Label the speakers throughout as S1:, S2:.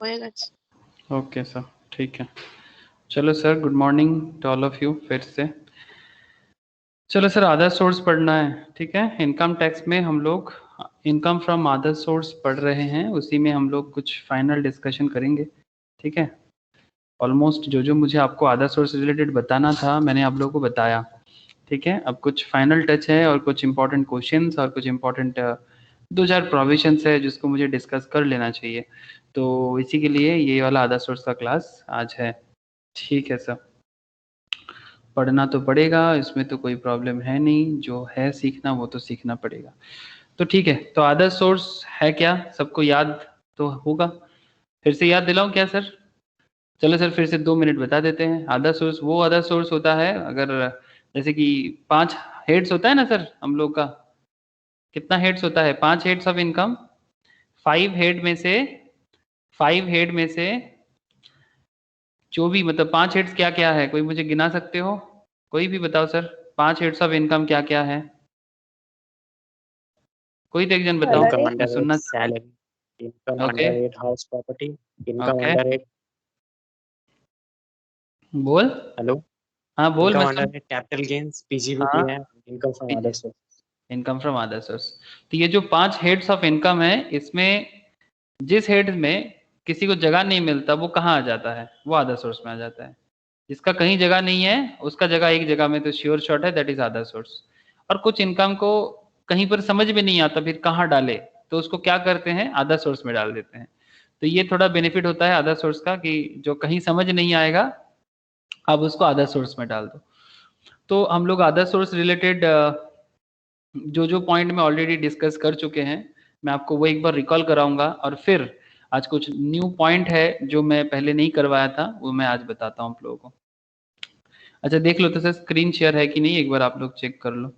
S1: होएगा।
S2: Okay sir, ठीक है। चलो sir, good morning to all of you फिर से। चलो सर, अदर सोर्स पढ़ना है, ठीक है। इनकम टैक्स में हम लोग इनकम फ्रॉम अदर सोर्स पढ़ रहे हैं, उसी में हम लोग कुछ फाइनल डिस्कशन करेंगे, ठीक है। ऑलमोस्ट जो जो मुझे आपको अदर सोर्स रिलेटेड बताना था मैंने आप लोगों को बताया, ठीक है। अब कुछ फाइनल टच है और कुछ इंपॉर्टेंट क्वेश्चंस और कुछ इंपॉर्टेंट 2-4 प्रोविजंस है जिसको मुझे डिस्कस कर लेना चाहिए, तो इसी के लिए ये वाला अदर सोर्स का क्लास आज है, ठीक है सर। पढ़ना तो पड़ेगा, इसमें तो कोई प्रॉब्लम है नहीं, जो है सीखना वो तो सीखना पड़ेगा। तो ठीक है, तो अदर सोर्स है क्या, सबको याद तो होगा। फिर से याद दिलाऊं क्या सर? चलो सर, फिर से 2 मिनट बता देते हैं। अदर सोर्स वो अदर सोर्स होता है अगर जैसे कि 5 हेड्स होता है ना सर हम लोग का, कितना हेड्स होता है? 5 हेड्स ऑफ इनकम। 5 हेड में से 5 हेड में से जो भी मतलब 5 हेड्स क्या क्या है, कोई मुझे गिना सकते हो? कोई भी बताओ सर, 5 हेड्स ऑफ इनकम क्या क्या है? कोई तो एक जन बताओ,
S3: Income
S2: मैं
S3: under it
S2: सुनना।
S3: salary, income
S2: okay
S3: under it house property, income
S2: okay,
S3: under it
S2: बोल।
S3: hello,
S2: हाँ बोल, मैं
S3: income under
S2: soon.
S3: it capital gains, PGBP
S2: हाँ,
S3: है, income from other source.
S2: Income from other source. तो ये जो 5 हेड्स ऑफ इनकम है, इसमें जिस हेड में किसी को जगह नहीं मिलता वो कहाँ आ जाता है? वो अदर सोर्स में आ जाता है। जिसका कहीं जगह नहीं है उसका जगह एक जगह में तो श्योर शॉट है, दैट इज अदर सोर्स। और कुछ इनकम को कहीं पर समझ में नहीं आता फिर कहाँ डाले, तो उसको क्या करते हैं, अदर सोर्स में डाल देते हैं। तो ये थोड़ा बेनिफिट होता है अदर सोर्स का कि जो कहीं समझ नहीं आएगा आप उसको अदर सोर्स में डाल दो। तो हम लोग अदर सोर्स रिलेटेड जो जो पॉइंट में ऑलरेडी डिस्कस कर चुके हैं मैं आपको वो एक बार रिकॉल कराऊंगा, और फिर आज कुछ न्यू पॉइंट है जो मैं पहले नहीं करवाया था वो मैं आज बताता हूँ आप लोगों को। अच्छा देख लो तो सर, स्क्रीन शेयर है कि नहीं, एक बार आप लोग चेक कर लो।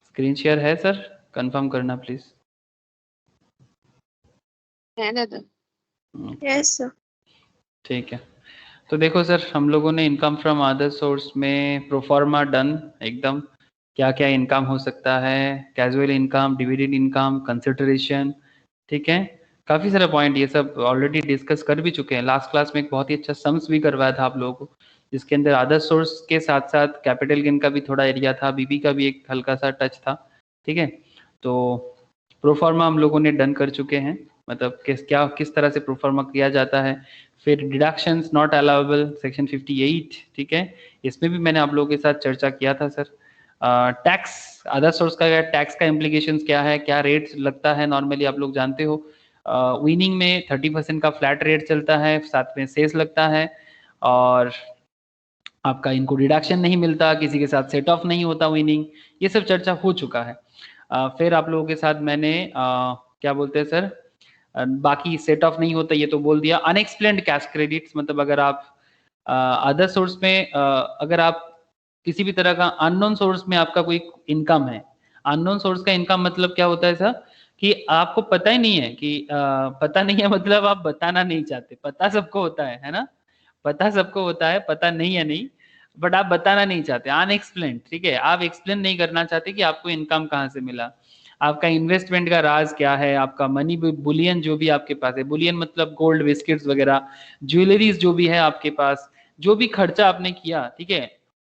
S2: स्क्रीन शेयर है सर? कंफर्म करना प्लीज।
S1: है दादा।
S4: Yes sir.
S2: ठीक है, तो देखो सर, हम लोगों ने इनकम फ्रॉम अदर सोर्स में प्रोफॉर्मा डन एकदम, क्या क्या इनकम हो सकता है, casual income, dividend income, consideration, ठीक है। काफ़ी सारे पॉइंट ये सब ऑलरेडी डिस्कस कर भी चुके हैं। लास्ट क्लास में एक बहुत ही अच्छा सम्स भी करवाया था आप लोगों को, जिसके अंदर अदर सोर्स के साथ साथ कैपिटल गेन का भी थोड़ा एरिया था, बीबी का भी एक हल्का सा टच था, ठीक है। तो प्रोफॉर्मा हम लोगों ने डन कर चुके हैं, मतलब किस तरह से प्रोफॉर्मा किया जाता है। फिर डिडक्शंस नॉट अलाउेबल सेक्शन 58, ठीक है, इसमें भी मैंने आप लोगों के साथ चर्चा किया था सर। टैक्स, अदर सोर्स का टैक्स का इम्प्लीकेशंस क्या है, क्या रेट लगता है, नॉर्मली आप लोग जानते हो विनिंग में 30% का फ्लैट रेट चलता है, साथ में सेस लगता है, और आपका इनको डिडक्शन नहीं मिलता, किसी के साथ सेट ऑफ नहीं होता विनिंग, ये सब चर्चा हो चुका है। फिर आप लोगों के साथ मैंने क्या बोलते हैं सर, बाकी सेट ऑफ नहीं होता ये तो बोल दिया। अनएक्सप्लेन्ड कैश क्रेडिट्स, मतलब अगर आप अदर सोर्स में अगर आप किसी भी तरह का अननोन सोर्स में आपका कोई इनकम है, अननोन सोर्स का इनकम मतलब क्या होता है सर, कि आपको पता ही नहीं है कि पता नहीं है मतलब आप बताना नहीं चाहते, पता सबको होता है ना, पता सबको होता है, पता नहीं है नहीं, बट आप बताना नहीं चाहते, अनएक्सप्लेन्ड, ठीक है। आप एक्सप्लेन नहीं करना चाहते कि आपको इनकम कहाँ से मिला, आपका इन्वेस्टमेंट का राज क्या है, आपका मनी बुलियन जो भी आपके पास है, बुलियन मतलब गोल्ड बिस्किट्स वगैरह, ज्वेलरीज जो भी है आपके पास, जो भी खर्चा आपने किया, ठीक है,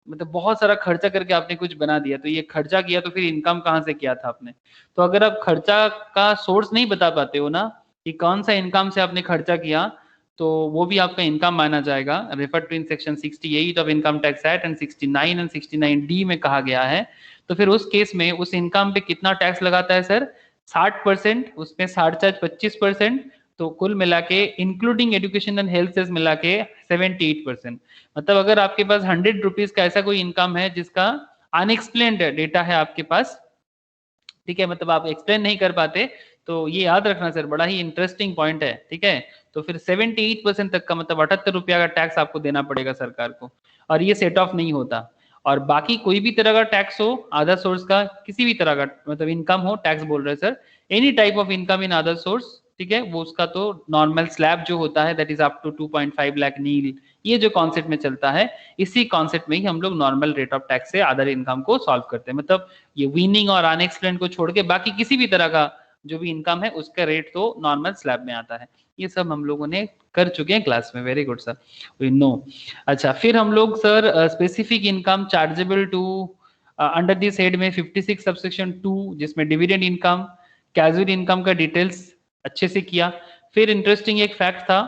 S2: मतलब बहुत सारा खर्चा करके आपने कुछ बना दिया, तो ये खर्चा किया तो फिर इनकम कहाँ से किया था आपने। तो अगर आप खर्चा का सोर्स नहीं बता पाते हो ना कि कौन सा इनकम से आपने खर्चा किया, तो वो भी आपका इनकम माना जाएगा। Refer to in section 68 of income tax act and 69 and 69D में कहा गया है। तो फिर उस केस में उस इनकम पे कितना टैक्स लगाता है सर? 60%, उसमें 60 25%, तो कुल मिला के इंक्लूडिंग एजुकेशन एंड हेल्थ से मिला के 78%। मतलब अगर आपके पास 100 रुपीज का ऐसा कोई इनकम है जिसका अनएक्सप्लेन्ड डेटा है आपके पास, ठीक है, मतलब आप एक्सप्लेन नहीं कर पाते, तो ये याद रखना सर, बड़ा ही इंटरेस्टिंग पॉइंट है, ठीक है। तो फिर 78% तक का मतलब 78 रुपया का टैक्स आपको देना पड़ेगा सरकार को, और ये सेट ऑफ नहीं होता। और बाकी कोई भी तरह का टैक्स हो अदर सोर्स का, किसी भी तरह का मतलब इनकम हो, टैक्स बोल रहे हैं sir, any type of income in other source, ठीक है, वो उसका तो नॉर्मल स्लैब जो होता है that is up to 2.5 lakh nil, ये जो कॉन्सेप्ट में चलता है, इसी कॉन्सेप्ट में ही हम लोग नॉर्मल रेट ऑफ टैक्स से अदर इनकम को सॉल्व करते हैं। मतलब ये वीनिंग और अनएक्सप्लेन्ड को छोड़ के बाकी किसी भी तरह का जो भी इनकम है उसका रेट तो नॉर्मल स्लैब में आता है। ये सब हम लोगों ने कर चुके हैं क्लास में। Very good sir, we know. अच्छा, फिर हम लोग sir specific income chargeable to under this head में 56 सबसेक्शन 2 जिसमें डिविडेंड इनकम, कैजुअल इनकम का डिटेल्स अच्छे से किया। फिर इंटरेस्टिंग एक फैक्ट था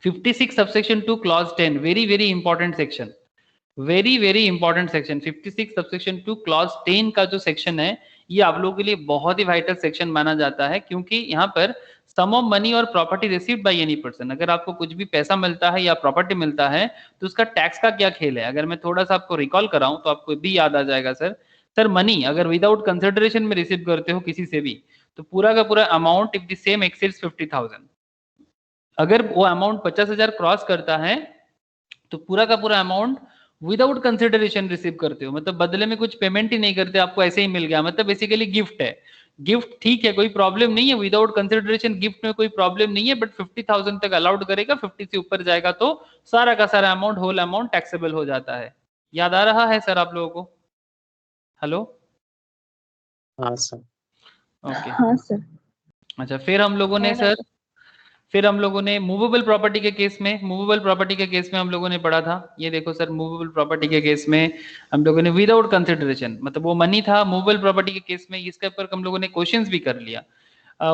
S2: 56 subsection 2 clause 10, very very important section, very very important section. 56 subsection 2 clause 10 का जो सेक्शन है ये आप लोगों के लिए बहुत ही वाइटल सेक्शन माना जाता है, क्योंकि यहाँ पर सम ऑफ मनी और property received by any person, अगर आपको कुछ भी पैसा मिलता है या प्रॉपर्टी मिलता है तो उसका टैक्स का क्या खेल है। अगर मैं थोड़ा सा आपको रिकॉल कराऊं तो आपको भी याद आ जाएगा सर। सर मनी अगर विदाउट कंसिडरेशन में रिसीव करते हो किसी से भी तो पूरा का पूरा amount if the same exceeds 50,000, अगर वो अमाउंट 50,000 क्रॉस करता है तो पूरा का पूरा अमाउंट विदाउट कंसिडरेशन रिसीव करते हो, मतलब बदले में कुछ पेमेंट ही नहीं करते, आपको ऐसे ही मिल गया, मतलब बेसिकली गिफ्ट है। गिफ्ट ठीक है, कोई प्रॉब्लम नहीं है, विदाउट कंसिडरेशन गिफ्ट में कोई प्रॉब्लम नहीं है, बट 50,000 तक अलाउड करेगा, 50 से ऊपर जाएगा तो सारा का सारा अमाउंट, होल अमाउंट टैक्सेबल हो जाता है। याद आ रहा है सर आप लोगों को? हेलो?
S3: हाँ सर।
S2: ओके,
S4: हाँ सर।
S2: अच्छा, फिर हम लोगों ने सर, फिर हम लोगों ने मूवेबल प्रॉपर्टी के केस में, मूवेबल प्रॉपर्टी के केस में हम लोगों ने पढ़ा था, ये देखो सर, मूवेबल प्रॉपर्टी के केस में हम लोगों ने विदाउट कंसिडरेशन, मतलब वो मनी था, मूवेबल प्रॉपर्टी के केस में इसके ऊपर हम लोगों ने क्वेश्चंस भी कर लिया।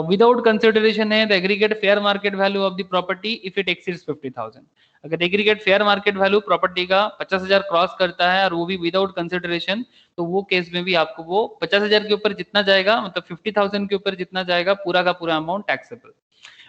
S2: विदाउट कंसिडरेशन है the aggregate fair market value of the property if it exceeds 50,000, अगर aggregate fair market value property का 50,000 क्रॉस करता है और वो भी विदाउट कंसिडरेशन, तो वो केस में भी आपको वो 50,000 के ऊपर जितना जाएगा, मतलब 50,000 के ऊपर जितना जाएगा पूरा का पूरा अमाउंट टैक्सेबल।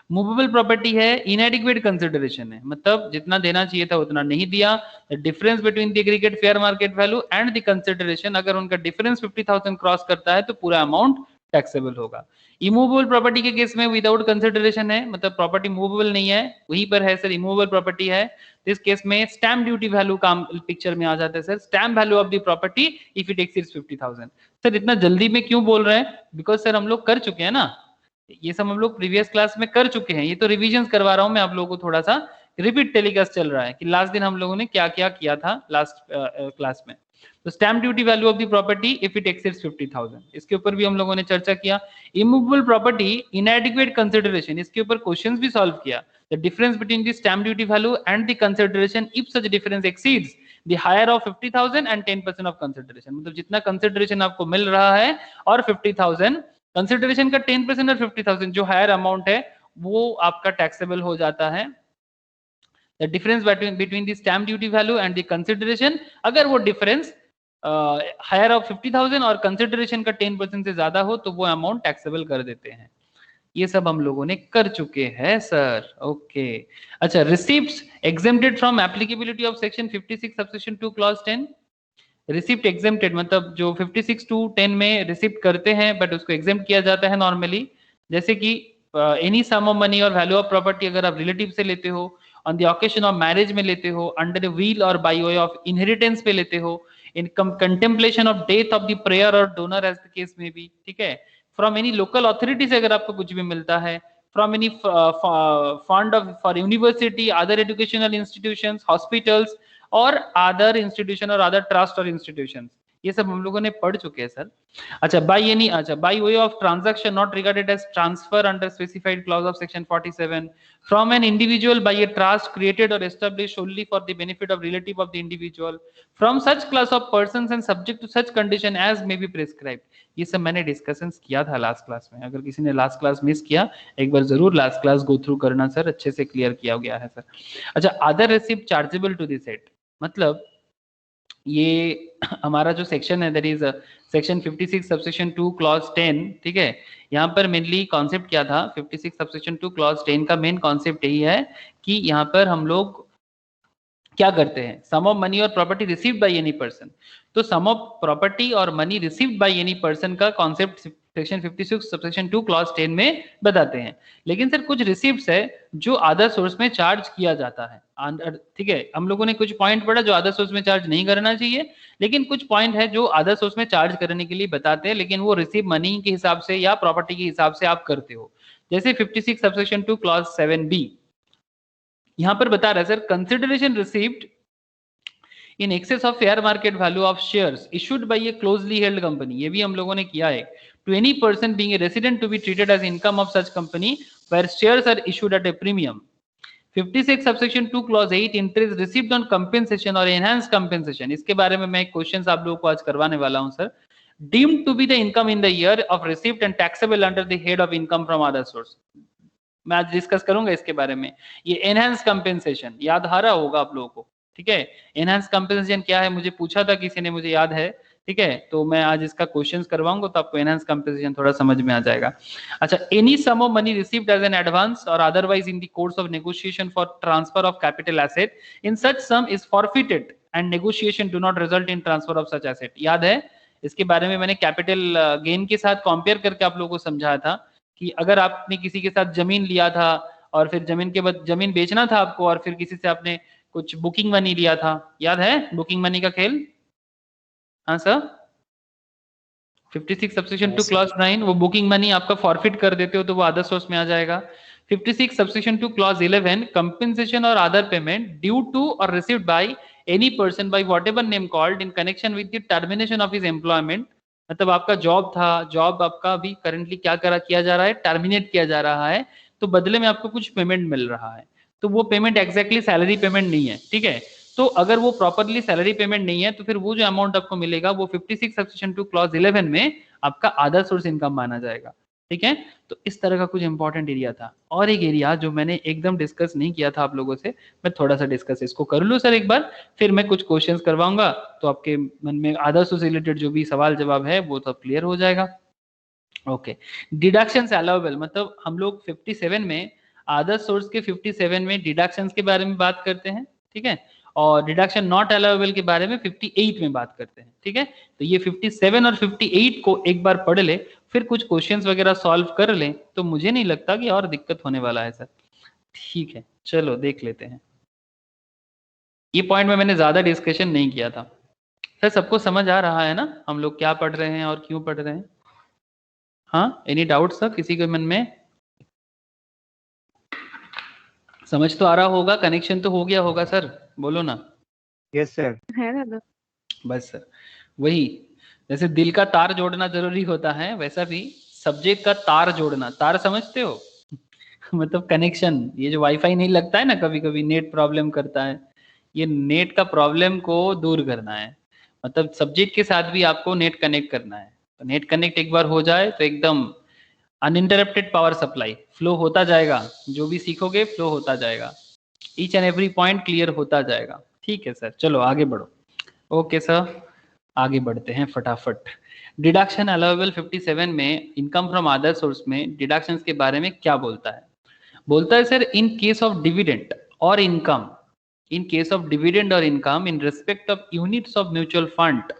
S2: मूवेबल प्रॉपर्टी है इनएडिक्वेट कंसिडरेशन है, मतलब जितना देना चाहिए था उतना नहीं दिया, the difference between the aggregate fair market value and the consideration, अगर उनका डिफरेंस 50,000 क्रॉस करता है तो पूरा अमाउंट टैक्सेबल होगा। इमूवेबल प्रॉपर्टी के केस में विदाउट कंसिडरेशन है, मतलब प्रॉपर्टी मूवेबल नहीं है, वहीं पर है सर इमूवेबल प्रॉपर्टी है, तो इस केस में स्टैम्प ड्यूटी वैल्यू काम पिक्चर में आ जाता है sir, stamp value of the property if it exceeds 50,000। Sir इतना जल्दी में क्यों बोल रहे हैं? बिकॉज सर हम लोग कर चुके हैं ना, ये सब हम लोग प्रीवियस क्लास में कर चुके हैं, ये तो रिविजन करवा रहा हूं मैं आप लोगों को, थोड़ा सा रिपीट टेलीकास्ट चल रहा है कि लास्ट दिन हम लोगों ने क्या क्या किया था लास्ट क्लास में। तो stamp duty value of the property if it exceeds 50,000, इसके ऊपर भी हम लोगों ने चर्चा किया। इमूवेबल प्रॉपर्टी इनएडिक्वेट कंसिडरेशन, इसके ऊपर क्वेश्चंस भी सॉल्व किया, the difference between the stamp duty value and the consideration if such difference exceeds the higher of 50,000 and 10% of consideration, मतलब जितना कंसिडरेशन आपको मिल रहा है और 50,000 कंसिडरेशन का 10% और 50,000 जो हायर अमाउंट है वो आपका टैक्सेबल हो जाता है। The difference between the stamp duty value and the consideration, अगर वो डिफरेंस हायर ऑफ 50,000 और कंसिडरेशन का 10% से ज्यादा हो तो वो अमाउंट टैक्सेबल कर देते हैं। ये सब हम लोगों ने कर चुके हैं सर। ओके, अच्छा, receipts exempted from applicability of section 56 subsection 2 clause 10, receipt exempted मतलब जो 56 टू 10 में रिसिप्ट करते हैं बट उसको एग्जेम्प्ट किया जाता है नॉर्मली, जैसे कि एनी सम ऑफ मनी और वैल्यू ऑफ प्रॉपर्टी अगर आप रिलेटिव से लेते हो, on the occasion of marriage में लेते हो, अंडर द व्हील और बाय वे ऑफ इनहेरिटेंस पे लेते हो, in contemplation of death of the payer और डोनर एज द केस में भी, ठीक है, फ्रॉम एनी लोकल अथॉरिटी से अगर आपको कुछ भी मिलता है, from any fund of for university, other educational institutions, hospitals और अदर इंस्टीट्यूशन और अदर ट्रस्ट और इंस्टीट्यूशंस, ये सब हम लोगों ने पढ़ चुके हैं सर। अच्छा, बाय एनी, अच्छा, by way of transaction not regarded as transfer under specified clause of section 47 from an individual by a trust created और established only for the benefit of relative of the individual from such class of persons and subject to such condition as may be prescribed, ये सब मैंने discussions किया था last class में, अगर किसी ने लास्ट क्लास मिस किया एक बार जरूर लास्ट क्लास गो थ्रू करना सर, अच्छे से क्लियर किया गया है सर। अच्छा, other receipt chargeable to the set, मतलब ये हमारा जो सेक्शन है that is section 56 subsection 2 clause 10, ठीक है, यहाँ पर मेनली कॉन्सेप्ट क्या था, 56 सबसेक्शन 2 क्लॉज 10 का मेन कॉन्सेप्ट यही है कि यहाँ पर हम लोग क्या करते हैं, सम ऑफ मनी और property received by any person, तो सम ऑफ प्रॉपर्टी और money received by any person का कॉन्सेप्ट सेक्शन 56 सबसेक्शन 2 क्लॉज 10 में बताते हैं। लेकिन सर कुछ रिसीप्ट्स है जो अदर सोर्स में चार्ज किया जाता है, ठीक है, हम लोगों ने कुछ पॉइंट पढ़ा जो अदर सोर्स में चार्ज नहीं करना चाहिए, लेकिन कुछ पॉइंट है जो अदर सोर्स में चार्ज करने के लिए बताते हैं, लेकिन वो रिसीव मनी के हिसाब से या प्रॉपर्टी के हिसाब से आप करते हो। जैसे 56 सबसेक्शन 2 क्लॉज 7b यहां पर बता रहा है sir, consideration received in excess of fair market value of shares issued by a closely held company, ये भी हम लोगों ने किया है, to any person being a resident to be treated as income of such company where shares are issued at a premium. 56 subsection 2 clause 8 interest received on compensation और enhance compensation, इसके बारे में मैं एक क्वेश्चन आप लोगों को आज करवाने वाला हूं sir. Deemed to be the income in the year of received and taxable under the head of income from other source, मैं आज डिस्कस करूंगा इसके बारे में। ये एनहांस कंपेंसेशन याद आ रहा होगा आप लोगों को, ठीक है। एनहांस कंपेंसेशन क्या है, मुझे पूछा था किसी ने, मुझे याद है, ठीक है। तो मैं आज इसका क्वेश्चंस करवाऊंगा तो आपको एनहांस कंपेंसेशन थोड़ा समझ में आ जाएगा। अच्छा, any sum of money received as an advance और otherwise in the course of negotiation for transfer of capital asset in such sum is forfeited and negotiation do not result in transfer of such asset, याद है। इसके बारे में मैंने capital gain के साथ compare करके आप लोगों को समझाया था कि अगर आपने किसी के साथ जमीन लिया था और फिर जमीन के बाद जमीन बेचना था आपको, और फिर किसी से आपने कुछ बुकिंग मनी लिया था, याद है बुकिंग मनी का खेल? हाँ सर, 56 सबसेक्शन 2 क्लॉज 9, वो बुकिंग मनी आपका फॉरफिट कर देते हो तो वो अदर सोर्स में आ जाएगा। 56 सबसेक्शन 2 क्लॉज 11 कंपेंसेशन और अदर पेमेंट ड्यू टू और received by any person by whatever name called in connection with the termination of his employment, मतलब आपका जॉब था, जॉब आपका अभी करंटली क्या किया जा रहा है, टर्मिनेट किया जा रहा है, तो बदले में आपको कुछ पेमेंट मिल रहा है, तो वो पेमेंट एग्जैक्टली सैलरी पेमेंट नहीं है, ठीक है। तो अगर वो प्रॉपरली सैलरी पेमेंट नहीं है तो फिर वो जो अमाउंट आपको मिलेगा वो 56 सबसेक्शन 2 क्लॉज 11 में आपका अदर सोर्स इनकम माना जाएगा, ठीक है। तो इस तरह का कुछ इंपॉर्टेंट एरिया था। और एक एरिया जो मैंने एकदम डिस्कस नहीं किया था आप लोगों से, मैं थोड़ा सा डिस्कस इसको कर लूं सर एक बार, फिर मैं कुछ क्वेश्चंस करवाऊंगा तो आपके मन में अदर सोर्स रिलेटेड जो भी सवाल जवाब है वो सब क्लियर हो जाएगा। ओके, डिडक्शंस अलाउएबल, मतलब हम लोग 57 में अदर सोर्स के 57 में डिडक्शंस के बारे में बात करते हैं, ठीक है, और डिडक्शन नॉट अलाउएबल के बारे में 58 में बात करते हैं, ठीक है। तो ये 57 और 58 को एक बार पढ़ ले, फिर कुछ क्वेश्चंस वगैरह सॉल्व कर ले, तो मुझे नहीं लगता कि और दिक्कत होने वाला है सर, ठीक है। चलो देख लेते हैं, ये पॉइंट में मैंने ज्यादा डिस्कशन नहीं किया था सर। सबको समझ आ रहा है ना हम लोग क्या पढ़ रहे हैं और क्यों पढ़ रहे हैं? हाँ, एनी डाउट सर किसी के मन में? समझ तो आ रहा होगा, कनेक्शन तो हो गया होगा सर, बोलो ना।
S3: Yes sir.
S4: है ना?
S2: बस सर, वही जैसे दिल का तार जोड़ना जरूरी होता है, वैसा भी सब्जेक्ट का तार जोड़ना, तार समझते हो मतलब कनेक्शन, ये जो वाईफाई नहीं लगता है ना, कभी कभी नेट प्रॉब्लम करता है, ये नेट का प्रॉब्लम को दूर करना है, मतलब सब्जेक्ट के साथ भी आपको नेट कनेक्ट करना है। तो नेट कनेक्ट एक बार हो जाए तो एकदम अनइंटरप्टेड पावर सप्लाई फ्लो होता जाएगा, जो भी सीखोगे फ्लो होता जाएगा, each and every point clear होता जाएगा, ठीक है सर। चलो आगे बढ़ो। ओके सर, आगे बढ़ते हैं फटाफट। डिडक्शन अलाउएबल 57 में इनकम फ्रॉम अदर सोर्स में डिडक्शंस के बारे में क्या बोलता है? बोलता है sir, in case of dividend और income, in case of dividend और income in respect of units of mutual fund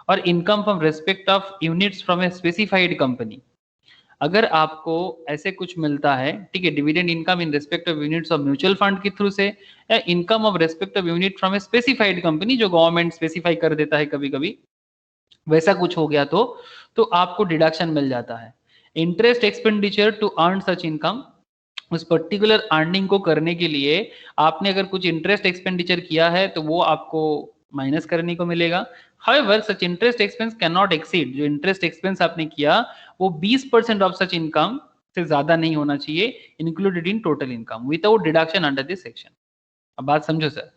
S2: और income from respect of units from a specified company, अगर आपको ऐसे कुछ मिलता है, ठीक है, dividend income in respect of units of mutual fund के थ्रू से, या income of respect of unit from a specified company, जो गवर्नमेंट स्पेसिफाई कर देता है कभी कभी, वैसा कुछ हो गया तो आपको डिडक्शन मिल जाता है। Interest expenditure to earn such income, उस पर्टिकुलर अर्निंग को करने के लिए आपने अगर कुछ इंटरेस्ट एक्सपेंडिचर किया है तो वो आपको माइनस करने को मिलेगा। However, such interest expense cannot exceed, जो इंटरेस्ट एक्सपेंस आपने किया वो 20% ऑफ सच इनकम से ज्यादा नहीं होना चाहिए, included in total income without deduction under this section. अब बात समझो सर,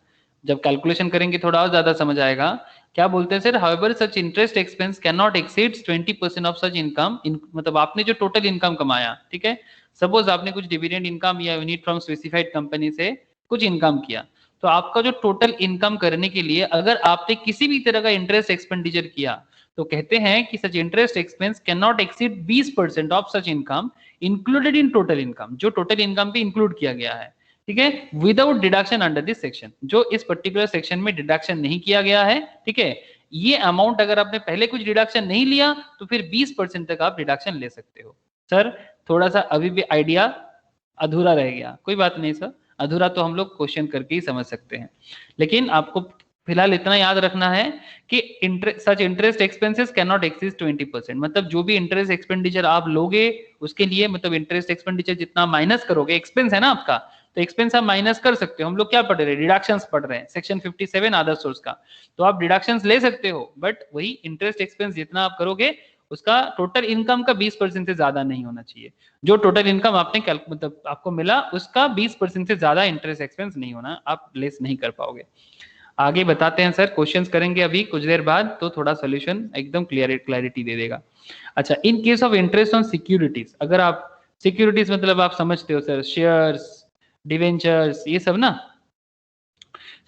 S2: जब कैलकुलेशन करेंगे थोड़ा और ज्यादा समझ आएगा। क्या बोलते हैं sir, however such interest expense can not exceed 20% of such income, मतलब आपने जो टोटल इनकम कमाया, ठीक है, सपोज आपने कुछ डिविडेंड इनकम या यूनिट फ्रॉम स्पेसिफाइड कंपनी से कुछ इनकम किया, तो आपका जो टोटल इनकम करने के लिए अगर आपने किसी भी तरह का इंटरेस्ट एक्सपेंडिचर किया तो कहते हैं कि such interest expense can not exceed 20% of such income included in total income, जो टोटल इनकम पे इंक्लूड किया गया है, ठीक है, without deduction under this section, जो इस पर्टिकुलर सेक्शन में डिडक्शन नहीं किया गया है, ठीक है। ये अमाउंट अगर आपने पहले कुछ डिडक्शन नहीं लिया तो फिर 20% तक आप डिडक्शन ले सकते हो। सर थोड़ा सा अभी भी आइडिया अधूरा रह गया, कोई बात नहीं सर, अधूरा तो हम लोग क्वेश्चन करके ही समझ सकते हैं, लेकिन आपको फिलहाल इतना याद रखना है कि such interest expenses can not exceed 20%, मतलब जो भी इंटरेस्ट एक्सपेंडिचर आप लोगे उसके लिए, मतलब इंटरेस्ट एक्सपेंडिचर जितना माइनस करोगे, एक्सपेंस है ना आपका, तो एक्सपेंस आप माइनस कर सकते हो। हम लोग क्या पढ़ रहे हैं, डिडक्शंस पढ़ रहे हैं, सेक्शन 57 अदर सोर्स का, तो आप डिडक्शंस ले सकते हो, बट वही इंटरेस्ट एक्सपेंस जितना आप करोगे उसका टोटल इनकम का 20% से ज्यादा नहीं होना चाहिए। जो टोटल इनकम आपने मतलब आपको मिला उसका 20% से ज्यादा इंटरेस्ट एक्सपेंस नहीं होना, आप लेस नहीं कर पाओगे। आगे बताते हैं सर, क्वेश्चंस करेंगे अभी कुछ देर बाद, तो थोड़ा सोल्यूशन एकदम क्लैरिटी दे देगा। अच्छा, इन case of interest on securities, अगर आप सिक्योरिटीज मतलब आप समझते हो सर, शेयर्स, डिवेंचर्स, ये सब ना,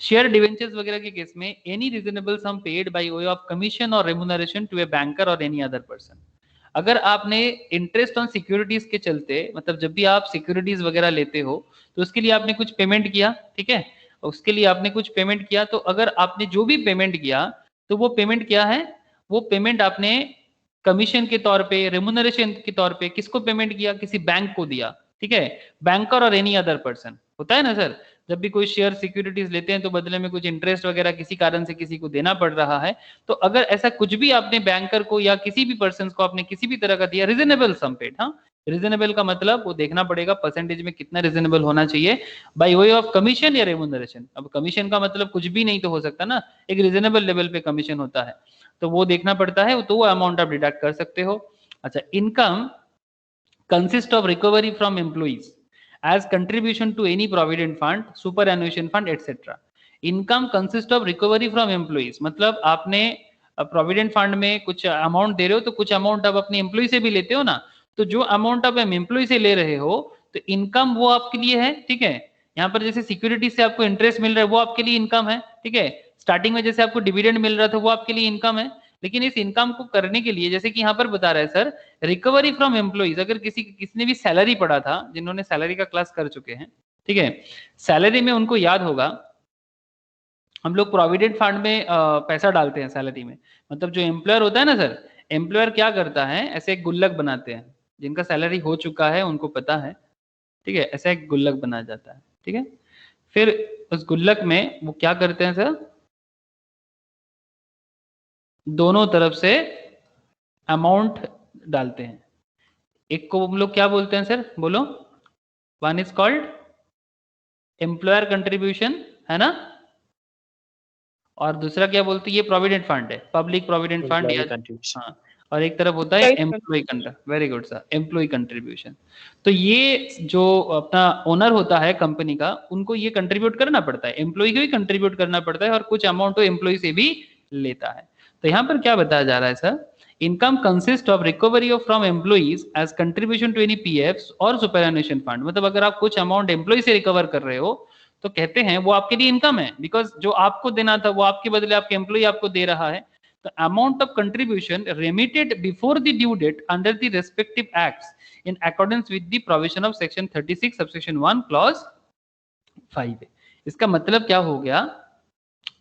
S2: शेयर डिवेंचर्स वगैरह के केस में any reasonable sum paid by way of commission और रेम्यूनरेशन टू ए बैंकर और एनी अदर पर्सन। अगर आपने इंटरेस्ट ऑन सिक्योरिटीज के चलते, मतलब जब भी आप सिक्योरिटीज वगैरह लेते हो तो उसके लिए आपने कुछ पेमेंट किया, ठीक है, उसके लिए आपने कुछ पेमेंट किया, तो अगर आपने जो भी पेमेंट किया तो वो पेमेंट क्या है, वो पेमेंट आपने कमीशन के तौर पे, रेम्यूनरेशन के तौर पे किसको पेमेंट किया, किसी बैंक को दिया, ठीक है, बैंकर और एनी अदर पर्सन, होता है ना सर, जब भी कोई शेयर सिक्योरिटीज लेते हैं तो बदले में कुछ इंटरेस्ट वगैरह किसी कारण से किसी को देना पड़ रहा है, तो अगर ऐसा कुछ भी आपने बैंकर को या किसी भी पर्सन को आपने किसी भी तरह का दिया, रीजनेबल सम पेड, हाँ, रीजनेबल का मतलब वो देखना पड़ेगा परसेंटेज में कितना रीजनेबल होना चाहिए, बाय वे ऑफ कमीशन या रेम्यूनरेशन। अब कमीशन का मतलब कुछ भी नहीं तो हो सकता ना, एक रीजनेबल लेवल पे कमीशन होता है, तो वो देखना पड़ता है, तो वो अमाउंट आप डिडक्ट कर सकते हो। अच्छा, income consist of recovery from employees as contribution to any provident fund, superannuation fund, etc. Income consist of recovery from employees, मतलब आपने प्रोविडेंट फंड में कुछ अमाउंट दे रहे हो तो कुछ अमाउंट आप अपने एम्प्लॉय से भी लेते हो ना, तो जो अमाउंट आप एम्प्लॉय से ले रहे हो तो इनकम वो आपके लिए है, ठीक है। यहाँ पर जैसे सिक्योरिटी से आपको इंटरेस्ट मिल रहा है वो आपके लिए इनकम है, ठीक है। स्टार्टिंग में जैसे आपको डिविडेंड मिल रहा था वो आपके लिए इनकम है, लेकिन इस इनकम को करने के लिए, जैसे कि यहाँ पर बता रहा है सर, रिकवरी फ्रॉम एम्प्लॉइज, अगर किसने भी सैलरी पढ़ा था, जिन्होंने सैलरी का क्लास कर चुके हैं, ठीक है, सैलरी में उनको याद होगा, हम लोग प्रोविडेंट फंड में पैसा डालते हैं सैलरी में, मतलब जो एम्प्लॉयर होता है ना सर, एम्प्लॉयर क्या करता है, ऐसे एक गुल्लक बनाते हैं, जिनका सैलरी हो चुका है उनको पता है, ठीक है, ऐसा एक गुल्लक बना जाता है, ठीक है। फिर उस गुल्लक में वो क्या करते हैं सर, दोनों तरफ से अमाउंट डालते हैं, एक को हम लोग क्या बोलते हैं सर, बोलो, one is called employer contribution, है ना, और दूसरा क्या बोलते हैं, ये प्रोविडेंट फंड है, पब्लिक प्रोविडेंट फंड, या हाँ, और एक तरफ होता है employee contribution, very good sir, employee contribution. तो ये जो अपना ओनर होता है कंपनी का, उनको ये कंट्रीब्यूट करना पड़ता है, एम्प्लॉय को भी कंट्रीब्यूट करना पड़ता है, और कुछ अमाउंट तो एम्प्लॉय से भी लेता है। तो यहाँ पर क्या बताया जा रहा है sir, income consist of recovery of from employees as contribution to any PF और सुपरएनुएशन फंड, मतलब अगर आप कुछ अमाउंट एम्प्लॉय से रिकवर कर रहे हो तो कहते हैं वो आपके लिए इनकम है, बिकॉज जो आपको देना था वो आपके बदले आपके एम्प्लॉय आपको दे रहा है। The amount of contribution remitted before the due date under the respective acts in accordance with the provision of section 36 subsection 1 clause 5। इसका मतलब क्या हो गया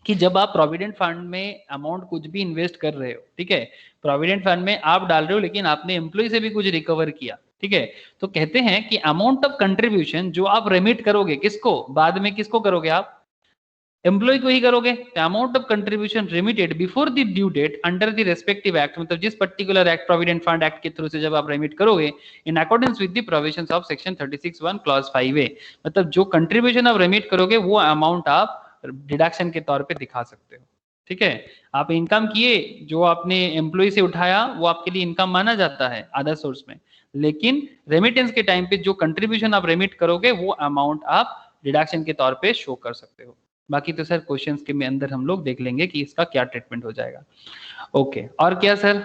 S2: कि जब आप प्रोविडेंट फंड में अमाउंट कुछ भी इन्वेस्ट कर रहे हो, ठीक है, प्रोविडेंट फंड में आप डाल रहे हो लेकिन आपने एम्प्लॉय से भी कुछ रिकवर किया, ठीक है, तो कहते हैं कि अमाउंट ऑफ कंट्रीब्यूशन जो आप रेमिट करोगे, किसको, बाद में किसको करोगे आप, एम्प्लॉय को ही करोगे, the amount of contribution remitted before the due date under the respective act, मतलब जिस particular act, provident fund act के थ्रू से जब आप रेमिट करोगे in accordance with the provisions of section 36(1) clause 5A, मतलब जो कंट्रीब्यूशन आप रेमिट करोगे वो अमाउंट आप डिडक्शन के तौर पे दिखा सकते हो, ठीक है। आप इनकम किए, जो आपने एम्प्लॉय से उठाया वो आपके लिए इनकम माना जाता है अदर सोर्स में, लेकिन रेमिटेंस के टाइम पे जो कंट्रीब्यूशन आप रेमिट करोगे वो अमाउंट आप डिडक्शन के तौर पे शो कर सकते हो। बाकी तो सर क्वेश्चंस के में अंदर हम लोग देख लेंगे कि इसका क्या ट्रीटमेंट हो जाएगा। ओके, और क्या sir,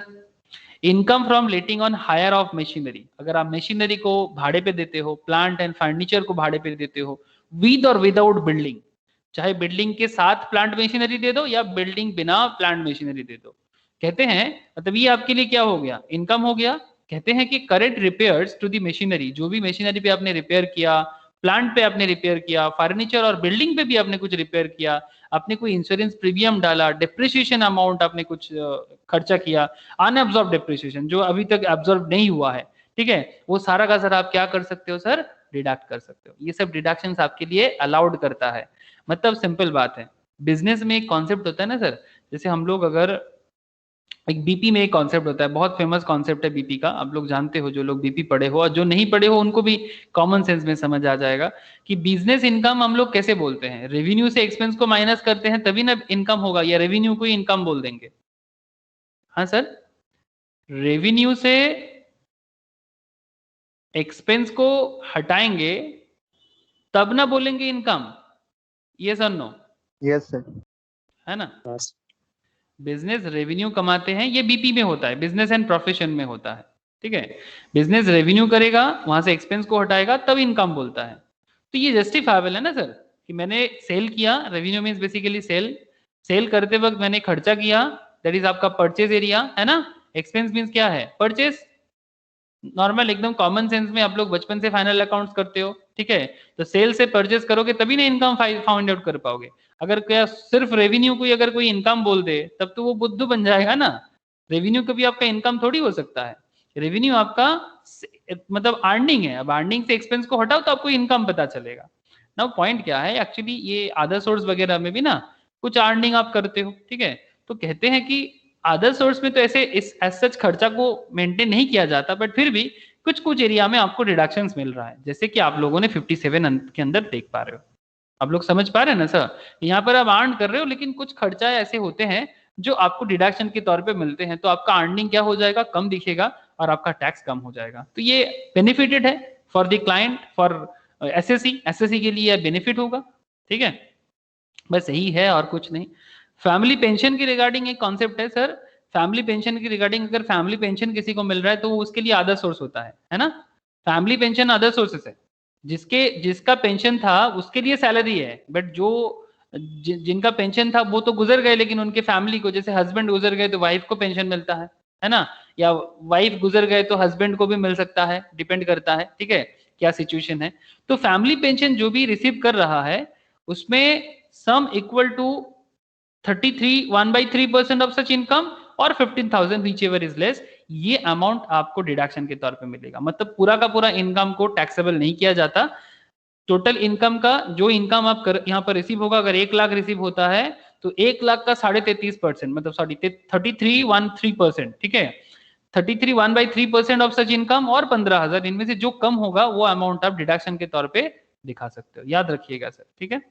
S2: income from letting on hire of machinery, अगर आप मशीनरी को भाड़े पे देते हो, प्लांट एंड फर्नीचर को भाड़े पे देते हो, विद और विदाउट बिल्डिंग, चाहे बिल्डिंग के साथ प्लांट मशीनरी दे दो या बिल्डिंग बिना प्लांट मशीनरी दे दो, कहते हैं मतलब ये आपके लिए क्या हो गया, इनकम हो गया। कहते हैं कि correct repairs to the machinery, जो भी मशीनरी पे आपने रिपेयर किया, प्लांट पे आपने रिपेयर किया, फर्नीचर और बिल्डिंग पे भी आपने कुछ रिपेयर किया, आपने कोई इंश्योरेंस प्रीमियम डाला, डिप्रिसिएशन अमाउंट आपने कुछ खर्चा किया, अनअब्जॉर्ब डिप्रिसिएशन जो अभी तक एब्जॉर्ब नहीं हुआ है, ठीक है, वो सारा का सारा आप क्या कर सकते हो सर, डिडक्ट कर सकते हो। ये सब डिडक्शंस आपके लिए अलाउड करता है, मतलब सिंपल बात है, बिजनेस में एक कॉन्सेप्ट होता है ना सर, जैसे हम लोग अगर एक बीपी में एक कॉन्सेप्ट होता है, बहुत फेमस कॉन्सेप्ट है बीपी का, आप लोग जानते हो, जो लोग बीपी पढ़े हो, और जो नहीं पढ़े हो उनको भी कॉमन सेंस में समझ आ जाएगा कि बिजनेस इनकम हम लोग कैसे बोलते हैं, रेवेन्यू से एक्सपेंस को माइनस करते हैं तभी ना इनकम होगा, या रेवेन्यू को ही इनकम बोल देंगे? हाँ सर, रेवेन्यू से एक्सपेंस को हटाएंगे तब ना बोलेंगे इनकम, ये सर नो?
S1: Yes sir.
S2: है ना?
S3: yes,
S2: बिजनेस रेवेन्यू कमाते हैं, ये बीपी में होता है, बिजनेस एंड प्रोफेशन में होता है, ठीक है। बिजनेस रेवेन्यू करेगा, वहां से एक्सपेंस को हटाएगा, तब इनकम बोलता है। तो ये जस्टिफाइबल है ना सर, कि मैंने सेल किया, revenue means basically sale, sale करते वक्त मैंने खर्चा किया, दैट इज आपका परचेज एरिया, है ना। एक्सपेंस मींस क्या है? परचेज। नॉर्मल एकदम कॉमन सेंस में आप लोग बचपन से फाइनल अकाउंट्स करते हो, ठीक है। तो सेल से परचेज करोगे तभी ना इनकम फाइंड आउट कर पाओगे। अगर क्या सिर्फ रेवेन्यू को अगर कोई इनकम बोल दे तब तो वो बुद्धू बन जाएगा ना। रेवेन्यू कभी आपका इनकम थोड़ी हो सकता है। रेवेन्यू आपका मतलब अर्निंग है, अब अर्निंग से एक्सपेंस को हटाओ तो आपको इनकम पता चलेगा। नाउ पॉइंट क्या है, एक्चुअली ये अदर सोर्स वगैरह में भी ना कुछ अर्निंग आप करते हो, ठीक है। तो कहते हैं कि अदर सोर्स में तो ऐसे इस एज सच खर्चा को मेंटेन नहीं किया जाता, बट फिर भी कुछ कुछ एरिया में आपको डिडक्शंस मिल रहा है, जैसे कि आप लोगों ने 57 के अंदर देख पा रहे हो। आप लोग समझ पा रहे हैं ना सर, यहाँ पर आप अर्न कर रहे हो लेकिन कुछ खर्चा ऐसे होते हैं जो आपको डिडक्शन के तौर पे मिलते हैं, तो आपका अर्निंग क्या हो जाएगा? कम दिखेगा और आपका टैक्स कम हो जाएगा। तो ये बेनिफिटेड है for the client, for SSC के लिए बेनिफिट होगा, ठीक है। बस यही है और कुछ नहीं। फैमिली पेंशन के रिगार्डिंग एक कॉन्सेप्ट है सर, फैमिली पेंशन की रिगार्डिंग, अगर फैमिली पेंशन किसी को मिल रहा है तो उसके लिए अदर सोर्स होता है ना। फैमिली पेंशन अदर सोर्सेस है, जिसका पेंशन था उसके लिए सैलरी है, बट जो जिनका पेंशन था वो तो गुजर गए, लेकिन उनके फैमिली को, जैसे हस्बैंड गुजर गए तो वाइफ को पेंशन मिलता है ना, या वाइफ गुजर गए तो हस्बैंड को भी मिल सकता है, डिपेंड करता है, ठीक है, क्या सिचुएशन है। तो फैमिली पेंशन जो भी रिसीव कर रहा है उसमें sum equal to 33 1/3% of such income और 15,000 विच एवर इज लेस, ये अमाउंट आपको डिडक्शन के तौर पे मिलेगा। मतलब पूरा का पूरा इनकम को टैक्सेबल नहीं किया जाता। टोटल इनकम का जो इनकम आप यहाँ पर रिसीव होगा, अगर 1 लाख रिसीव होता है तो 1 लाख का 33.5%, मतलब सॉरी 3313%, ठीक है। 33 1/3% ऑफ सच इनकम और 15,000, इनमें से जो कम होगा वो अमाउंट आप डिडक्शन के तौर पे दिखा सकते हो, याद रखिएगा सर, ठीक है।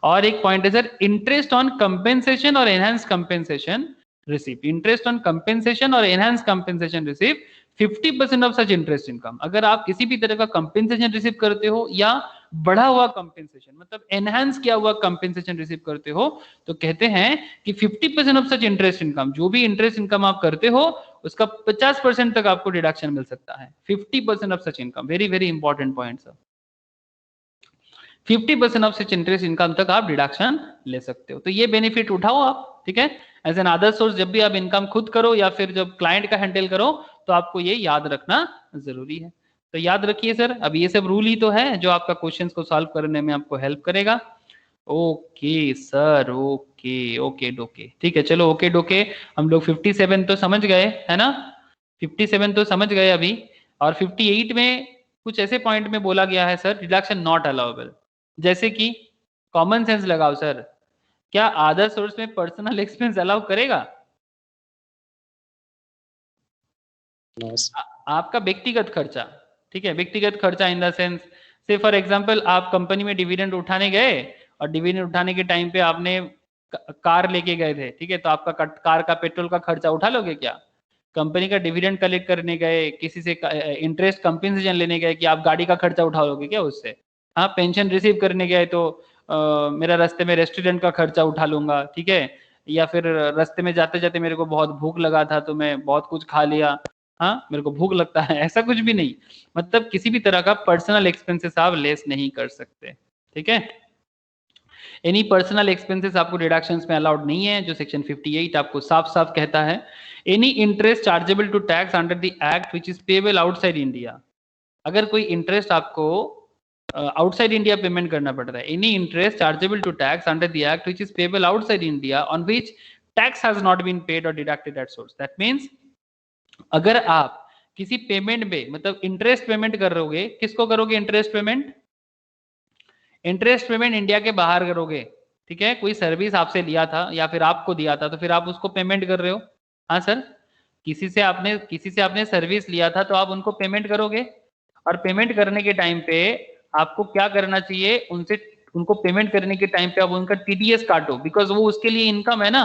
S2: और एक पॉइंट है सर, इंटरेस्ट ऑन कंपेंसेशन और enhance compensation receive, interest on compensation और enhance compensation receive 50% of such interest income. अगर आप किसी भी तरह का कंपेंसेशन रिसीव करते हो या बढ़ा हुआ कंपेंसेशन, मतलब एनहांस किया हुआ कंपेंसेशन रिसीव करते हो, तो कहते हैं कि 50% ऑफ सच इंटरेस्ट इनकम, जो भी इंटरेस्ट इनकम आप करते हो उसका 50% तक आपको डिडक्शन मिल सकता है। 50% of such income, very very important point sir. 50% of such interest income तक आप डिडक्शन ले सकते हो, तो ये बेनिफिट उठाओ आप, ठीक है। एज एन अदर सोर्स जब भी आप इनकम खुद करो या फिर जब क्लाइंट का हैंडल करो तो आपको ये याद रखना जरूरी है। तो याद रखिए सर, अब ये सब रूल ही तो है जो आपका क्वेश्चंस को सॉल्व करने में आपको हेल्प करेगा। ओके सर, ओके ओके डोके, ठीक है, चलो ओके डोके। हम लोग 57 तो समझ गए है ना, 57 तो समझ गए अभी। और 58 में कुछ ऐसे पॉइंट में बोला गया है सर, डिडक्शन नॉट अलाउएबल, जैसे कि कॉमन सेंस लगाओ सर, क्या अदर सोर्स में पर्सनल एक्सपेंस अलाउ करेगा?
S3: yes,
S2: आपका व्यक्तिगत खर्चा, ठीक है, व्यक्तिगत खर्चा इन द सेंस, से फॉर एग्जांपल आप कंपनी में डिविडेंड उठाने गए और डिविडेंड उठाने के टाइम पे आपने कार लेके गए थे, ठीक है, तो आपका कार का पेट्रोल का खर्चा उठा लोगे क्या? कंपनी का डिविडेंड कलेक्ट करने गए, किसी से इंटरेस्ट कंपेंसेशन लेने गए, कि आप गाड़ी का खर्चा उठा लोगे क्या उससे? हाँ, पेंशन रिसीव करने गए तो मेरा रास्ते में रेस्टोरेंट का खर्चा उठा लूंगा, ठीक है, या फिर रास्ते में जाते जाते मेरे को बहुत भूख लगा था तो मैं बहुत कुछ खा लिया, हाँ मेरे को भूख लगता है, ऐसा कुछ भी नहीं। मतलब किसी भी तरह का पर्सनल एक्सपेंसेस आप लेस नहीं कर सकते, ठीक है। एनी पर्सनल एक्सपेंसेस आपको डिडक्शंस में अलाउड नहीं है, जो सेक्शन 58 आपको साफ साफ कहता है। Any interest chargeable to tax under the act which is payable outside India, अगर कोई इंटरेस्ट आपको आउटसाइड इंडिया पेमेंट करना पड़ रहा है, any interest chargeable to tax under the act which is payable outside India on which tax has not been paid और deducted at source, that means अगर आप किसी पेमेंट में, मतलब इंटरेस्ट पेमेंट कर रहोगे, किसको करोगे interest payment? Interest payment India के बाहर करोगे, ठीक है, कोई सर्विस आपसे लिया था या फिर आपको दिया था, तो फिर आप उसको पेमेंट कर रहे हो। हाँ सर, किसी से आपने सर्विस लिया था तो आप उनको पेमेंट करोगे, और पेमेंट करने के टाइम पे आपको क्या करना चाहिए, उनको पेमेंट करने के टाइम पे आप उनका टीडीएस काटो, बिकॉज वो उसके लिए इनकम है ना।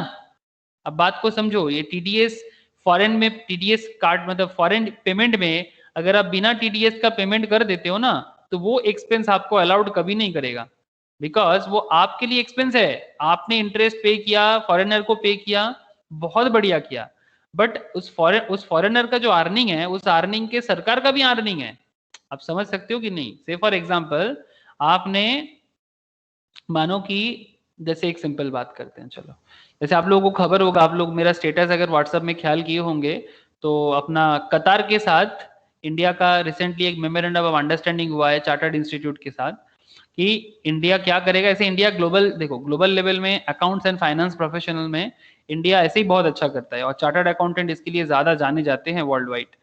S2: अब बात को समझो, ये टीडीएस फॉरेन में टीडीएस काट मतलब फॉरेन पेमेंट में अगर आप बिना टीडीएस का पेमेंट कर देते हो ना, तो वो एक्सपेंस आपको अलाउड कभी नहीं करेगा, बिकॉज वो आपके लिए एक्सपेंस है। आपने इंटरेस्ट पे किया, फॉरेनर को पे किया, बहुत बढ़िया किया, बट उस फॉरेनर का जो अर्निंग है, उस अर्निंग के सरकार का भी अर्निंग है। आप समझ सकते हो कि नहीं? से फॉर एग्जाम्पल आपने मानो कि, जैसे एक सिंपल बात करते हैं, चलो जैसे आप लोगों को खबर होगा, आप लोग मेरा स्टेटस अगर व्हाट्सएप में ख्याल किए होंगे, तो अपना कतार के साथ इंडिया का रिसेंटली एक मेमोरेंडम ऑफ अंडरस्टैंडिंग हुआ है चार्टर्ड इंस्टीट्यूट के साथ, कि इंडिया क्या करेगा। ऐसे इंडिया ग्लोबल, देखो ग्लोबल लेवल में अकाउंट्स एंड फाइनेंस प्रोफेशनल में इंडिया ऐसे ही बहुत अच्छा करता है, और चार्टर्ड अकाउंटेंट इसके लिए ज्यादा जाने जाते हैं world wide.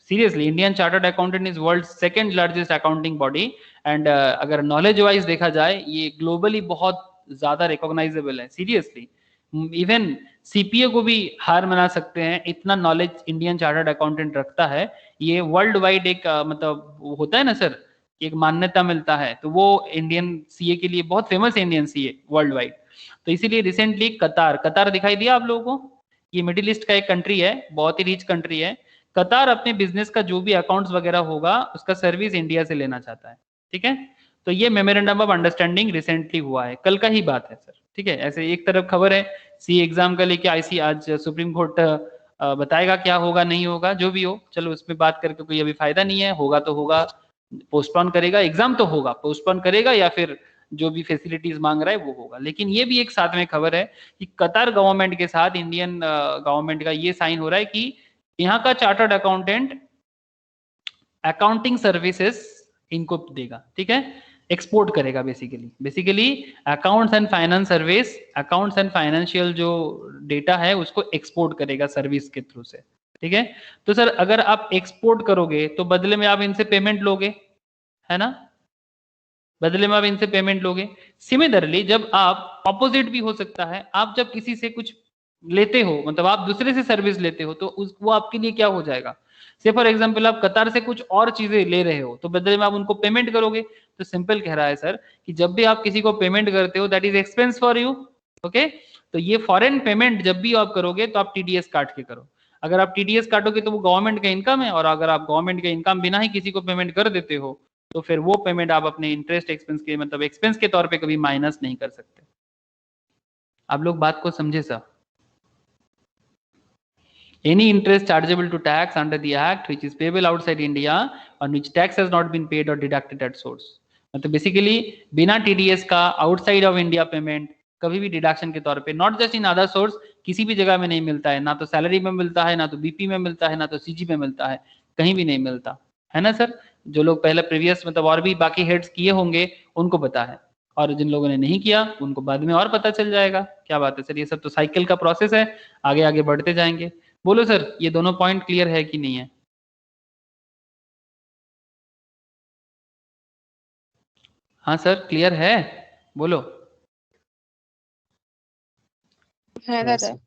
S2: Seriously, Indian chartered accountant is world second largest accounting body, and अगर नॉलेज वाइज देखा जाए, ये ग्लोबली बहुत ज्यादा रिकॉग्नाइजेबल है। सीरियसली, इवन सीपीए को भी हार मना सकते हैं, इतना नॉलेज इंडियन चार्टर्ड अकाउंटेंट रखता है। ये वर्ल्ड वाइड एक मतलब होता है ना सर, एक मान्यता मिलता है, तो वो इंडियन सीए के लिए बहुत फेमस है, इंडियन सीए वर्ल्ड वाइड। तो इसीलिए रिसेंटली कतार दिखाई दिया आप लोगों को? ये मिडिल ईस्ट का एक कंट्री है, बहुत ही रिच कंट्री है। कतार अपने बिजनेस का जो भी अकाउंट्स वगैरह होगा, उसका सर्विस इंडिया से लेना चाहता है। ठीक है, तो ये मेमोरेंडम ऑफ अंडरस्टैंडिंग रिसेंटली हुआ है, कल का ही बात है सर। ठीक है, ऐसे एक तरफ खबर है सी एग्जाम का लेके आईसी, आज सुप्रीम कोर्ट बताएगा क्या होगा नहीं होगा, जो भी हो, चलो उसमें बात करके कोई अभी फायदा नहीं है। होगा तो होगा, पोस्टपोन करेगा एग्जाम तो होगा, पोस्टपोन करेगा या फिर जो भी फैसिलिटीज मांग रहा है वो होगा। लेकिन ये भी एक साथ में खबर है कि कतार गवर्नमेंट के साथ इंडियन गवर्नमेंट का ये साइन हो रहा है कि यहाँ का चार्टर्ड अकाउंटेंट अकाउंटिंग सर्विसेज इनको देगा। ठीक है, एक्सपोर्ट करेगा basically accounts and finance service, accounts and financial जो डेटा है उसको एक्सपोर्ट करेगा सर्विस के थ्रू से। ठीक है, तो सर अगर आप एक्सपोर्ट करोगे तो बदले में आप इनसे पेमेंट लोगे, है ना? बदले में आप इनसे पेमेंट लोगे। सिमिलरली जब आप ऑपोजिट भी हो सकता है, आप जब किसी से कुछ लेते हो, मतलब आप दूसरे से सर्विस लेते हो, तो वो आपके लिए क्या हो जाएगा? से फॉर एग्जांपल आप कतार से कुछ और चीजें ले रहे हो, तो बदले में आप उनको पेमेंट करोगे। तो सिंपल कह रहा है सर कि जब भी आप किसी को पेमेंट करते हो, that is expense for you. Okay, तो ये फॉरेन पेमेंट जब भी आप करोगे तो आप टीडीएस काट के करो। अगर आप टीडीएस काटोगे तो वो गवर्नमेंट का इनकम है, और अगर आप गवर्नमेंट का इनकम बिना ही किसी को पेमेंट कर देते हो, तो फिर वो पेमेंट आप अपने इंटरेस्ट एक्सपेंस के मतलब एक्सपेंस के तौर पे कभी माइनस नहीं कर सकते। आप लोग बात को समझे sir? Any interest chargeable to tax under the act which is payable outside India on which tax has not been paid or deducted at source, मतलब बेसिकली बिना टीडीएस का आउटसाइड ऑफ इंडिया पेमेंट कभी भी deduction के तौर पे, not just in other source, किसी भी जगह में नहीं मिलता है, ना तो सैलरी में मिलता है, ना तो बीपी में मिलता है, ना तो सीजी में मिलता है, कहीं भी नहीं मिलता है ना सर? जो लोग पहले प्रीवियस मतलब और भी बाकी हेड्स किए होंगे उनको पता है, और जिन लोगों ने नहीं किया उनको बाद में और पता चल जाएगा। क्या बात है सर, ये सब तो साइकिल का प्रोसेस है, आगे आगे बढ़ते जाएंगे। बोलो सर, ये दोनों पॉइंट क्लियर है कि नहीं है? हाँ सर, क्लियर है, बोलो।
S4: है
S3: Yes,
S4: दादा।
S3: sir.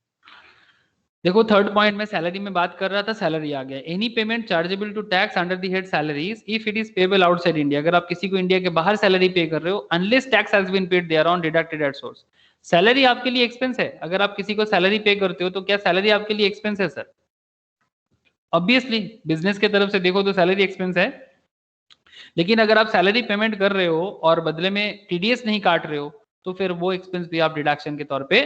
S2: देखो थर्ड पॉइंट में सैलरी में बात कर रहा था, सैलरी आ गया। Any payment chargeable to tax under the head salaries if it is payable outside India, अगर आप किसी को इंडिया के बाहर सैलरी पे कर रहे हो, unless tax has been paid there on deducted at source. Salary आपके लिए एक्सपेंस है, अगर आप किसी को सैलरी पे करते हो तो क्या सैलरी आपके लिए एक्सपेंस है सर? ऑब्वियसली बिजनेस के तरफ से देखो तो सैलरी एक्सपेंस है, लेकिन अगर आप सैलरी पेमेंट कर रहे हो और बदले में टीडीएस नहीं काट रहे हो, तो फिर वो एक्सपेंस भी आप डिडक्शन के तौर पे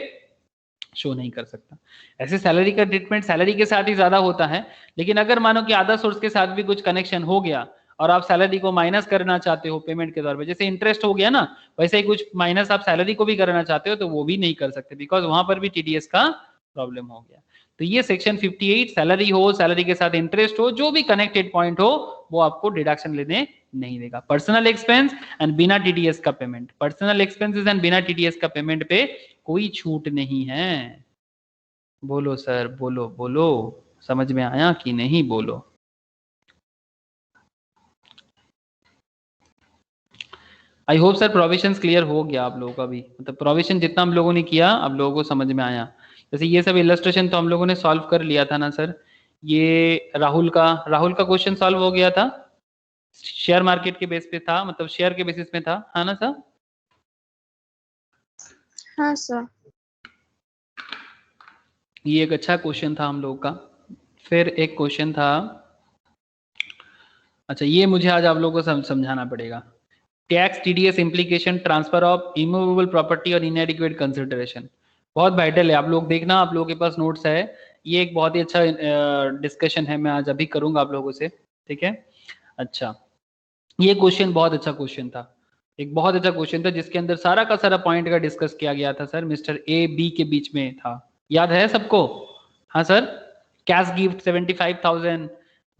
S2: शो नहीं कर सकता। ऐसे सैलरी का ट्रीटमेंट सैलरी के साथ ही ज्यादा होता है, लेकिन अगर मानो कि अदर सोर्स के साथ भी कुछ कनेक्शन हो गया और आप सैलरी को माइनस करना चाहते हो पेमेंट के तौर पे, जैसे इंटरेस्ट हो गया ना, वैसे ही कुछ माइनस आप सैलरी को भी करना चाहते हो तो वो भी नहीं कर सकते, बिकॉज वहां पर भी टीडीएस का प्रॉब्लम हो गया। तो ये सेक्शन 58, सैलरी हो, सैलरी के साथ इंटरेस्ट हो, जो भी कनेक्टेड पॉइंट हो, वो आपको डिडक्शन लेने नहीं देगा। पर्सनल एक्सपेंस एंड बिना टीडीएस का पेमेंट, पर्सनल एक्सपेंसेस एंड बिना टीडीएस का पेमेंट पे कोई छूट नहीं है। बोलो सर, बोलो बोलो, समझ में आया कि नहीं? बोलो। I hope sir provision clear हो गया आप लोगों का भी, मतलब प्रोविजन जितना हम लोगों ने किया आप लोगों को समझ में आया। जैसे ये सब इलस्ट्रेशन तो हम लोगों ने सॉल्व कर लिया था ना सर। ये राहुल का क्वेश्चन सॉल्व हो गया था, शेयर मार्केट के बेस पे था, मतलब शेयर के बेसिस में था, है ना सर?
S4: हाँ सर।
S2: ये एक अच्छा क्वेश्चन था हम लोग का। फिर एक क्वेश्चन था, अच्छा ये मुझे आज आप लोगों को समझाना पड़ेगा। Tax TDS implication transfer of immovable property और इनएडिक्वेट कंसिडरेशन, बहुत वाइटल है। आप लोग देखना, आप लोगों के पास नोट्स है। ये एक बहुत ही अच्छा डिस्कशन है, मैं आज अभी करूंगा आप लोगों से, ठीक है? अच्छा, ये क्वेश्चन बहुत अच्छा क्वेश्चन था, एक बहुत अच्छा क्वेश्चन था जिसके अंदर सारा का सारा पॉइंट का डिस्कस किया गया था सर, मिस्टर ए बी के बीच में था, याद है सबको? हाँ sir. Cash gift 75,000,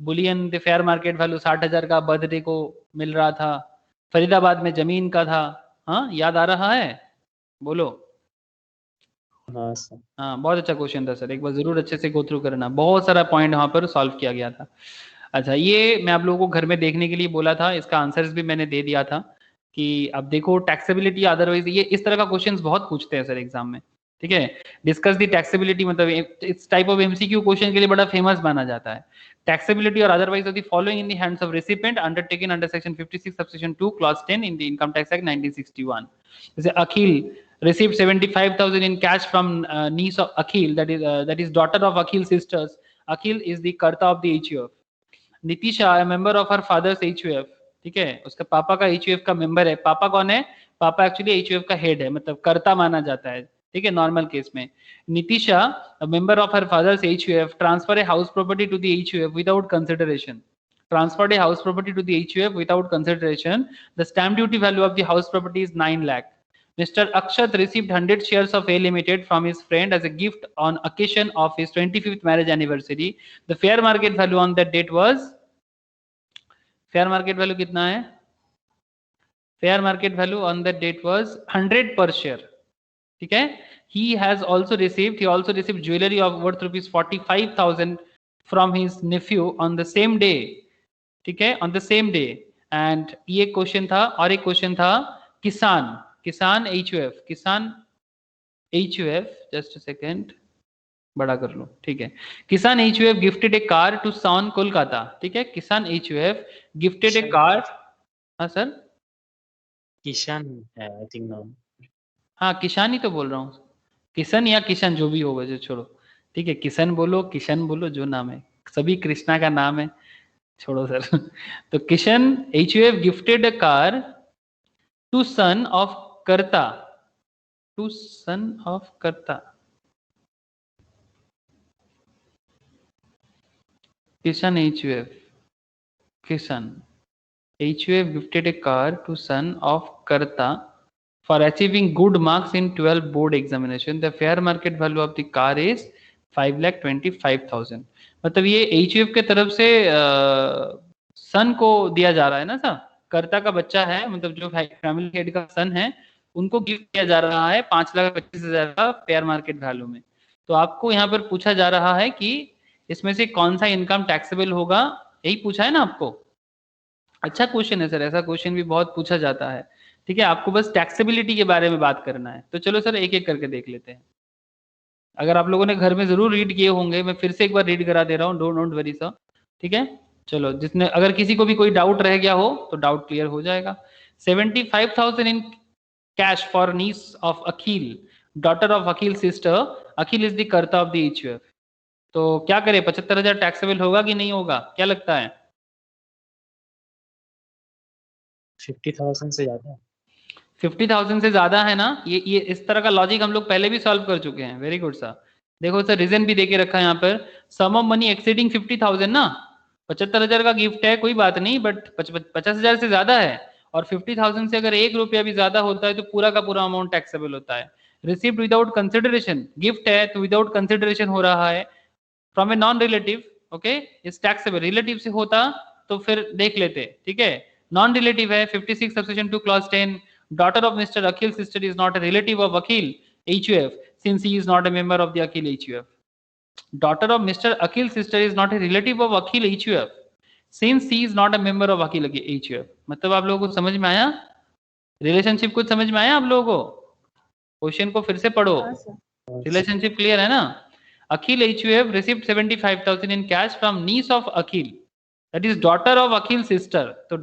S2: Boolean the fair market value 60,000 का बर्थडे को मिल रहा था, फरीदाबाद में जमीन का था। हाँ याद आ रहा है? बोलो।
S3: हाँ सर।
S2: हाँ बहुत अच्छा क्वेश्चन था सर, एक बार जरूर अच्छे से गो थ्रू करना, बहुत सारा पॉइंट वहां पर सॉल्व किया गया था। अच्छा, ये मैं आप लोगों को घर में देखने के लिए बोला था, इसका आंसर्स भी मैंने दे दिया था कि अब देखो टैक्सेबिलिटी, अदरवाइज ये इस तरह का क्वेश्चंस बहुत पूछते हैं सर एग्जाम में, ठीक है? डिस्कस द टैक्सेबिलिटी, मतलब इस टाइप ऑफ एमसीक्यू क्वेश्चन के लिए बड़ा फेमस माना जाता है। टैक्सेबिलिटी और otherwise of the following in the hands of recipient undertaken under section 56 subsection 2 clause 10 in the income tax act 1961। जैसे अखिल received 75,000 in cash from niece of Akhil, that is daughter of Akhil's sisters. Akhil is the कर्ता of the HUF. Nitisha a member of her father's HUF, ठीक है? उसका पापा का HUF का member है। पापा कौन है? पापा एक्चुअली HUF का हेड है, मतलब कर्ता माना जाता है, ठीक है? नॉर्मल केस में Nitisha a member of her father's HUF transfer a house property to the HUF without consideration. Transferred a house property to the HUF without consideration. The stamp duty value of the house property is 9 lakh. Mr. Akshat received 100 shares of A Limited from his friend as a gift on occasion of his 25th marriage anniversary. The fair market value on that date was, fair market value कितना है? Fair market value on that date was 100 per share, ठीक है? He also received jewelry of worth rupees 45,000 from his nephew on the same day, ठीक है? On the same day. And ये question था, और एक क्वेश्चन था किसान HUF, जस्ट अ सेकेंड, बड़ा कर लो, ठीक है? Kisan HUF gifted a car to son Kolkata, ठीक है? Kisan HUF gifted a car, हाँ सर,
S3: किशन है आई थिंक नाम।
S2: हाँ किसान ही तो बोल रहा हूँ, किशन या किशन जो भी होगा, जो छोड़ो, ठीक है? किशन बोलो जो नाम है, सभी कृष्णा का नाम है, छोड़ो सर। तो Kishan HUF gifted a car to son of karta, Kishan HUF gifted a car to son of Karta for achieving good marks in 12 board examination. The fair market value of the car is 5,25,000. मतलब ये HUF के तरफ से सन को दिया जा रहा है ना सर, कर्ता का बच्चा है, मतलब जो फैमिली हेड का सन है, उनको गिफ्ट किया जा रहा है 5,25,000 का फेयर मार्केट वैल्यू में। तो आपको यहाँ पर पूछा जा रहा है कि इसमें से कौन सा इनकम टैक्सेबल होगा, यही पूछा है ना आपको। अच्छा क्वेश्चन है सर, ऐसा क्वेश्चन भी बहुत पूछा जाता है, ठीक है? आपको बस टैक्सेबिलिटी के बारे में बात करना है। तो चलो सर एक एक करके देख लेते हैं। अगर आप लोगों ने घर में जरूर रीड किए होंगे, मैं फिर से एक बार रीड करा दे रहा हूँ, डोंट वरी सर, ठीक है? चलो, जिसने, अगर किसी को भी कोई डाउट रह गया हो तो डाउट क्लियर हो जाएगा। 75,000 in cash for niece of Akhil, daughter of Akhil sister, Akhil is the karta of the HUF। तो क्या करें, 75,000 टैक्सेबल होगा कि नहीं होगा, क्या लगता है?
S3: 50,000 से ज्यादा है।
S2: 50,000 से ज्यादा है ना? ये इस तरह का लॉजिक हम लोग पहले भी सॉल्व कर चुके हैं। Very good sir. देखो सर, रीजन भी देके रखा है यहाँ पर, सम ऑफ मनी एक्सीडिंग 50,000 ना, 75,000 का गिफ्ट है, कोई बात नहीं, बट 50,000 से ज्यादा है, और 50,000 से अगर 1 रुपया भी ज्यादा होता है तो पूरा का पूरा अमाउंट टैक्सेबल होता है। रिसीव्ड विदाउट कंसिडरेशन, गिफ्ट है तो विदाउट कंसिडरेशन हो रहा है, from a non relative, okay, इस टैक्सेबल। रिलेटिव से होता तो फिर देख लेते, ठीक है? नॉन रिलेटिव है, 56 subsection 2 clause 10, daughter of Mr. Akhil's sister is not a relative of Akhil HUF since he is not a member of the Akhil HUF. Daughter of Mr. Akhil's sister is not a relative of Akhil HUF since he is not a member of Akhil HUF. मतलब आप लोगों को समझ में आया? Relationship कुछ समझ में आया आप लोगों को? क्वेश्चन को फिर से पढ़ो।
S4: हाँ सर।
S2: रिलेशनशिप क्लियर है ना? Akhil HUF received 75,000 in cash from niece of Akhil, that is daughter of Akhil's sister. तो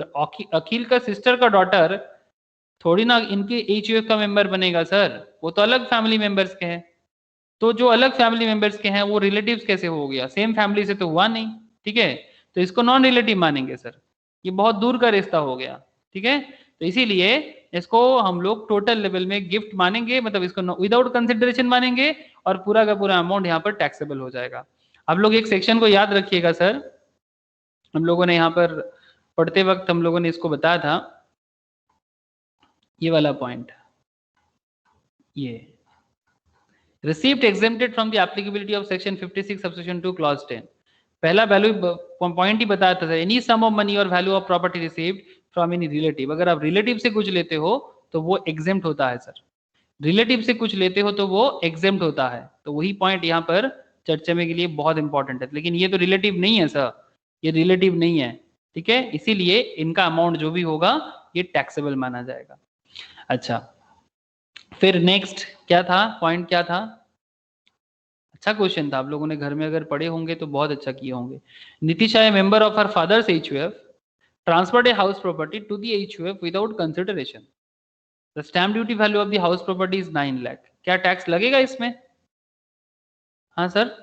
S2: अखिल का सिस्टर का डॉटर थोड़ी ना इनके HUF का मेंबर बनेगा सर, वो तो अलग फैमिली मेंबर्स के हैं। तो जो अलग फैमिली मेंबर्स के हैं वो रिलेटिव्स कैसे हो गया? सेम फैमिली से तो हुआ नहीं, ठीक है? तो इसको नॉन रिलेटिव मानेंगे सर, ये बहुत दूर का रिश्ता हो गया, ठीक है? तो इसीलिए इसको हम लोग टोटल लेवल में गिफ्ट मानेंगे, मतलब इसको विदाउट कंसिडरेशन मानेंगे और पूरा का पूरा अमाउंट यहाँ पर टैक्सेबल हो जाएगा। आप लोग एक सेक्शन को याद रखिएगा सर, हम लोगों ने यहाँ पर पढ़ते वक्त हम लोगों ने इसको बताया था, ये वाला पॉइंट, ये received exempted from the applicability of section 56 subsection 2 clause 10। पहला वैल्यू पॉइंट ही बताया था, एनी सम ऑफ मनी और value of property received from any relative. अगर आप रिलेटिव से कुछ लेते हो तो वो एग्जेम्प्ट होता है सर, रिलेटिव से कुछ लेते हो तो वो एग्जेम्प्ट होता है। तो वही पॉइंट यहाँ पर चर्चा में के लिए बहुत इंपॉर्टेंट है। लेकिन ये तो रिलेटिव नहीं है सर, ये रिलेटिव नहीं है, ठीक है? इसीलिए इनका अमाउंट जो भी होगा ये टैक्सेबल माना जाएगा। अच्छा, फिर नेक्स्ट क्या था पॉइंट, क्या था? अच्छा क्वेश्चन था, आप लोगों ने घर में अगर पढ़े होंगे तो बहुत अच्छा किए होंगे। Nitisha a member of her father's HUF transferred a house property to the HUF without consideration. The stamp duty value of the house property is 9 lakh. क्या टैक्स लगेगा इसमें? हाँ सर,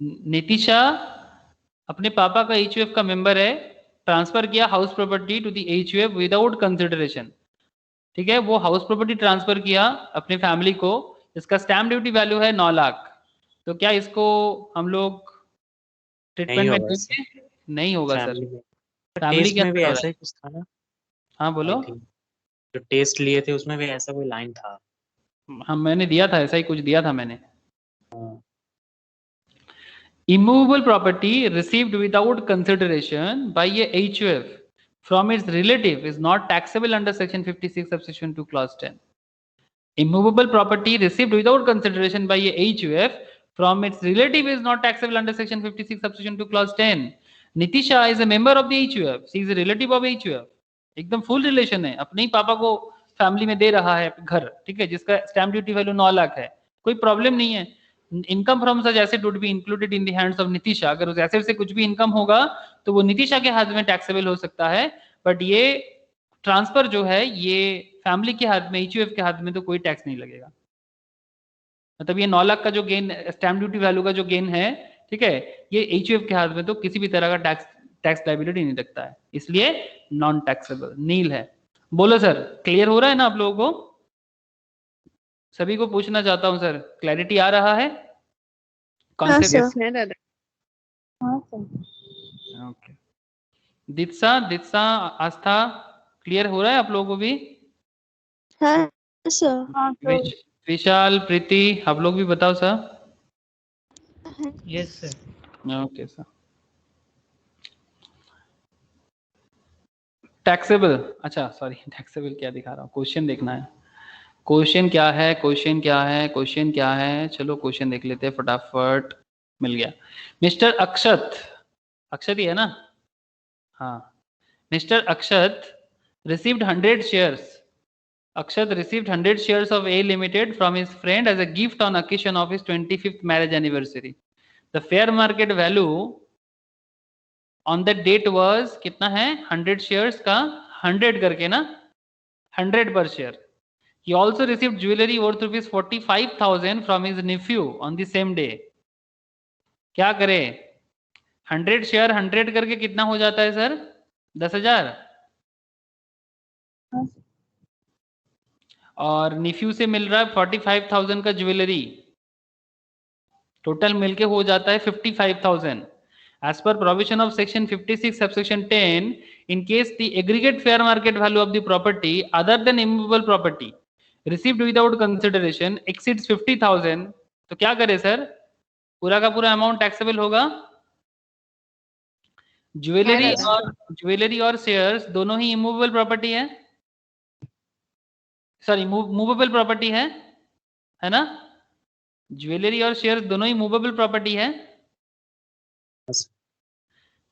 S2: नितिशा अपने पापा का HUF का मेंबर है, ट्रांसफर किया house property to the HUF without consideration, ठीक है? वो हाउस प्रॉपर्टी ट्रांसफर किया अपने फैमिली को, इसका स्टैम्प ड्यूटी वैल्यू है 9 लाख। तो क्या इसको हम लोग ट्रीटमेंट में देंगे? नहीं होगा सर, फैमिली
S3: टेस्ट
S2: के
S3: में भी
S2: अंदर हो रहा
S3: ऐसा
S2: है।
S3: ही कुछ था ना?
S2: हाँ बोलो।
S3: I think जो टेस्ट लिए थे उसमें भी ऐसा कोई लाइन था।
S2: हाँ मैंने दिया था, ऐसा ही कुछ दिया था मैंने।
S3: हाँ।
S2: Immovable property received without consideration by a HUF from its relative is not taxable under section 56 subsection 2 clause 10। Immovable property received without consideration by a HUF from its relative is not taxable under section 56 subsection 2 clause 10। Nitisha is a member of the HUF, she is a relative of HUF, एकदम full relation है, अपने ही पापा को family में दे रहा है घर, ठीक है? जिसका स्टैम्प ड्यूटी वैल्यू 9 लाख है, कोई प्रॉब्लम नहीं है। Income from such asset would be included in the hands of Nitisha. अगर उस एसेट से कुछ भी इनकम होगा तो वो नितिशा के हाथ में टैक्सेबल हो सकता है, बट ये ट्रांसफर जो है ये फैमिली के हाथ में, HUF के हाथ में तो कोई टैक्स नहीं लगेगा। मतलब ये 9 लाख का जो गेन, स्टैम्प ड्यूटी वैल्यू का जो गेन है, ठीक है, ये HUF के हाथ में तो किसी भी तरह का टैक्स लायबिलिटी नहीं लगता है, इसलिए नॉन टैक्सेबल, नील है। बोलो सर, क्लियर हो रहा है ना आप लोगों को? सभी को पूछना चाहता हूं सर, क्लैरिटी आ रहा है?
S4: हाँ
S2: कॉन्सेप्ट?
S4: सर। है दादा। हाँ सर।
S2: ओके, दित्सा आस्था क्लियर हो रहा है आप लोगों को भी?
S4: हाँ सर। हाँ सर।
S2: विशाल, प्रीति, आप लोग भी बताओ sir.
S3: Yes sir.
S2: Okay sir. Taxable, अच्छा सॉरी, टैक्सेबल क्या दिखा रहा हूँ, क्वेश्चन देखना है। क्वेश्चन क्या है, क्वेश्चन क्या है, क्वेश्चन क्या है? चलो क्वेश्चन देख लेते हैं फटाफट। मिल गया। मिस्टर अक्षत, अक्षत ही है ना? हाँ, mister Akshat received 100 shares। Akshat received 100 shares of A Limited from his friend as a gift on occasion of his 25th marriage anniversary. The fair market value on that date was कितना है? 100 shares का 100 करके ना, 100 per share। He also received jewelry worth rupees 45,000 from his nephew on the same day। क्या करे? 100 share 100 करके कितना हो जाता है सर? 10,000। और निफ्यू से मिल रहा है 45,000 का ज्वेलरी, टोटल मिलके हो जाता है 55,000। As per provision of section 56 subsection 10, in case the aggregate fair market value of the property other than immovable property received without consideration exceeds 50,000, तो क्या करे सर? पूरा का पूरा अमाउंट टैक्सेबल होगा। ज्वेलरी और शेयर्स दोनों ही इमूवेबल प्रॉपर्टी है, सॉरी मूवेबल प्रॉपर्टी है ना? ज्वेलरी और शेयर्स दोनों ही मूवेबल प्रॉपर्टी है।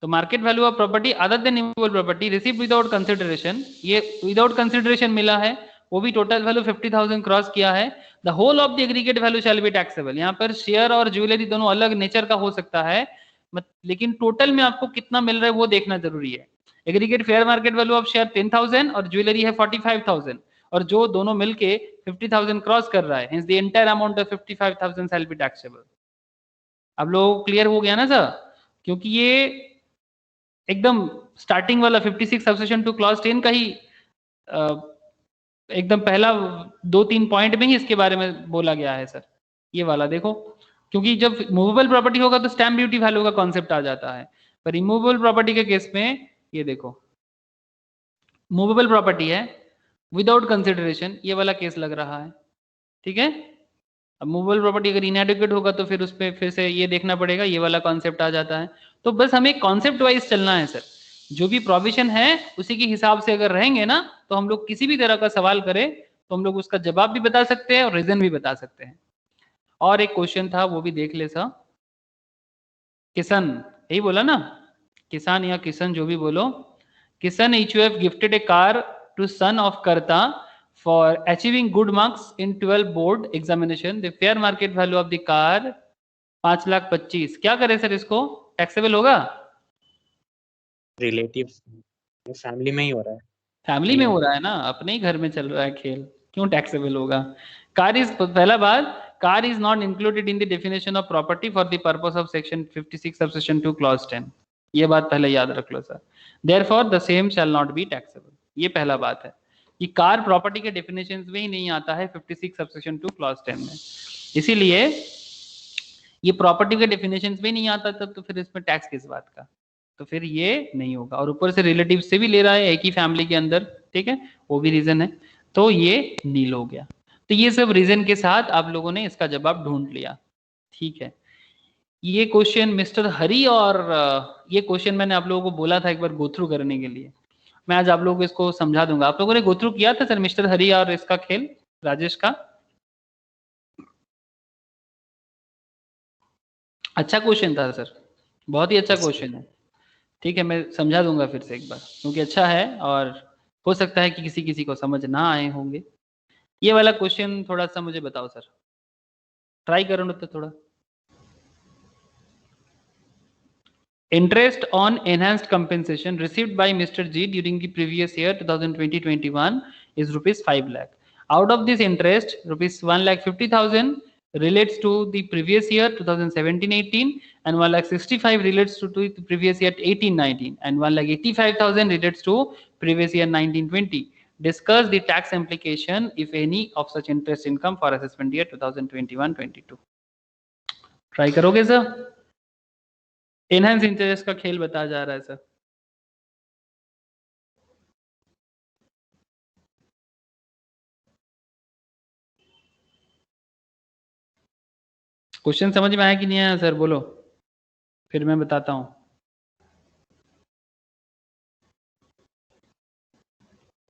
S2: तो market value of property other than immovable property receive without consideration, ये विदाउट कंसिडरेशन मिला है, वो भी टोटल वैल्यू 50,000 क्रॉस किया है। The whole of the aggregate value shall be taxable. यहाँ पर शेयर और ज्वेलरी दोनों अलग नेचर का हो सकता है, लेकिन टोटल में आपको कितना मिल रहा है वो देखना जरूरी है। Aggregate fair market value of share 10,000 और ज्वेलरी है 45,000, और जो दोनों मिलके 50,000 क्रॉस कर रहा है, hence the entire amount of 55,000 shell be taxable. अब लोग क्लियर हो गया ना सर? क्योंकि ये एकदम स्टार्टिंग वाला 56 सबसेक्शन 2 क्लॉज 10 का ही एकदम पहला 2-3 पॉइंट में ही इसके बारे में बोला गया है सर, ये वाला देखो। क्योंकि जब मूवेबल प्रॉपर्टी होगा तो स्टैम्प ड्यूटी वैल्यू का कॉन्सेप्ट आ जाता है, पर इमूवेबल प्रॉपर्टी के केस में ये देखो, मूवेबल प्रॉपर्टी है विदाउट कंसिडरेशन, ये वाला केस लग रहा है, ठीक है। अब मूवेबल प्रॉपर्टी अगर इनएडिक्वेट होगा तो फिर उस पर फिर से ये देखना पड़ेगा, ये वाला कॉन्सेप्ट आ जाता है। तो बस हमें कॉन्सेप्ट वाइज चलना है सर, जो भी प्रोविजन है उसी के हिसाब से अगर रहेंगे ना, तो हम लोग किसी भी तरह का सवाल करें तो हम लोग उसका जवाब भी बता सकते हैं और रीजन भी बता सकते हैं। और एक क्वेश्चन था वो भी देख ले सर, किशन, यही बोला ना, किसान या किशन जो भी बोलो, Kishan each have gifted a car to son of Karta for achieving good marks in 12 board examination. The fair market value of the car 5,25,000। क्या करें सर इसको? टैक्सेबल होगा?
S3: रिलेटिव फैमिली में ही हो रहा है,
S2: फैमिली में हो रहा है ना, अपने ही घर में चल रहा है खेल, क्यों टैक्सेबल होगा? कार इज, पहला बात, car is not included in the definition of property for the purpose of section 56 subsection 2 clause 10। ये बात पहले याद रख लो sir. Therefore the same shall not be taxable, ये पहला बात है कि कार प्रॉपर्टी के डेफिनेशन में ही नहीं आता है 56 सबसेक्शन 2 क्लॉज 10 में, इसीलिए ये प्रॉपर्टी के डेफिनेशन में नहीं आता तब तो फिर इसमें टैक्स किस बात का, तो फिर ये नहीं होगा। और ऊपर से रिलेटिव से भी ले रहा है एक ही फैमिली के अंदर, ठीक है, वो भी रीजन है, तो ये नील हो गया। तो ये सब रीजन के साथ आप लोगों ने इसका जवाब ढूंढ लिया, ठीक है। ये क्वेश्चन मिस्टर हरी, और ये क्वेश्चन मैंने आप लोगों को बोला था एक बार गो थ्रू करने के लिए, मैं आज आप लोगों को इसको समझा दूंगा। आप लोगों ने गो थ्रू किया था सर मिस्टर हरी और इसका खेल राजेश का? अच्छा क्वेश्चन था सर, बहुत ही अच्छा क्वेश्चन है, ठीक है, मैं समझा दूंगा फिर से एक बार, क्योंकि अच्छा है और हो सकता है कि किसी किसी को समझ ना आए होंगे। ये वाला क्वेश्चन थोड़ा सा मुझे बताओ सर, ट्राई करो ना तो थोड़ा। Interest on enhanced compensation received by Mr. G during the previous year 2020-21 is rupees 5 lakh. Out of this interest, rupees 1,50,000 relates to the previous year 2017-18, and 1,65,000 relates to the previous year 18-19, and 1,85,000 relates to previous year 19-20. Discuss the tax implication, if any, of such interest income for assessment year 2021-22. Try करोगे sir? Enhance interest का खेल बताया जा रहा है sir. Question समझ में आया कि नहीं आया सर? बोलो, फिर मैं बताता हूं।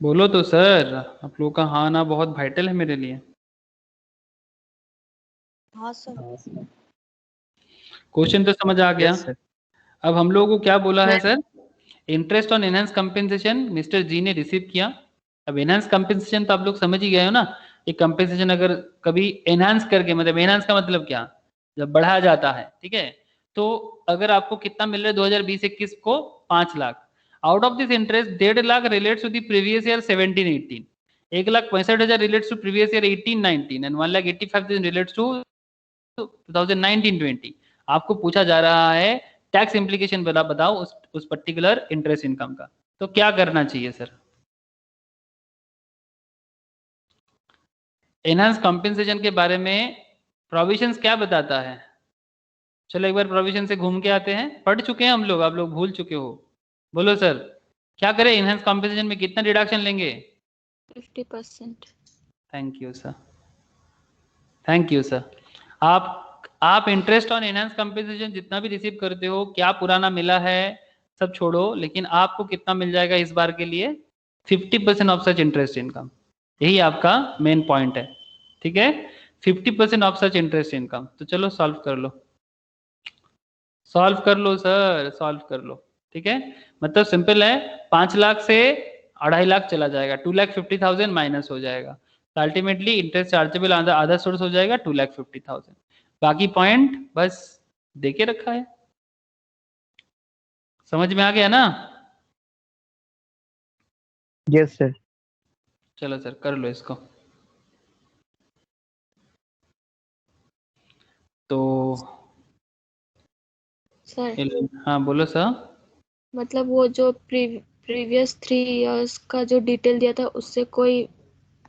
S2: बोलो तो सर, आप लोगों का हाँ ना बहुत वाइटल है मेरे लिए।
S4: हाँ सर।
S2: क्वेश्चन तो समझ आ गया।
S3: Yes, sir.
S2: अब हम लोगों को क्या बोला है sir? Interest on enhance compensation mister ji ने रिसीव किया। अब एनहांस कंपेंसेशन तो आप लोग समझ ही गए हो ना, ये कंपेंसेशन अगर कभी एनहांस करके, मतलब एनहांस का मतलब क्या, जब बढ़ाया जाता है, ठीक है। तो अगर आपको कितना मिल रहा है 2020-21 को 5 lakh, out of this interest 1.5 lakh relates to the previous year 17-18, 1,65,000 relates to previous year 18-19, and 1,85,000 relates to 2019-20। आपको पूछा जा रहा है टैक्स इम्प्लीकेशन बताओ उस पर्टिकुलर इंटरेस्ट इनकम का, तो क्या करना चाहिए सर? एनहांस कॉम्पेंसेशन के बारे में प्रोविजंस क्या बताता है? चलो एक बार प्रोविजन से घूम के आते हैं, पढ़ चुके हैं हम लोग, आप लोग भूल चुके हो। बोलो सर, क्या करें? एनहांस कॉम्पेंसेशन में कितना डिडक्शन लेंगे?
S4: 50%।
S2: Thank you sir, thank you sir. आप इंटरेस्ट ऑन एनहांस कंपेंसेशन जितना भी रिसीव करते हो, क्या पुराना मिला है सब छोड़ो, लेकिन आपको कितना मिल जाएगा इस बार के लिए? 50% ऑफ सच इंटरेस्ट इनकम, यही आपका मेन पॉइंट है, ठीक है। 50% ऑफ सच इंटरेस्ट इनकम। तो चलो सॉल्व कर लो, सॉल्व कर लो सर, सॉल्व कर लो। ठीक है, मतलब सिंपल है, 5 लाख से 2.5 लाख चला जाएगा, 2,50,000 माइनस हो जाएगा, तो अल्टीमेटली इंटरेस्ट चार्जेबल आधा सोर्स हो जाएगा 2,50,000। बाकी पॉइंट बस देके रखा है, समझ में आ गया ना?
S1: Yes sir.
S2: चलो सर कर लो इसको। तो
S4: सर
S2: हाँ बोलो सर।
S4: मतलब वो जो प्रीवियस 3 इयर्स का जो डिटेल दिया था उससे कोई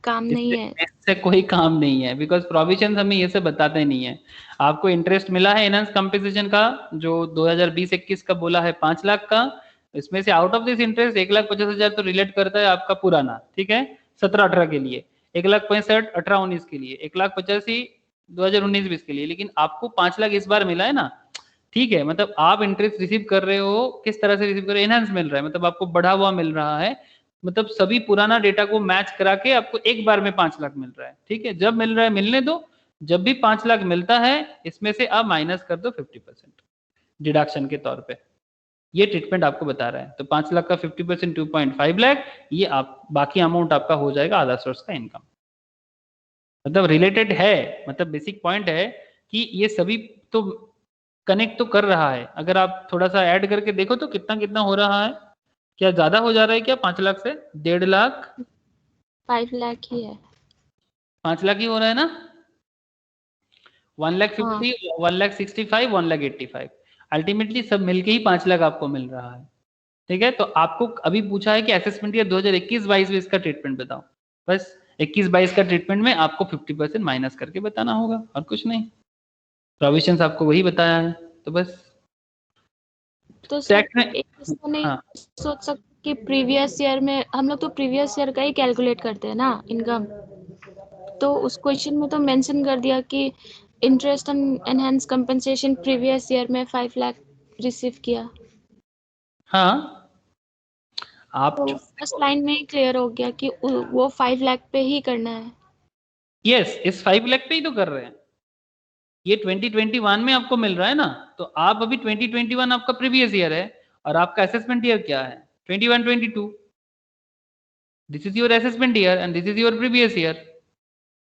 S4: काम नहीं है?
S2: इससे कोई काम नहीं है, बिकॉज प्रोविजन हमें ये सब बताते नहीं है। आपको इंटरेस्ट मिला है एनहांस कंपनसेशन का जो 2020-21 का बोला है 5 लाख का, इसमें से आउट ऑफ दिस इंटरेस्ट 1,50,000 तो रिलेट करता है आपका पुराना, ठीक है, 17-18 के लिए, 1,65,000 18-19 के लिए, 1,85,000 2019-20 के लिए, लेकिन आपको 5 लाख इस बार मिला है ना, ठीक है, मतलब आप इंटरेस्ट रिसीव कर रहे हो, किस तरह से रिसीव कर रहे हो, एनहांस मिल रहा है, मतलब आपको बढ़ा हुआ मिल रहा है, मतलब सभी पुराना डेटा को मैच करा के आपको एक बार में 5 लाख मिल रहा है, ठीक है, जब मिल रहा है मिलने दो, जब भी 5 लाख मिलता है इसमें से आप माइनस कर दो 50% डिडक्शन के तौर पे, ये ट्रीटमेंट आपको बता रहा है। तो 5 लाख का 50% 2.5 लाख, ये आप बाकी अमाउंट आपका हो जाएगा आधा सोर्स का इनकम, मतलब रिलेटेड है, मतलब बेसिक पॉइंट है कि ये सभी तो कनेक्ट तो कर रहा है। अगर आप थोड़ा सा ऐड करके देखो तो कितना कितना हो रहा है, क्या ज्यादा हो जा रहा है क्या 5 लाख से? 1.5 लाख
S4: 5 लाख ही है।
S2: 5 लाख ही हो रहा है ना, 1,50,000 1,65,000 1,85,000, अल्टीमेटली सब मिलके ही 5 लाख आपको मिल रहा है, ठीक है। तो आपको अभी पूछा है कि असेसमेंट ईयर 2021-22 में इसका ट्रीटमेंट बताओ, बस 21-22 का ट्रीटमेंट में आपको 50% माइनस करके बताना होगा और कुछ नहीं, प्रोविजंस आपको वही बताया है, तो बस
S4: तो सर
S2: टैक्स में
S4: एक ऐसा नहीं
S2: हाँ
S4: सोच सकते कि प्रीवियस ईयर में हम लोग तो प्रीवियस ईयर का ही कैलकुलेट करते हैं ना इनकम, तो उस क्वेश्चन में तो मेंशन कर दिया कि interest on enhance compensation previous year में 5 लाख रिसीव किया,
S2: हाँ आप
S4: तो फर्स्ट लाइन में ही क्लियर हो गया कि वो 5 लाख पे ही करना है।
S2: यस इस 5 लाख पे ही तो कर रहे हैं, ये 2021 में आपको मिल रहा है ना, तो आप अभी 2021 आपका प्रीवियस ईयर है और आपका असेसमेंट ईयर क्या है 21-22, this is your assessment year and this is your previous year.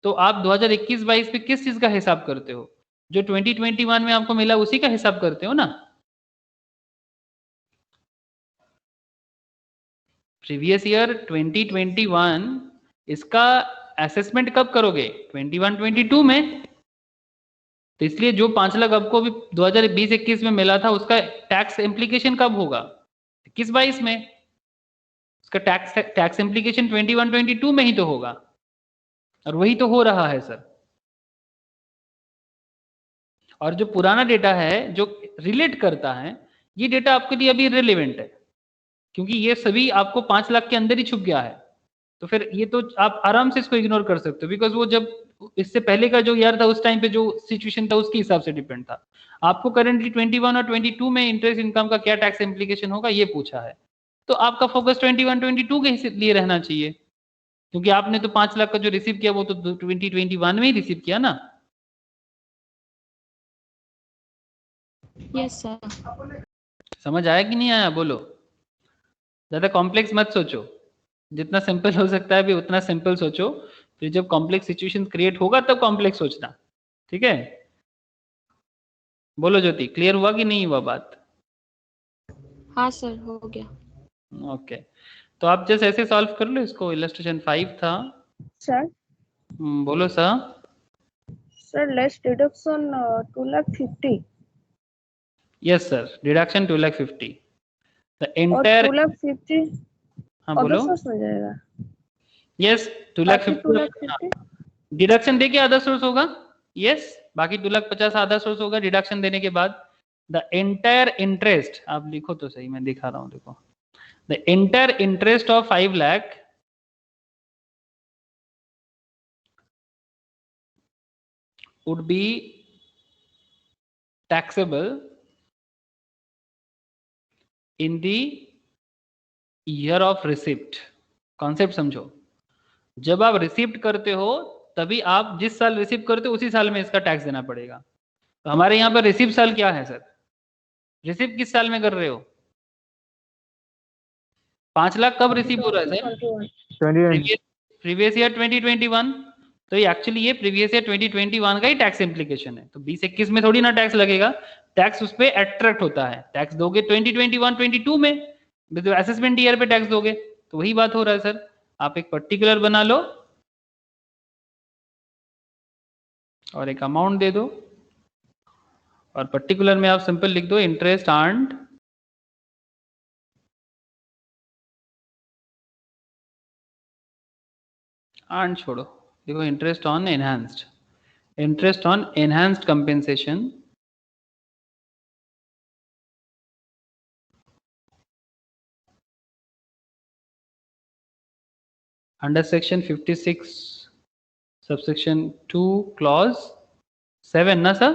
S2: तो आप 2021-22 पे किस चीज का हिसाब करते हो? जो 2021 में आपको मिला उसी का हिसाब करते हो ना। प्रीवियस ईयर 2021, इसका असेसमेंट कब करोगे? 21-22 में। तो इसलिए जो 5 लाख आपको अभी 2020-21 में मिला था उसका टैक्स इम्प्लीकेशन कब होगा? 21-22 में। उसका टैक्स इम्प्लीकेशन 21-22 में ही तो होगा, और वही तो हो रहा है सर। और जो पुराना डेटा है जो रिलेट करता है, ये डेटा आपके लिए अभी रिलेवेंट है, क्योंकि ये सभी आपको 5 लाख के अंदर ही छुप गया है। तो फिर ये तो आप आराम से इसको इग्नोर कर सकते हो, बिकॉज वो जब इससे पहले का जो ईयर था उस टाइम पे जो सिचुएशन था उसके हिसाब से डिपेंड था। आपको करेंटली 21 और 22 में इंटरेस्ट इनकम का क्या टैक्स इम्प्लीकेशन होगा ये पूछा है, तो आपका फोकस 21-22 के लिए रहना चाहिए, क्योंकि आपने तो 5 लाख का जो रिसीव किया वो तो 2021 में ही रिसीव किया ना।
S4: Yes sir.
S2: समझ आया कि नहीं आया बोलो? ज्यादा कॉम्प्लेक्स मत सोचो, जितना सिंपल हो सकता है अभी उतना सिंपल सोचो, फिर जब कॉम्प्लेक्स सिचुएशन क्रिएट होगा तब कॉम्प्लेक्स सोचना, ठीक है। बोलो ज्योति, क्लियर हुआ कि नहीं हुआ बात?
S4: हाँ सर हो गया।
S2: ओके, तो आप जैसे ऐसे सॉल्व कर लो इसको, इलस्ट्रेशन 5 था।
S5: सर
S2: बोलो sir.
S5: Sir less deduction 2,50,000
S2: yes sir, deduction 2,50,000 the
S5: और
S2: एंटायर।
S5: 2,50,000
S2: हाँ
S5: अदर
S2: बोलो।
S5: सोर्स में जाएगा।
S2: यस
S5: 2,50,000
S2: 2,50,000 डिडक्शन देके आधा सोर्स होगा, यस, बाकी 2,50,000 आधा सोर्स होगा डिडक्शन देने के बाद। द एंटायर इंटरेस्ट, आप लिखो तो सही, मैं दिखा रहा हूँ, देखो, the entire interest of 5 lakh would be taxable in the year of receipt। Concept समझो, जब आप रिसिप्ट करते हो तभी आप जिस साल रिसीव करते हो उसी साल में इसका टैक्स देना पड़ेगा। तो हमारे यहाँ पर रिसिप्ट साल क्या है सर? रिसिप्ट किस साल में कर रहे हो? 5 लाख कब रिसीव हो रहा है सर?
S5: 21.
S2: प्रीवियस ईयर 2021, तो ये एक्चुअली ये प्रीवियस ईयर 2021 का ही टैक्स इम्प्लीकेशन है। तो 2021 में थोड़ी ना टैक्स लगेगा, टैक्स उस पे अट्रैक्ट होता है। टैक्स दोगे 2021-22 में, तो असेसमेंट ईयर पे टैक्स दोगे, तो वही बात हो रहा है सर। आप एक पर्टिकुलर बना लो और एक अमाउंट दे दो, और पर्टिकुलर में आप सिंपल लिख दो इंटरेस्ट अर्न्ड छोड़ो, देखो interest on enhanced compensation under section 56 subsection 2 clause 7 ना सर?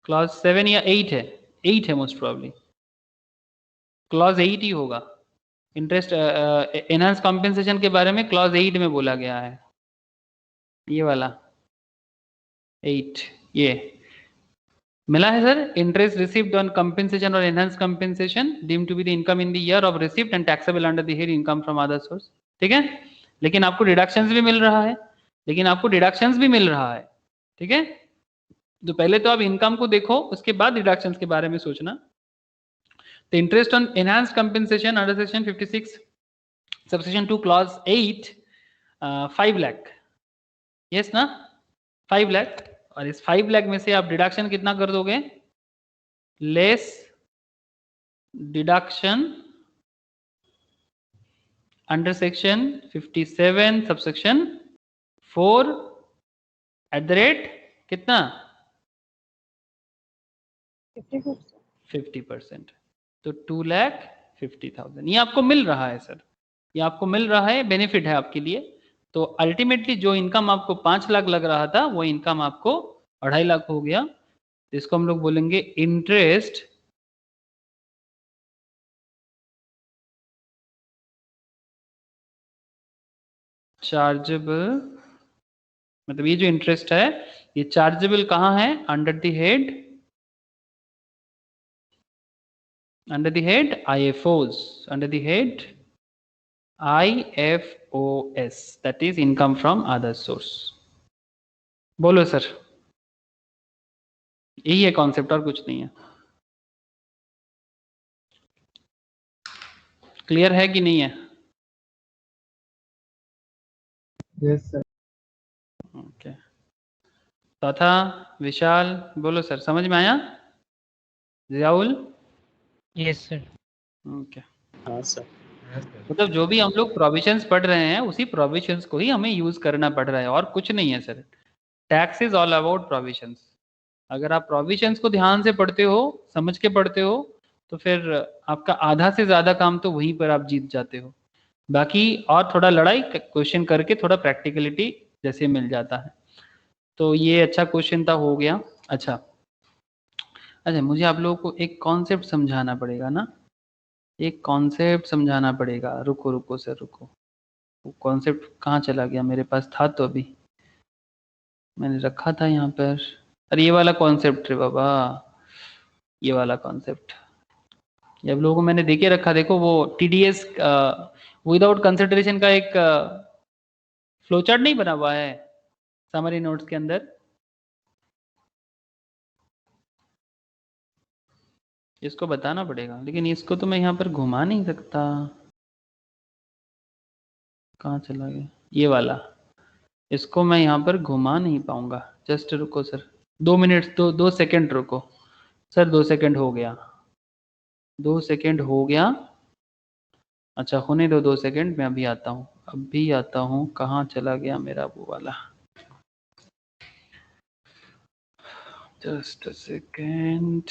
S2: क्लॉज 7 या 8 है, 8 है मोस्ट प्रोबेबली, क्लॉज 8 ही होगा। इंटरेस्ट एनहांस कॉम्पेंसेशन के बारे में क्लॉज 8 में बोला गया है, ये वाला 8, ये मिला है sir. Interest received on compensation और enhance compensation deemed to be the income in the year of received and taxable under the head income from other source. ठीक है, लेकिन आपको डिडक्शंस भी मिल रहा है, ठीक है। तो पहले तो आप इनकम को देखो, उसके बाद डिडक्शंस के बारे में सोचना। तो interest on enhanced compensation under section 56 subsection 2 clause 8 5 lakh, yes ना, 5 लाख। और इस 5 लाख में से आप डिडक्शन कितना कर दोगे? Less deduction under section 57 subsection 4 at the rate कितना? 50%, तो 2,50,000 ये आपको मिल रहा है सर, ये आपको मिल रहा है, बेनिफिट है आपके लिए। तो अल्टीमेटली जो इनकम आपको 5 लाख लग रहा था, वो इनकम आपको 2.5 लाख हो गया। इसको हम लोग बोलेंगे इंटरेस्ट चार्जेबल, मतलब ये जो इंटरेस्ट है ये चार्जेबल कहाँ है? Under the head IFOs, under the head IFOS, that is income from other source। बोलो सर, यही है कॉन्सेप्ट और कुछ नहीं है। क्लियर है कि नहीं है?
S1: Yes sir.
S2: ओके, तथा विशाल बोलो सर, समझ में आया? जियाउल?
S6: Yes sir.
S2: ओके,
S3: हाँ सर।
S2: मतलब जो भी हम लोग प्रोविजंस पढ़ रहे हैं उसी प्रोविजंस को ही हमें यूज करना पड़ रहा है, और कुछ नहीं है sir. Tax is all about provisions. अगर आप प्रोविजंस को ध्यान से पढ़ते हो, समझ के पढ़ते हो, तो फिर आपका आधा से ज्यादा काम तो वहीं पर आप जीत जाते हो। बाकी और थोड़ा लड़ाई क्वेश्चन करके थोड़ा प्रैक्टिकलिटी जैसे मिल जाता है। तो ये अच्छा क्वेश्चन था, हो गया। अच्छा अच्छा, मुझे आप लोगों को एक कॉन्सेप्ट समझाना पड़ेगा ना, एक कॉन्सेप्ट समझाना पड़ेगा। रुको रुको सर रुको, वो कॉन्सेप्ट कहाँ चला गया? मेरे पास था तो अभी मैंने रखा था यहाँ पर। अरे ये वाला कॉन्सेप्ट रे बाबा, ये वाला कॉन्सेप्ट जब लोगों को मैंने देके रखा, देखो वो TDS विदाउट कंसिडरेशन का एक फ्लो चार्ट नहीं बना हुआ है समरी नोट्स के अंदर। इसको बताना पड़ेगा, लेकिन इसको तो मैं यहाँ पर घुमा नहीं सकता। कहाँ चला गया ये वाला? इसको मैं यहाँ पर घुमा नहीं पाऊंगा। जस्ट रुको सर, 2 मिनट, 2 सेकेंड रुको सर, 2 सेकेंड हो गया, 2 सेकेंड हो गया। अच्छा होने दो 2 सेकेंड, मैं अभी आता हूँ, अभी आता हूँ। कहाँ चला गया मेरा वो वाला? Just a second.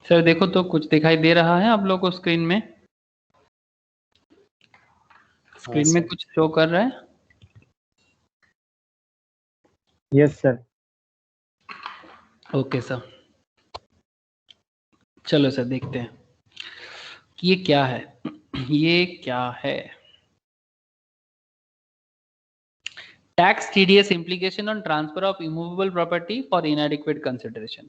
S2: सर देखो तो कुछ दिखाई दे रहा है आप लोग को स्क्रीन में? स्क्रीन में
S3: सर।
S2: कुछ शो कर रहा है?
S1: Yes sir.
S2: ओके सर, चलो सर देखते हैं कि ये क्या है। ये क्या है? Tax TDS implication on transfer of immovable property for inadequate consideration.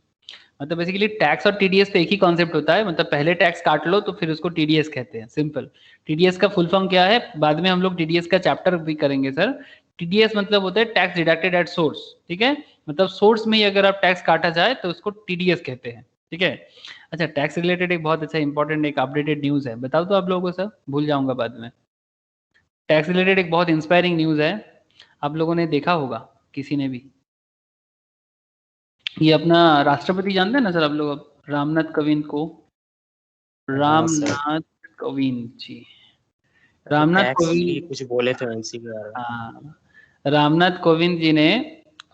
S2: मतलब बेसिकली टैक्स और टीडीएस तो एक ही कॉन्सेप्ट होता है, मतलब पहले टैक्स काट लो तो फिर उसको टीडीएस कहते हैं, सिंपल। टीडीएस का फुल फॉर्म क्या है, बाद में हम लोग टीडीएस का चैप्टर भी करेंगे सर। टीडीएस मतलब होता है टैक्स डिडक्टेड एट सोर्स, ठीक है, मतलब सोर्स में ही अगर आप टैक्स काटा जाए तो उसको टीडीएस कहते हैं, ठीक है। अच्छा, टैक्स रिलेटेड एक बहुत अच्छा इंपॉर्टेंट एक अपडेटेड न्यूज है, बताओ तो आप लोगों को सर, भूल जाऊंगा बाद में। टैक्स रिलेटेड एक बहुत इंस्पायरिंग न्यूज है, आप लोगों ने देखा होगा किसी ने भी। ये अपना राष्ट्रपति जानते हैं ना सर आप लोग, अब रामनाथ कोविंद को, रामनाथ कोविंद जी, रामनाथ
S3: टैक्स भी
S2: कोविंद,
S3: कुछ बोले थे इसी के बारे में।
S2: हाँ, रामनाथ कोविंद जी ने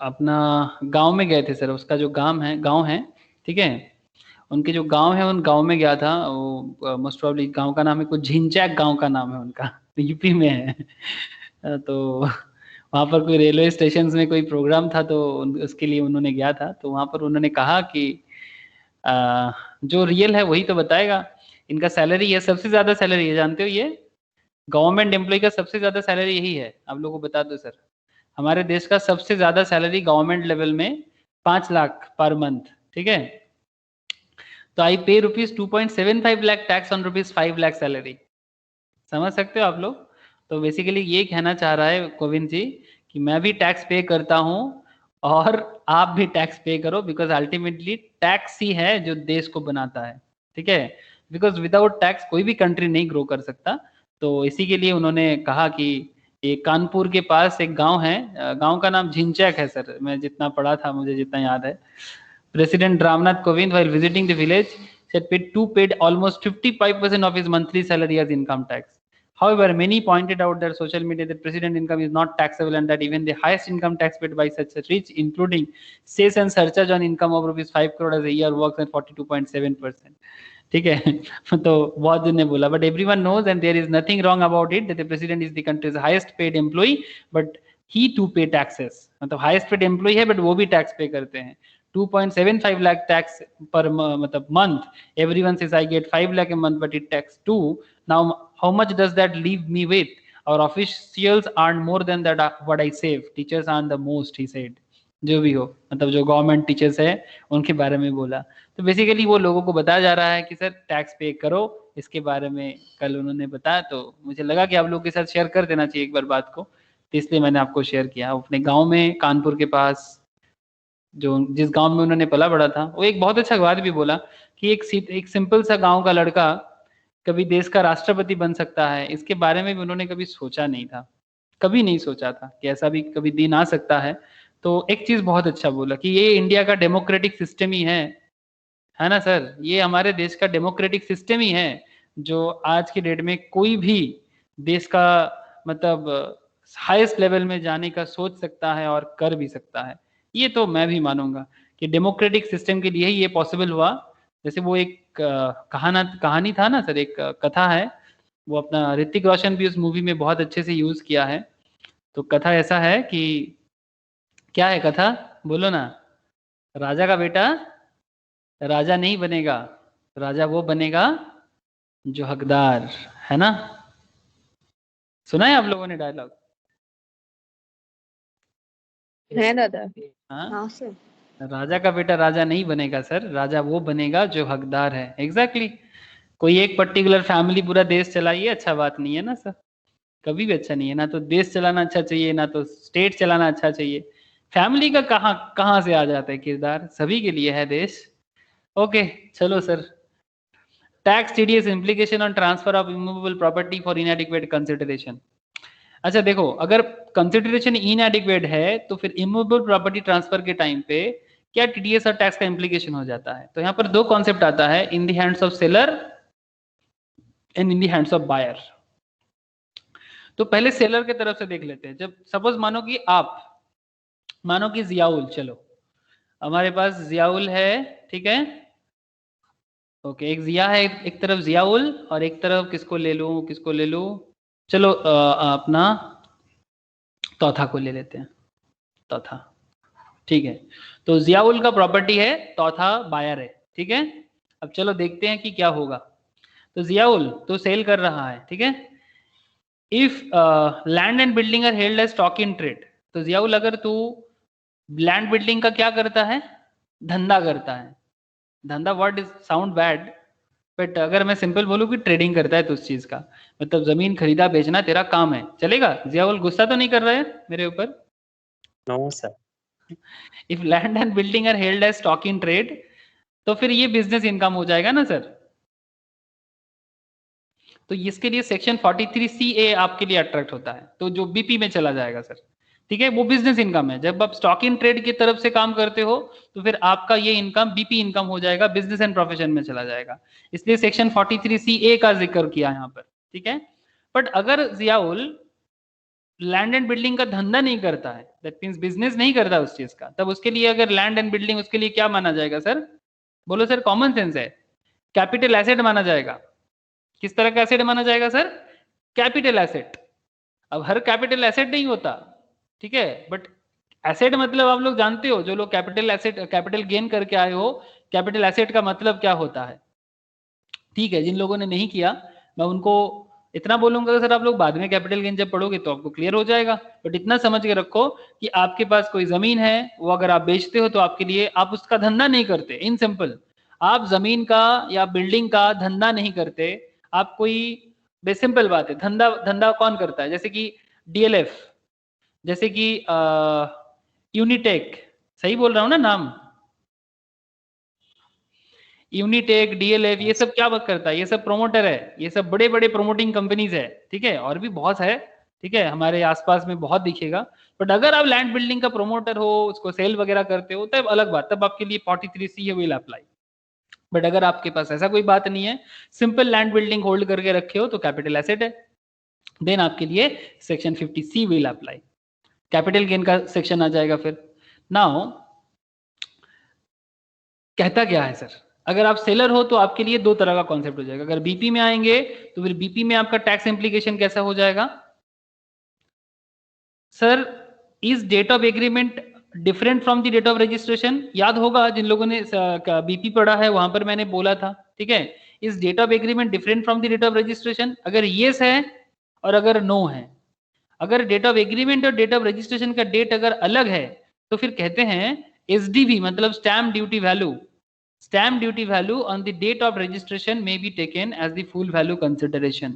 S2: अपना गांव में गए थे सर, उसका जो गांव है, ठीक है, उनके जो गांव है उन गांव में गया था वो, मोस्ट प्रोबेबली गांव का नाम है कुछ झिंचैक, गांव का नाम है उनका, यूपी में है। तो वहाँ पर कोई रेलवे स्टेशन में कोई प्रोग्राम था तो उसके लिए उन्होंने गया था, तो वहाँ पर उन्होंने कहा कि जो रियल है वही तो बताएगा। इनका सैलरी है, सबसे ज्यादा सैलरी है, जानते हो ये गवर्नमेंट एम्प्लॉय का सबसे ज्यादा सैलरी यही है, आप लोगों को बता दो सर। हमारे देश का सबसे ज्यादा सैलरी गवर्नमेंट लेवल में 5 लाख पर मंथ, ठीक है। तो आई पे ₹2.75 lakh tax on ₹5 lakh salary, समझ सकते हो आप लोग। तो बेसिकली ये कहना चाह रहा है कोविंद जी कि मैं भी टैक्स पे करता हूँ और आप भी टैक्स पे करो, बिकॉज अल्टीमेटली टैक्स ही है जो देश को बनाता है, ठीक है। बिकॉज विदाउट टैक्स कोई भी कंट्री नहीं ग्रो कर सकता। तो इसी के लिए उन्होंने कहा कि एक कानपुर के पास एक गांव है, गांव का नाम झिंचैक है सर, मैं जितना पढ़ा था मुझे जितना याद है। President Ramnath Kovind, while visiting the village, said paid almost 55% of his monthly salary as income tax. However, many pointed out that social media that president income is not taxable and that even the highest income tax paid by such a rich, including cess and surcharge on income of ₹5 crore as a year, works at 42.7%. ठीक है। तो बहुत जन ने बोला, but everyone knows and there is nothing wrong about it that the president is the country's highest paid employee, but he to pay taxes, मतलब highest paid employee है but वो भी टैक्स पे करते हैं। 2.75 lakh tax per मतलब month. Everyone says I get 5 lakh a month, but it tax too. Now, how much does that leave me with? Our officials earn more than that what I save. Teachers earn the most, he said. जो भी हो, मतलब जो government teachers है उनके बारे में बोला। तो बेसिकली वो लोगों को बताया जा रहा है कि सर टैक्स पे करो, इसके बारे में कल उन्होंने बताया, तो मुझे लगा कि आप लोगों के साथ शेयर कर देना चाहिए एक बार बात को, तो इसलिए मैंने आपको शेयर किया। अपने गांव में कानपुर के पास जो जिस गांव में उन्होंने पला बड़ा था, वो एक बहुत अच्छा बात भी बोला कि एक सिंपल सा गांव का लड़का कभी देश का राष्ट्रपति बन सकता है, इसके बारे में भी उन्होंने कभी सोचा नहीं था, कभी नहीं सोचा था कि ऐसा भी कभी दिन आ सकता है। तो एक चीज बहुत अच्छा बोला कि ये इंडिया का डेमोक्रेटिक सिस्टम ही है ना सर, ये हमारे देश का डेमोक्रेटिक सिस्टम ही है जो आज के डेट में कोई भी देश का मतलब हाईएस्ट लेवल में जाने का सोच सकता है और कर भी सकता है। ये तो मैं भी मानूंगा कि डेमोक्रेटिक सिस्टम के लिए ही ये पॉसिबल हुआ। जैसे वो एक कहानी था ना सर, एक कथा है, वो अपना ऋतिक रोशन भी उस मूवी में बहुत अच्छे से यूज किया है। तो कथा ऐसा है कि, क्या है कथा, बोलो ना। राजा का बेटा राजा नहीं बनेगा, राजा वो बनेगा जो हकदार है ना। सुना है आप लोगों ने डायलॉग?
S5: है दादा।
S2: हाँ,
S5: हाँ सर।
S2: राजा का बेटा राजा नहीं बनेगा सर, राजा वो बनेगा जो हकदार है। एग्जैक्टली कोई एक पर्टिकुलर फैमिली पूरा देश चलाइए, अच्छा बात नहीं है ना सर, कभी भी अच्छा नहीं है। ना तो देश चलाना अच्छा चाहिए, ना तो स्टेट चलाना अच्छा चाहिए। फैमिली का कहाँ से आ जाता है किरदार, सभी के लिए है देश। ओके चलो sir, tax TDS implication on transfer of immovable property for inadequate consideration. अच्छा देखो, अगर कंसिडरेशन इनएडिक्वेट है तो फिर इमूवेबल प्रॉपर्टी ट्रांसफर के टाइम पे क्या टीडीएस और टैक्स का इम्प्लीकेशन हो जाता है। तो यहाँ पर दो कॉन्सेप्ट आता है, in the hands of seller and in the hands of buyer. तो पहले सेलर के तरफ से देख लेते हैं। जब सपोज मानो कि जियाउल, चलो हमारे पास जियाउल है, ठीक है, ओके, एक जिया है, एक तरफ जियाउल और एक तरफ किसको ले लूं, चलो अपना तौथा को ले लेते हैं, तौथा, ठीक है। तो जियाउल का प्रॉपर्टी है तौथा बायर है, ठीक है। अब चलो देखते हैं कि क्या होगा। तो जियाउल तो सेल कर रहा है, ठीक है। If land and building are held as stock in trade, तो जियाउल अगर तू लैंड बिल्डिंग का क्या करता है, धंधा करता है, धंधा word is sound bad, but अगर मैं सिंपल बोलूं कि ट्रेडिंग करता है तो उस चीज का मतलब जमीन खरीदा बेचना तेरा काम है, चलेगा। जियाउल गुस्सा तो नहीं कर रहा है मेरे ऊपर?
S3: No sir.
S2: If land and building are held as stock in trade, तो फिर ये बिजनेस इनकम हो जाएगा ना सर। तो इसके लिए सेक्शन 43CA आपके लिए अट्रैक्ट होता है, तो जो बीपी में चला जाएगा सर, ठीक है। वो बिजनेस इनकम है, जब आप स्टॉक इन ट्रेड की तरफ से काम करते हो तो फिर आपका ये इनकम बीपी इनकम हो जाएगा, बिजनेस एंड प्रोफेशन में चला जाएगा, इसलिए सेक्शन 43CA का जिक्र किया यहाँ पर, ठीक है। बट अगर जियाउल लैंड एंड बिल्डिंग का धंधा नहीं करता है, दैट मींस बिजनेस नहीं करता उस चीज का, तब उसके लिए अगर लैंड एंड बिल्डिंग उसके लिए क्या माना जाएगा सर? बोलो सर, कॉमन सेंस है, कैपिटल एसेट माना जाएगा। किस तरह का एसेट माना जाएगा सर? Capital asset. अब हर कैपिटल एसेट नहीं होता, ठीक है, बट एसेट मतलब आप लोग जानते हो, जो लोग कैपिटल एसेट कैपिटल गेन करके आए हो, कैपिटल एसेट का मतलब क्या होता है, ठीक है। जिन लोगों ने नहीं किया मैं उनको इतना बोलूंगा सर, आप लोग बाद में कैपिटल गेन जब पढ़ोगे तो आपको क्लियर हो जाएगा, बट इतना समझ के रखो कि आपके पास कोई जमीन है, वो अगर आप बेचते हो तो आपके लिए, आप उसका धंधा नहीं करते, इन सिंपल, आप जमीन का या बिल्डिंग का धंधा नहीं करते, आप कोई, बेसिंपल बात है, धंधा धंधा कौन करता है, जैसे कि DLF, जैसे कि यूनिटेक, सही बोल रहा हूं ना नाम? यूनिटेक, DLF, ये सब क्या वर्क करता है? ये सब प्रोमोटर है, ये सब बड़े बड़े प्रोमोटिंग कंपनीज है, ठीक है, और भी बहुत है, ठीक है, हमारे आसपास में बहुत दिखेगा। बट अगर आप लैंड बिल्डिंग का प्रोमोटर हो, उसको सेल वगैरह करते हो, तब अलग बात, तब आपके लिए 43C विल अप्लाई। बट अगर आपके पास ऐसा कोई बात नहीं है, सिंपल लैंड बिल्डिंग होल्ड करके रखे हो, तो कैपिटल एसेट है, देन आपके लिए section 50C will apply, capital gain का सेक्शन आ जाएगा। फिर नाउ कहता क्या है सर, अगर आप सेलर हो तो आपके लिए दो तरह का कॉन्सेप्ट हो जाएगा। अगर बीपी में आएंगे तो फिर बीपी में आपका टैक्स इंप्लीकेशन कैसा हो जाएगा sir? Is date of agreement different from the date of registration? याद होगा जिन लोगों ने बीपी पढ़ा है, वहां पर मैंने बोला था, ठीक है, is date of agreement different from the date of registration? अगर येस है और अगर नो है, अगर डेट ऑफ एग्रीमेंट और डेट ऑफ रजिस्ट्रेशन का डेट अगर अलग है तो फिर कहते हैं SDV, मतलब stamp duty value, stamp duty value on the date of registration may be taken as the full value consideration.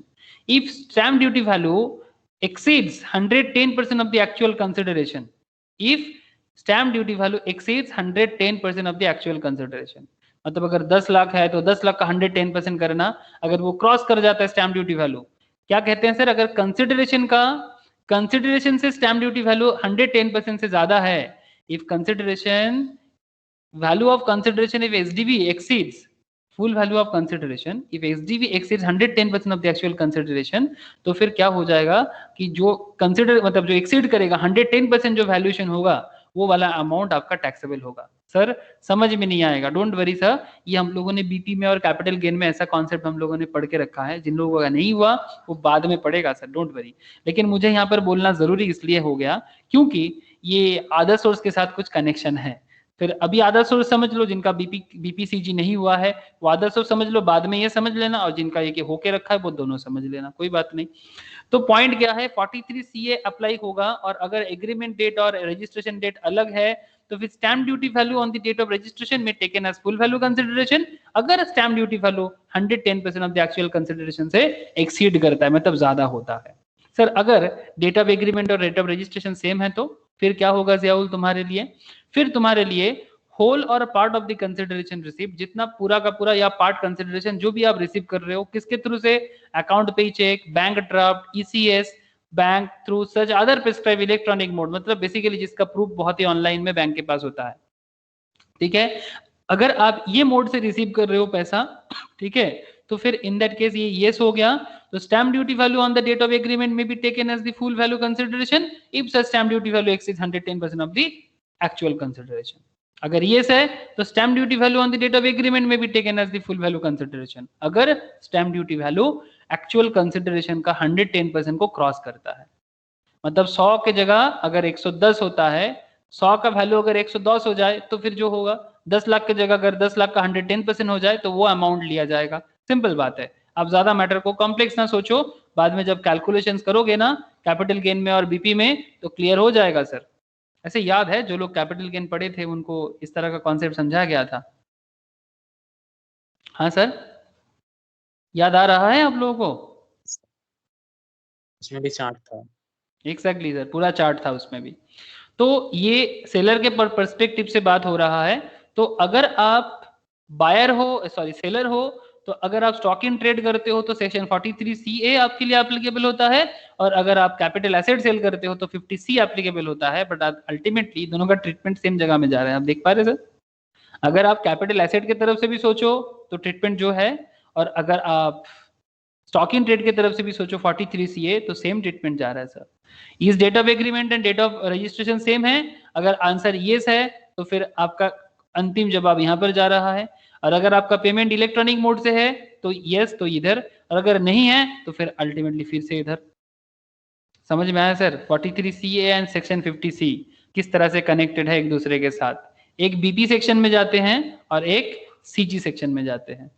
S2: If stamp duty value exceeds 110% of the actual consideration, if stamp duty value exceeds 110% of the actual consideration, मतलब अगर 10 लाख है तो 10 लाख का 110% करना, अगर वो cross कर जाता है स्टैम्प ड्यूटी वैल्यू, क्या कहते हैं सर? अगर कंसिडरेशन से स्टैम्प ड्यूटी वैल्यू 110% से ज्यादा है, if consideration value of consideration, if SDV exceeds full value of consideration, if SDV exceeds 110% of the actual consideration, तो फिर क्या हो जाएगा कि जो कंसिडर मतलब जो एक्सीड करेगा 110% जो वैल्यूएशन होगा, वो वाला अमाउंट आपका टैक्सेबल होगा। सर समझ में नहीं आएगा, डोंट वरी सर, ये हम लोगों ने बीपी में और कैपिटल गेन में ऐसा कॉन्सेप्ट हम लोगों ने पढ़ के रखा है, जिन लोगों का नहीं हुआ वो बाद में पढ़ेगा सर, डोंट वरी। लेकिन मुझे यहाँ पर बोलना जरूरी इसलिए हो गया क्योंकि ये अदर सोर्स के साथ कुछ कनेक्शन है। फिर अभी अदर सोर्स समझ लो, जिनका बीपीसीजी नहीं हुआ है वो अदर सोर्स समझ लो, बाद में ये समझ लेना, और जिनका ये होके रखा है वो दोनों समझ लेना, कोई बात नहीं। तो पॉइंट क्या है, 43CA अप्लाई होगा, और अगर एग्रीमेंट डेट और रजिस्ट्रेशन डेट अलग है तो फिर stamp duty value on the date of registration में taken as full value consideration, अगर stamp duty value 110% of the actual consideration से एक्सीड करता है, मतलब ज्यादा होता है। सर अगर डेट ऑफ एग्रीमेंट और रेट ऑफ रजिस्ट्रेशन सेम है तो फिर क्या होगा जियाउल तुम्हारे लिए? फिर तुम्हारे लिए होल और part of the consideration receive, जितना पूरा का पूरा या पार्ट कंसिडरेशन जो भी आप रिसीव कर रहे हो, किसके थ्रू से? Account payee cheque, bank draft, ECS, bank through such other prescribe electronic mode, मतलब बेसिकली जिसका प्रूफ बहुत ही ऑनलाइन में बैंक के पास होता है, ठीक है। अगर आप ये मोड से रिसीव कर रहे हो पैसा, ठीक है, तो फिर इन दैट केस ये येस हो गया, तो stamp duty value on the date of agreement में be taken as the full value consideration if such stamp duty value exceeds 110% of the actual consideration. अगर येस है तो stamp duty value on the date of agreement में भी taken as the full value consideration, अगर stamp duty value actual consideration का 110% को cross करता है। मतलब 100 के जगह अगर 110 होता है, 100 का वैल्यू अगर 110 हो जाए तो फिर जो होगा 10 लाख की जगह अगर 10 लाख का 110% हो जाए तो वो अमाउंट लिया जाएगा। सिंपल बात है, आप ज्यादा मैटर को कॉम्प्लेक्स ना सोचो, बाद में जब कैलकुलेशंस करोगे ना कैपिटल गेन में और बीपी में तो क्लियर हो जाएगा सर। ऐसे याद है जो लोग कैपिटल गेन पढ़े थे उनको इस तरह का कॉन्सेप्ट समझाया गया था। हाँ सर, याद आ रहा है आप लोगों को?
S3: उसमें भी चार्ट था।
S2: एग्जैक्टली सर, पूरा चार्ट था उसमें भी। तो ये सेलर के पर्सपेक्टिव से बात हो रहा है। तो अगर आप बायर हो, सॉरी सेलर हो, तो अगर आप स्टॉक इन ट्रेड करते हो तो सेक्शन 43CA आपके लिए एप्लीकेबल होता है, और अगर आप कैपिटल एसेट सेल करते हो तो 50C एप्लीकेबल होता है। बट अल्टीमेटली दोनों का ट्रीटमेंट सेम जगह में जा रहे हैं, आप देख पा रहे हैं सर। अगर आप कैपिटल एसेट की तरफ से भी सोचो तो ट्रीटमेंट जो है, और अगर आप स्टॉक इन ट्रेड की तरफ से भी सोचो 43CA तो सेम ट्रीटमेंट जा रहा है सर। इस date of agreement and date of registration same है? अगर आंसर येस है तो फिर आपका अंतिम जवाब यहाँ पर जा रहा है, और अगर आपका पेमेंट इलेक्ट्रॉनिक मोड से है तो यस तो इधर, और अगर नहीं है तो फिर अल्टीमेटली फिर से इधर। समझ में आया sir? 43CA and section 50C किस तरह से कनेक्टेड है एक दूसरे के साथ। एक बीपी सेक्शन में जाते हैं और एक सीजी सेक्शन में जाते हैं।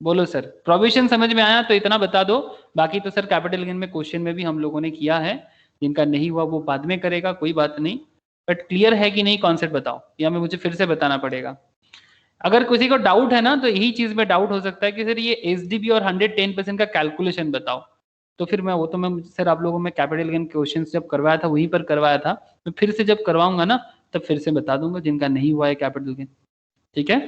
S2: बोलो सर, प्रोविजन समझ में आया तो इतना बता दो, बाकी तो सर कैपिटल गेन में क्वेश्चन में भी हम लोगों ने किया है, जिनका नहीं हुआ वो बाद में करेगा, कोई बात नहीं। बट क्लियर है कि नहीं कॉन्सेप्ट बताओ, या मैं मुझे फिर से बताना पड़ेगा? अगर किसी को डाउट है ना तो यही चीज में डाउट हो सकता है कि सर ये एसडीबी और 110% का कैलकुलेशन बताओ, तो फिर मैं सर आप लोगों में कैपिटल गेन क्वेश्चन जब करवाया था वहीं पर करवाया था, मैं फिर से जब करवाऊंगा ना तब फिर से बता दूंगा जिनका नहीं हुआ है कैपिटल गेन, ठीक है।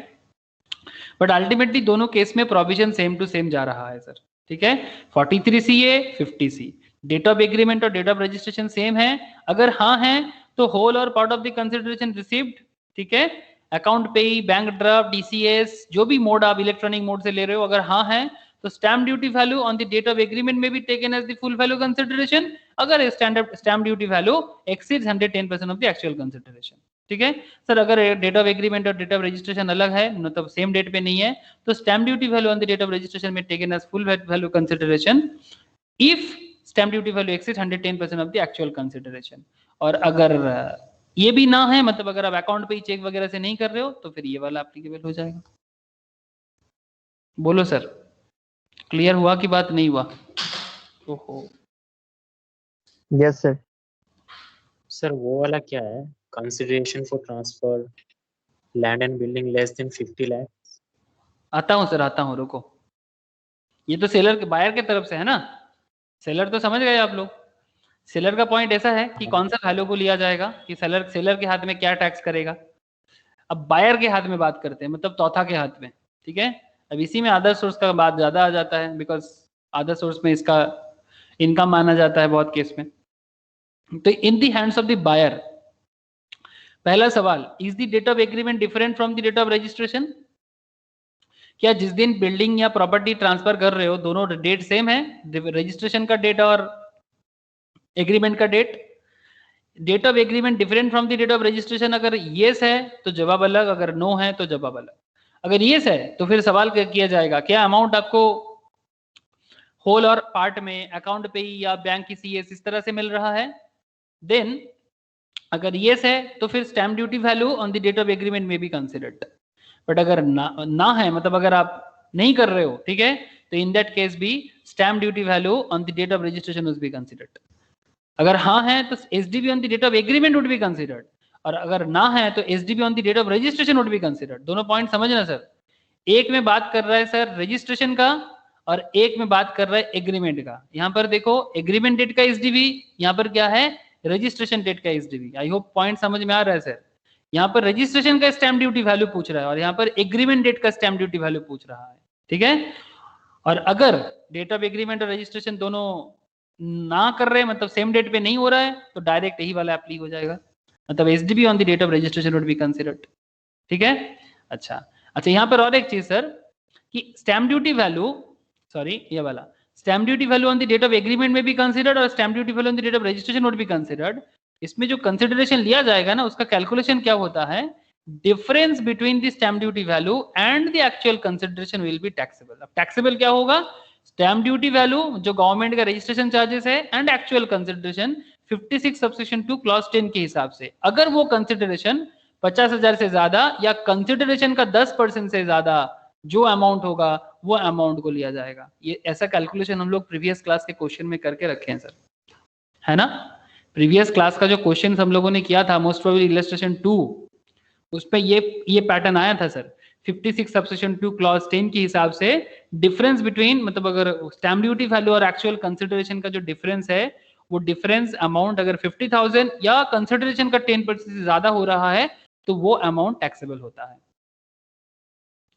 S2: बट अल्टीमेटली दोनों केस में प्रोविजन सेम टू सेम जा रहा है सर, ठीक है। 43CA 50C date of agreement और डेट ऑफ रजिस्ट्रेशन सेम है? अगर हाँ है तो होल और part of the consideration received, ठीक है। अकाउंट पे, बैंक ड्राफ्ट, डीसीएस, जो भी मोड आप इलेक्ट्रॉनिक मोड से ले रहे हो, अगर हाँ है तो stamp duty value on the date of agreement में भी taken as the full value consideration, अगर standard stamp duty value exceeds 110% of the actual consideration, ठीक है सर। अगर डेट ऑफ एग्रीमेंट और डेट ऑफ रजिस्ट्रेशन अलग है, मतलब सेम डेट पे नहीं है, तो stamp duty value on the date of registration में taken as full value consideration if stamp duty value exceed 110% of the actual consideration. और अगर ये भी ना है, मतलब अगर आप अकाउंट पे ही चेक वगैरह से नहीं कर रहे हो, तो फिर ये वाला एप्लीकेबल हो जाएगा। बोलो सर, क्लियर हुआ कि बात नहीं हुआ? ओहो
S1: यस सर।
S3: सर वो वाला क्या है, consideration for transfer land and building less than 50 lakh?
S2: आता हूं सर, आता हूं, रुको। ये तो सेलर के बायर के तरफ से है ना, सेलर तो समझ गए आप लोग। सेलर का पॉइंट ऐसा है कि कौन सा वैल्यू को लिया जाएगा, कि सेलर के हाथ में क्या टैक्स करेगा। अब बायर के हाथ में बात करते हैं, मतलब तौथा के हाथ में, ठीक है। अब इसी में अदर सोर्स का बात ज्यादा आ जाता है, बिकॉज अदर सोर्स में इसका इनकम माना जाता है बहुत केस में। तो in the hands of the buyer, पहला सवाल, is the date of agreement different from the date of registration? क्या जिस दिन बिल्डिंग या प्रॉपर्टी ट्रांसफर कर रहे हो दोनों डेट सेम है, रजिस्ट्रेशन का डेट और एग्रीमेंट का date? Date of agreement different from the date of registration, अगर येस है तो जवाब अलग, अगर नो है तो जवाब अलग। अगर येस है तो फिर सवाल किया जाएगा क्या अमाउंट आपको होल और पार्ट में अकाउंट पे या बैंक की सीएस इस तरह से मिल रहा है? देन अगर येस है तो फिर stamp duty value on the date of agreement में भी कंसिडर्ड। बट अगर ना है, मतलब अगर आप नहीं कर रहे हो, ठीक है, तो इन दैट केस भी stamp duty value on the date of registration would be considered. अगर हाँ है तो SDV on the date of agreement would be considered, और अगर ना है तो SDV on the date of registration would be considered. दोनों पॉइंट समझना सर, एक में बात कर रहा है सर रजिस्ट्रेशन का और एक में बात कर रहा है एग्रीमेंट का। यहाँ पर देखो एग्रीमेंट डेट का एसडीबी, यहाँ पर क्या है रजिस्ट्रेशन डेट का एसडीबी। आई होप पॉइंट समझ में आ रहा है सर। यहाँ पर रजिस्ट्रेशन का स्टैम्प ड्यूटी वैल्यू पूछ रहा है और यहाँ पर एग्रीमेंट डेट का स्टैम्प ड्यूटी वैल्यू पूछ रहा है, ठीक है। और अगर डेट ऑफ एग्रीमेंट और रजिस्ट्रेशन दोनों ना कर रहे, मतलब सेम डेट पे नहीं हो रहा है, तो डायरेक्ट यही वाला एप्ली हो जाएगा, मतलब SDV on the date of registration would be considered, ठीक है। अच्छा, यहाँ पर और एक चीज सर कि स्टैम्प ड्यूटी वैल्यू, सॉरी ये वाला stamp duty value on the date of agreement में भी कंसीडर्ड और stamp duty value on the date of registration would be considered. इसमें जो कंसिडरेशन लिया जाएगा ना उसका कैलकुलेशन क्या होता है, difference between the stamp duty value and the actual consideration will be taxable. अब टैक्सेबल क्या होगा? स्टैम्प ड्यूटी वैल्यू जो गवर्नमेंट का रजिस्ट्रेशन चार्जेस है and actual consideration 56 subsection 2 clause 10 के हिसाब से। अगर वो कंसिडरेशन 50,000 से ज्यादा या कंसिडरेशन का 10% से ज्यादा जो अमाउंट होगा वो अमाउंट को लिया जाएगा। ये ऐसा कैलकुलेशन हम लोग प्रीवियस क्लास के क्वेश्चन में करके रखे हैं सर, है ना? प्रीवियस क्लास का जो क्वेश्चन हम लोगों ने किया था मोस्ट प्रोबेबली इलस्ट्रेशन 2, उसपे ये पैटर्न आया था सर। 56 सबसेक्शन 2 क्लॉज 10 के हिसाब से डिफरेंस बिटवीन, मतलब अगर स्टैम्प ड्यूटी वैल्यू और एक्चुअल कंसिडरेशन का जो डिफरेंस है वो डिफरेंस अमाउंट अगर 50,000 या कंसिडरेशन का 10% से ज्यादा हो रहा है तो वो अमाउंट टैक्सेबल होता है।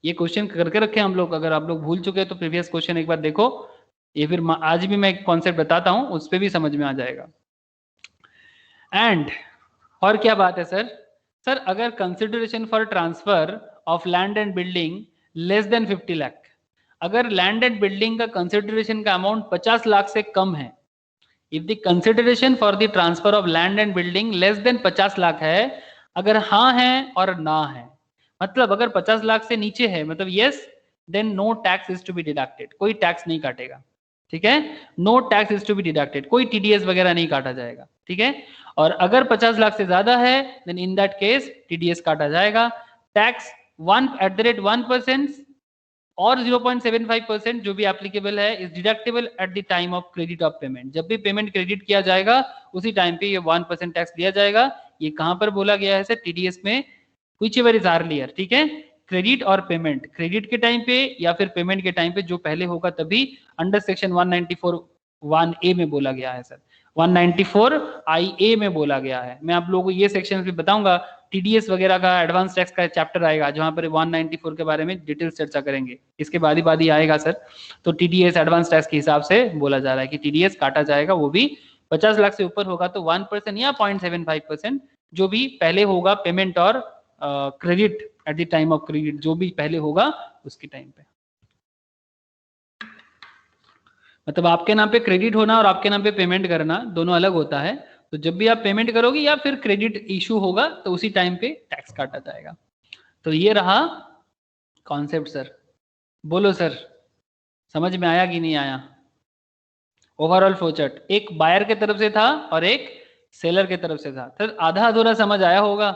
S2: ये क्वेश्चन करके रखे हम लोग, अगर आप लोग भूल चुके हैं तो प्रीवियस क्वेश्चन एक बार देखो, ये फिर आज भी मैं एक कॉन्सेप्ट बताता हूं उस पर भी समझ में आ जाएगा। एंड और क्या बात है सर? सर अगर consideration for transfer of land and building less than 50 lakh, अगर लैंड एंड बिल्डिंग का कंसिडरेशन का अमाउंट 50 लाख से कम है, if the consideration for the transfer of land and building less than 50 lakh है, अगर हाँ है और ना है, मतलब अगर 50 लाख से नीचे है मतलब yes, then no tax is to be deducted, कोई टैक्स नहीं काटेगा, ठीक है? No tax is to be deducted, कोई टीडीएस वगैरह नहीं काटा जाएगा, ठीक है? और अगर 50 लाख से ज्यादा है then in that case TDS काटा जाएगा। टैक्स 1% और 0.75% जो भी एप्लीकेबल है is deductible at the time of credit of payment. जब भी पेमेंट क्रेडिट किया जाएगा उसी टाइम पे ये 1% टैक्स दिया जाएगा। ये कहां पर बोला गया है सर? टीडीएस में, व्हिचएवर इज अर्लियर, ठीक है? क्रेडिट और पेमेंट, क्रेडिट के टाइम पे या फिर पेमेंट के टाइम पे जो पहले होगा तभी अंडर सेक्शन 194(1)A में बोला गया है सर, 194(I)A में बोला गया है। मैं आप लोगों को ये सेक्शन भी बताऊंगा, टीडीएस वगैरह का एडवांस टैक्स का चैप्टर आएगा जहां पर 194 के बारे में डिटेल्स चर्चा करेंगे, इसके बाद ही आएगा सर। तो टीडीएस एडवांस टैक्स के हिसाब से बोला जा रहा है कि टीडीएस काटा जाएगा, वो भी 50 लाख से ऊपर होगा तो 1% या 0.75%, जो भी पहले होगा पेमेंट और credit at the time of credit, जो भी पहले होगा उसके टाइम पे। मतलब आपके नाम पे क्रेडिट होना और आपके नाम पे पेमेंट करना दोनों अलग होता है। तो जब भी आप पेमेंट करोगे या फिर क्रेडिट इशू होगा तो उसी टाइम पे टैक्स काटा जाएगा। तो ये रहा कॉन्सेप्ट सर। बोलो सर, समझ में आया कि नहीं आया? ओवरऑल फ्लोचार्ट एक बायर के तरफ से था और एक सेलर के तरफ से था। सर आधा अधूरा समझ आया होगा,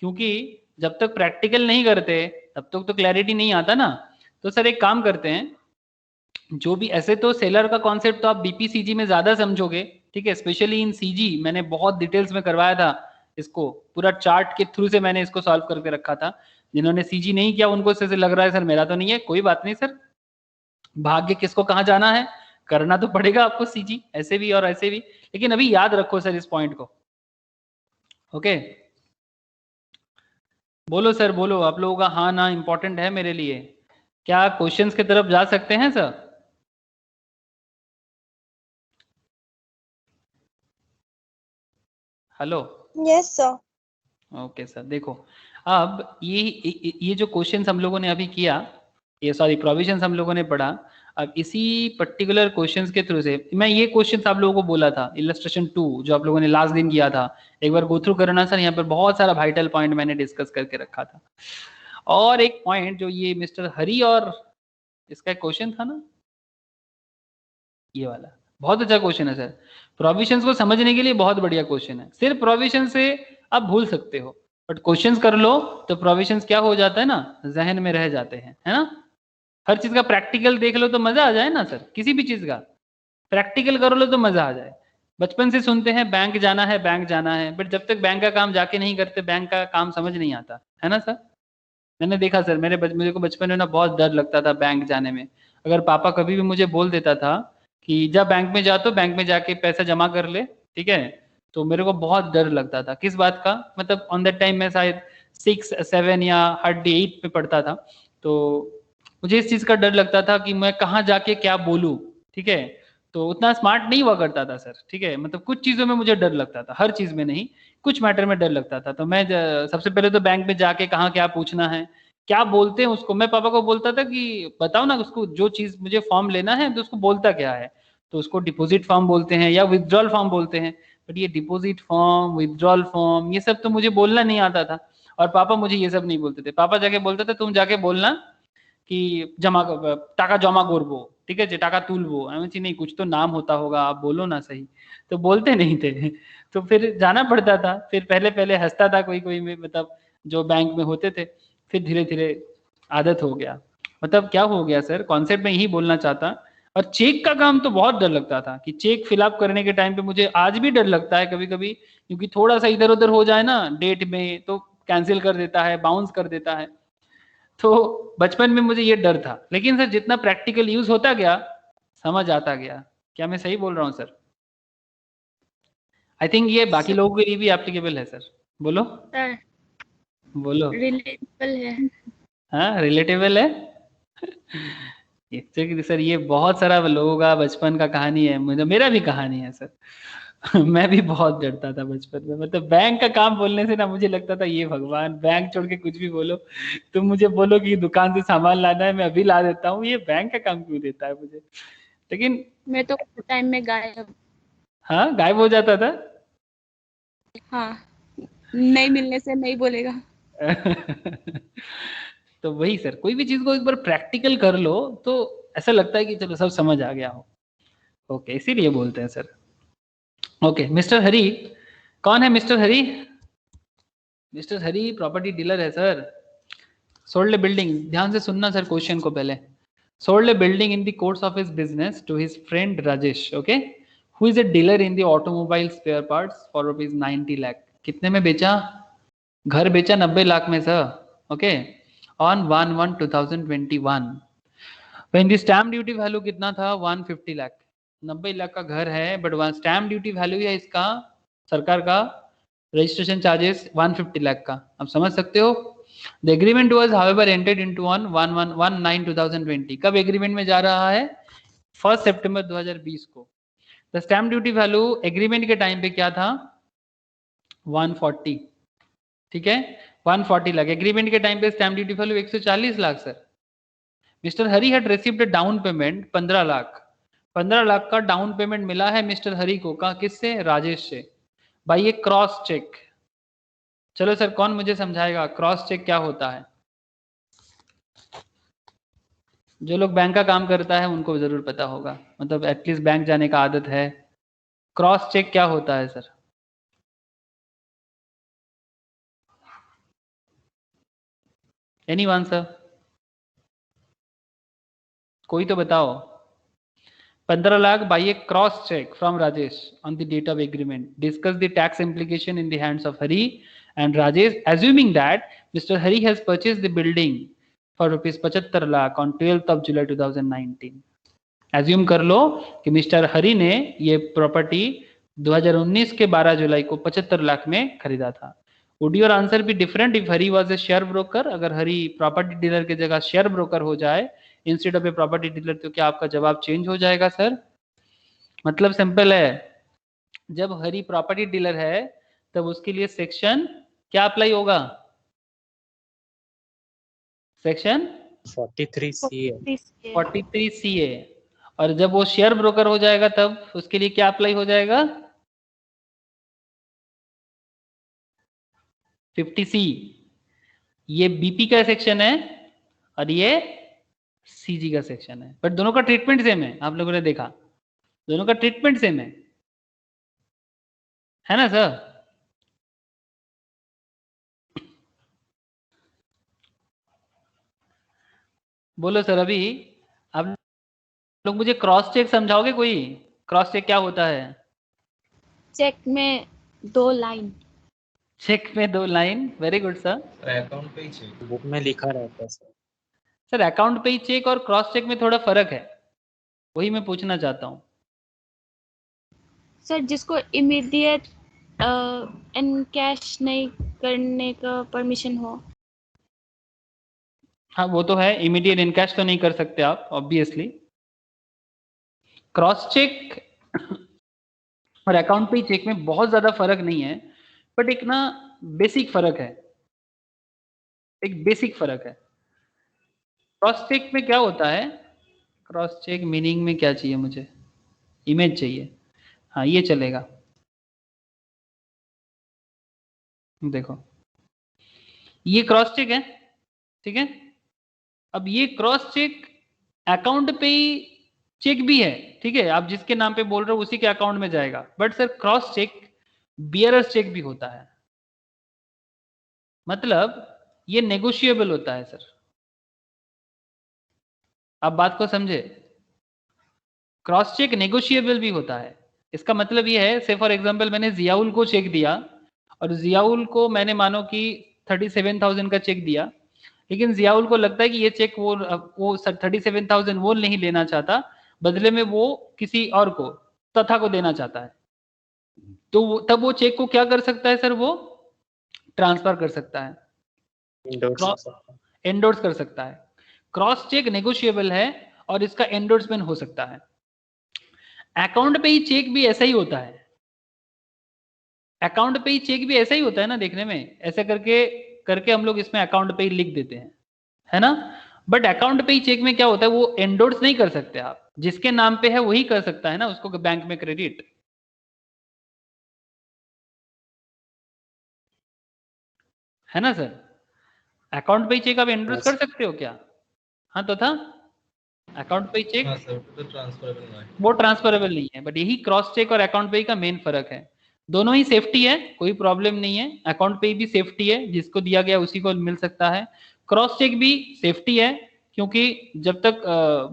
S2: क्योंकि जब तक प्रैक्टिकल नहीं करते तब तक तो क्लैरिटी नहीं आता ना। तो सर एक काम करते हैं, जो भी ऐसे तो सेलर का कॉन्सेप्ट तो आप बीपीसीजी में ज्यादा समझोगे, ठीक है? स्पेशली इन सीजी मैंने बहुत डिटेल्स में करवाया था इसको, पूरा चार्ट के थ्रू से मैंने इसको सॉल्व करके रखा था। जिन्होंने सीजी नहीं किया उनको इससे लग रहा है सर मेरा तो नहीं है, कोई बात नहीं सर, भाग्य किसको कहाँ जाना है, करना तो पड़ेगा आपको सीजी, ऐसे भी और ऐसे भी। लेकिन अभी याद रखो सर इस पॉइंट को, ओके? बोलो सर, बोलो, आप लोगों का हाँ ना इंपॉर्टेंट है मेरे लिए। क्या क्वेश्चंस की तरफ जा सकते हैं sir? Hello?
S5: Yes sir.
S2: Okay sir, देखो अब ये जो क्वेश्चंस हम लोगों ने अभी किया, ये सॉरी प्रोविजंस हम लोगों ने पढ़ा, अब इसी पर्टिकुलर क्वेश्चंस के थ्रू से मैं ये क्वेश्चंस आप लोगों को बोला था इलस्ट्रेशन 2 जो आप लोगों ने लास्ट दिन किया था, एक बार गो थ्रू करना सर। यहाँ पर बहुत सारा वाइटल पॉइंट मैंने डिस्कस करके रखा था। और एक पॉइंट जो ये मिस्टर हरी और इसका क्वेश्चन था ना, ये वाला बहुत अच्छा क्वेश्चन है सर। प्रोविजंस को समझने के लिए बहुत बढ़िया क्वेश्चन है। सिर्फ प्रोविजन से आप भूल सकते हो, बट क्वेश्चंस कर लो तो प्रोविजंस क्या हो जाता है ना, जहन में रह जाते हैं, है ना? हर चीज का प्रैक्टिकल देख लो तो मजा आ जाए ना सर, किसी भी चीज का प्रैक्टिकल कर लो तो मजा आ जाए। बचपन से सुनते हैं बैंक जाना है, बैंक जाना है, बट जब तक बैंक का काम जाके नहीं करते बैंक का काम समझ नहीं आता, है ना सर? मैंने देखा सर, मेरे को बचपन में ना बहुत डर लगता था बैंक जाने में। अगर पापा कभी भी मुझे बोल देता था कि जा बैंक में जा, तो बैंक में जाके पैसा जमा कर ले, ठीक है, तो मेरे को बहुत डर लगता था। किस बात का? मतलब ऑन दैट टाइम मैं शायद 6, 7 या हार्डली 8 में पढ़ता था, तो मुझे इस चीज का डर लगता था कि मैं कहाँ जाके क्या बोलूं, ठीक है? तो उतना स्मार्ट नहीं हुआ करता था सर, ठीक है? मतलब कुछ चीजों में मुझे डर लगता था, हर चीज में नहीं, कुछ मैटर में डर लगता था। तो मैं सबसे पहले तो बैंक में जाके कहाँ क्या पूछना है, क्या बोलते हैं उसको, मैं पापा को बोलता था कि बताओ ना उसको, जो चीज मुझे फॉर्म लेना है तो उसको बोलता क्या है, तो उसको डिपॉजिट फॉर्म बोलते हैं या विथड्रॉल फॉर्म बोलते हैं। बट ये डिपॉजिट फॉर्म, विथड्रॉल फॉर्म, ये सब तो मुझे बोलना नहीं आता था। और पापा मुझे ये सब नहीं बोलते थे। पापा जाके बोलते थे तुम जाके बोलना कि जमा टाका जमा करबो, ठीक है, टाका तुलबो। नहीं, कुछ तो नाम होता होगा, आप बोलो ना सही। तो बोलते नहीं थे तो फिर जाना पड़ता था। फिर पहले पहले हंसता था कोई कोई में, मतलब जो बैंक में होते थे। फिर धीरे धीरे आदत हो गया। मतलब क्या हो गया सर, कॉन्सेप्ट में यही बोलना चाहता। और चेक का काम तो बहुत डर लगता था कि चेक फिलअप करने के टाइम पे मुझे आज भी डर लगता है कभी कभी, क्योंकि थोड़ा सा इधर उधर हो जाए ना डेट में तो कैंसिल कर देता है, बाउंस कर देता है। तो बचपन में मुझे ये डर था, लेकिन सर जितना प्रैक्टिकल यूज होता गया समझ आता गया। क्या मैं सही बोल रहा हूँ सर? आई थिंक ये बाकी लोगों के लिए भी एप्लीकेबल है सर। बोलो
S4: सर
S2: बोलो।
S4: रिलेटेबल है।
S2: हाँ रिलेटेबल है। इससे सर ये बहुत सारा लोगों का बचपन का कहानी है, मुझे मेरा भी कहानी है सर। मैं भी बहुत डरता था बचपन में। मतलब बैंक का काम बोलने से ना मुझे लगता था ये भगवान, बैंक छोड़ के कुछ भी बोलो, तुम मुझे बोलो कि दुकान से सामान लाना है मैं अभी ला देता हूँ, ये बैंक का काम क्यों देता है मुझे। लेकिन
S4: मैं तो टाइम में गायब।
S2: हाँ गायब हो जाता था।
S4: हाँ, नहीं मिलने से नहीं बोलेगा।
S2: तो वही सर, कोई भी चीज को एक बार प्रैक्टिकल कर लो तो ऐसा लगता है कि चलो सब समझ आ गया हो। ओके, इसीलिए बोलते हैं सर। Okay, mister Hari. कौन है mister Hari? Mister Hari property dealer है सर। सोल्ड ए बिल्डिंग, ध्यान से सुनना सर क्वेश्चन को पहले। Sold a building in the course of his business to his friend Rajesh, okay, who is a dealer in the automobile spare parts for rupees 90 lakh. कितने में बेचा? घर बेचा 90 लाख में sir, okay, on 1/1/2021। When the stamp duty value कितना था? 150 लाख। 90 लाख का घर है, बट वहां स्टैम्प ड्यूटी वैल्यू है इसका, सरकार का रजिस्ट्रेशन चार्जेस 150 लाख का। आप समझ सकते हो। The agreement was however entered into on 1/1/19/2020। कब एग्रीमेंट में जा रहा है? 1 सितंबर 2020 को। The stamp duty value agreement के टाइम पे क्या था? 140, ठीक है, 140 लाख। एग्रीमेंट के टाइम पे stamp duty value 140 lakh sir. Mister Hari had received down payment 15 lakh. 15 lakh का डाउन पेमेंट मिला है मिस्टर हरी को। कहा? किससे? राजेश से। भाई ये क्रॉस चेक। चलो सर, कौन मुझे समझाएगा क्रॉस चेक क्या होता है? जो लोग बैंक का काम करता है उनको जरूर पता होगा, मतलब एटलीस्ट बैंक जाने का आदत है। क्रॉस चेक क्या होता है सर? Anyone sir? कोई तो बताओ। 15 lakh by a cross check from Rajesh on the date of agreement. Discuss the tax implication in the hands of Hari and Rajesh, assuming that Mr. Hari has purchased the building for rupees 75 lakh on 12th of July 2019. Assume कर लो कि mister हरी ने ये property 2019 के 12 जुलाई को 75 लाख में खरीदा था। Would your answer be different if Hari was a share broker? अगर हरी प्रॉपर्टी डीलर की जगह शेयर ब्रोकर हो जाए instead of A property dealer, तो क्या आपका जवाब चेंज हो जाएगा सर? मतलब सिंपल है, जब हरी प्रॉपर्टी डीलर है तब उसके लिए सेक्शन क्या अप्लाई होगा? Section 43CA। और जब वो शेयर ब्रोकर हो जाएगा तब उसके लिए क्या अप्लाई हो जाएगा? 50C। ये बीपी का सेक्शन है और ये सीजी का सेक्शन है, बट दोनों का ट्रीटमेंट सेम है। आप लोगों ने देखा दोनों का ट्रीटमेंट सेम है ना सर? बोलो सर। अभी आप लोग मुझे क्रॉस चेक समझाओगे? कोई क्रॉस चेक क्या होता है?
S4: चेक में 2 लाइन।
S2: चेक में 2 line, very good sir.
S3: Account पे ही चेक बुक में लिखा रहता है सर।
S2: सर अकाउंट पे ही चेक और क्रॉस चेक में थोड़ा फर्क है, वही मैं पूछना चाहता हूँ।
S4: सर जिसको इमीडिएट इन कैश नहीं करने का परमिशन हो।
S2: हाँ वो तो है, इमीडिएट इन कैश तो नहीं कर सकते आप ऑब्वियसली। क्रॉस चेक और अकाउंट पे ही चेक में बहुत ज्यादा फर्क नहीं है, बट एक ना बेसिक फर्क है, एक बेसिक फर्क है। क्रॉस चेक में क्या होता है? क्रॉस चेक मीनिंग में क्या चाहिए मुझे? इमेज चाहिए। हाँ ये चलेगा। देखो ये क्रॉस चेक है, ठीक है। अब ये क्रॉस चेक अकाउंट पे ही चेक भी है, ठीक है, आप जिसके नाम पे बोल रहे हो उसी के अकाउंट में जाएगा, but sir cross cheque bearer's cheque भी होता है, मतलब ये नेगोशिएबल होता है सर। आप बात को समझे, क्रॉस चेक नेगोशिएबल भी होता है। इसका मतलब ये है, से फॉर एग्जांपल मैंने जियाउल को चेक दिया और जियाउल को मैंने मानो कि 37,000 का चेक दिया, लेकिन जियाउल को लगता है कि ये चेक वो 37,000 वो नहीं लेना चाहता, बदले में वो किसी और को, तथा को देना चाहता है, तो तब वो चेक को क्या कर सकता है सर, वो ट्रांसफर कर सकता है, एंडोर्स कर सकता है। क्रॉस चेक नेगोशिएबल है और इसका एंडोर्समेंट हो सकता है। अकाउंट पे ही चेक भी ऐसा ही होता है, अकाउंट पे ही चेक भी ऐसा ही होता है ना, देखने में ऐसे करके करके हम लोग इसमें अकाउंट पे ही लिख देते हैं, है ना। बट अकाउंट पे ही चेक में क्या होता है, वो एंडोर्स नहीं कर सकते आप, जिसके नाम पे है वही कर सकता है ना उसको बैंक में क्रेडिट, है ना सर। अकाउंट पे ही चेक आप एंडोर्स कर सकते हो क्या? हाँ तो था अकाउंट पे ही चेक,
S7: हाँ सर, तो ट्रांसफरेबल नहीं है,
S2: वो ट्रांसफरेबल नहीं है, बट यही क्रॉस चेक और अकाउंट पे का मेन फर्क है। दोनों ही सेफ्टी है, कोई प्रॉब्लम नहीं है, अकाउंट पे भी सेफ्टी है, जिसको दिया गया उसी को मिल सकता है। क्रॉस चेक भी सेफ्टी है, क्योंकि जब तक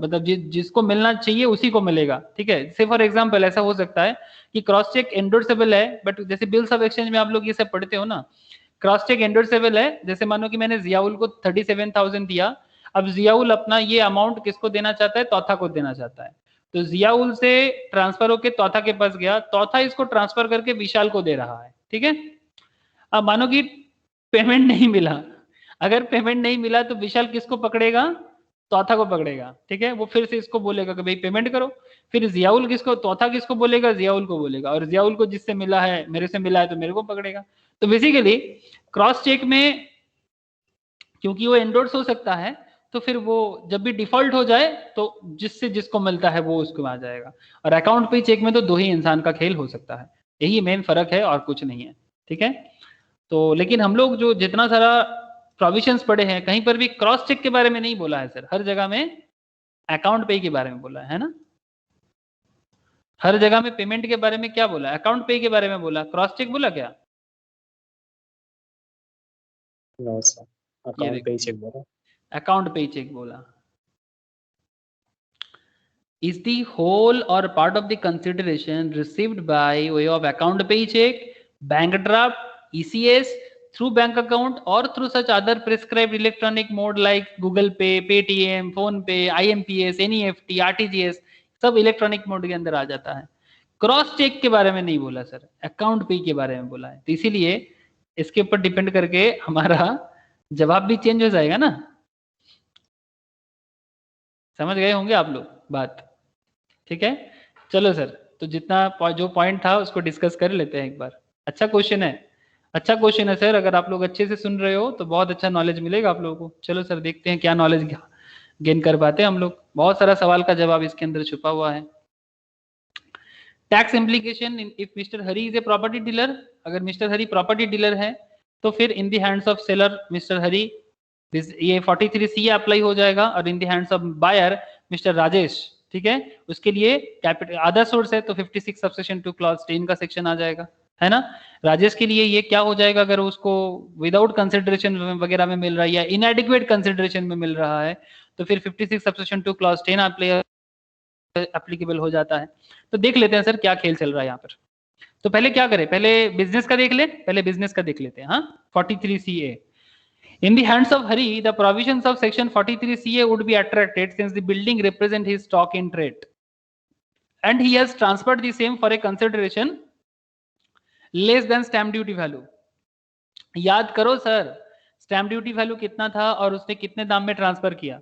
S2: मतलब जिसको मिलना चाहिए उसी को मिलेगा, ठीक है। से फॉर एग्जांपल ऐसा हो सकता है कि क्रॉस चेक एंडोर्सेबल है, बट जैसे बिल्स ऑफ एक्सचेंज में आप लोग ये सब पढ़ते हो ना, क्रॉस चेक एंडोर्सेबल है। जैसे मानो कि मैंने जियाउल को 37,000 दिया, अब जियाउल अपना ये अमाउंट किसको देना चाहता है, तौथा को देना चाहता है, तो जियाउल से ट्रांसफर होके तौथा के पास गया, तौथा इसको ट्रांसफर करके विशाल को दे रहा है, ठीक है। अब मानो कि पेमेंट नहीं मिला, अगर पेमेंट नहीं मिला तो विशाल किसको पकड़ेगा, तौथा को पकड़ेगा, ठीक है। वो फिर से इसको बोलेगा कि भाई पेमेंट करो, फिर जियाउल किसको, तौथा किसको बोलेगा, जियाउल को बोलेगा, और जियाउल को जिससे मिला है, मेरे से मिला है तो मेरे को पकड़ेगा। तो बेसिकली क्रॉस चेक में क्योंकि वो एंडोर्स हो सकता है, तो फिर वो जब भी डिफॉल्ट हो जाए तो जिससे जिसको मिलता है वो उसको आ जाएगा, और अकाउंट पे चेक में तो दो ही इंसान का खेल हो सकता है, यही मेन फर्क है और कुछ नहीं है, ठीक है। तो लेकिन हम लोग जो जितना सारा प्रोविजंस पढ़े हैं, कहीं पर भी क्रॉस चेक के बारे में नहीं बोला है सर, हर जगह में अकाउंट पे के बारे में बोला है ना। हर जगह में पेमेंट के बारे में क्या बोला, अकाउंट पे के बारे में बोला, क्रॉस चेक बोला क्या?
S3: नो सर, अकाउंट पे ही चेक बोला।
S2: अकाउंट पे चेक बोला। Is the whole or part of the consideration received by way of account pay check, bank draft, ECS, through bank account or through such other prescribed electronic mode like Google Pay, Paytm, Phone Pay, IMPS, NEFT, RTGS, सब electronic mode के अंदर आ जाता है। Cross check के बारे में नहीं बोला सर, अकाउंट पे के बारे में बोला है, तो इसीलिए इसके ऊपर डिपेंड करके हमारा जवाब भी चेंज हो जाएगा ना। समझ गए होंगे आप लोग बात, ठीक है। चलो सर, तो जितना जो पॉइंट था उसको डिस्कस कर लेते हैं एक बार। अच्छा क्वेश्चन है, अच्छा क्वेश्चन है सर, अगर आप लोग अच्छे से सुन रहे हो तो बहुत अच्छा नॉलेज मिलेगा आप लोगों को। चलो सर देखते हैं क्या नॉलेज गेन कर पाते हैं हम लोग, बहुत सारा सवाल का जवाब इसके अंदर छुपा हुआ है। Tax implication if Mr Hari is a property dealer, अगर मिस्टर हरी प्रॉपर्टी डीलर है तो फिर in the hands of seller Mr Hari ये 43C अप्लाई हो जाएगा, और in the hands of buyer Mr Rajesh, ठीक है, उसके लिए कैपिटल अदर सोर्स है तो 56 सबसेक्शन 2 क्लॉज 10 का सेक्शन आ जाएगा, है ना। राजेश के लिए ये क्या हो जाएगा, अगर उसको विदाउट कंसिडरेशन वगैरह में मिल रहा है या इनएडिक्वेट कंसिडरेशन में मिल रहा है तो फिर 56 सबसेक्शन 2 क्लॉज 10 एप्लीकेबल हो जाता है। तो देख लेते हैं सर क्या खेल चल रहा है यहाँ पर। तो पहले क्या करें, पहले बिजनेस का देख ले, पहले बिजनेस का देख लेते हैं। हाँ, 43CA in the hands of Hari, the provisions of section 43CA would be attracted since the building represent his stock in trade and he has transferred the same for a consideration less than stamp duty value। याद करो sir, stamp duty value कितना था और उसने कितने दाम में transfer किया,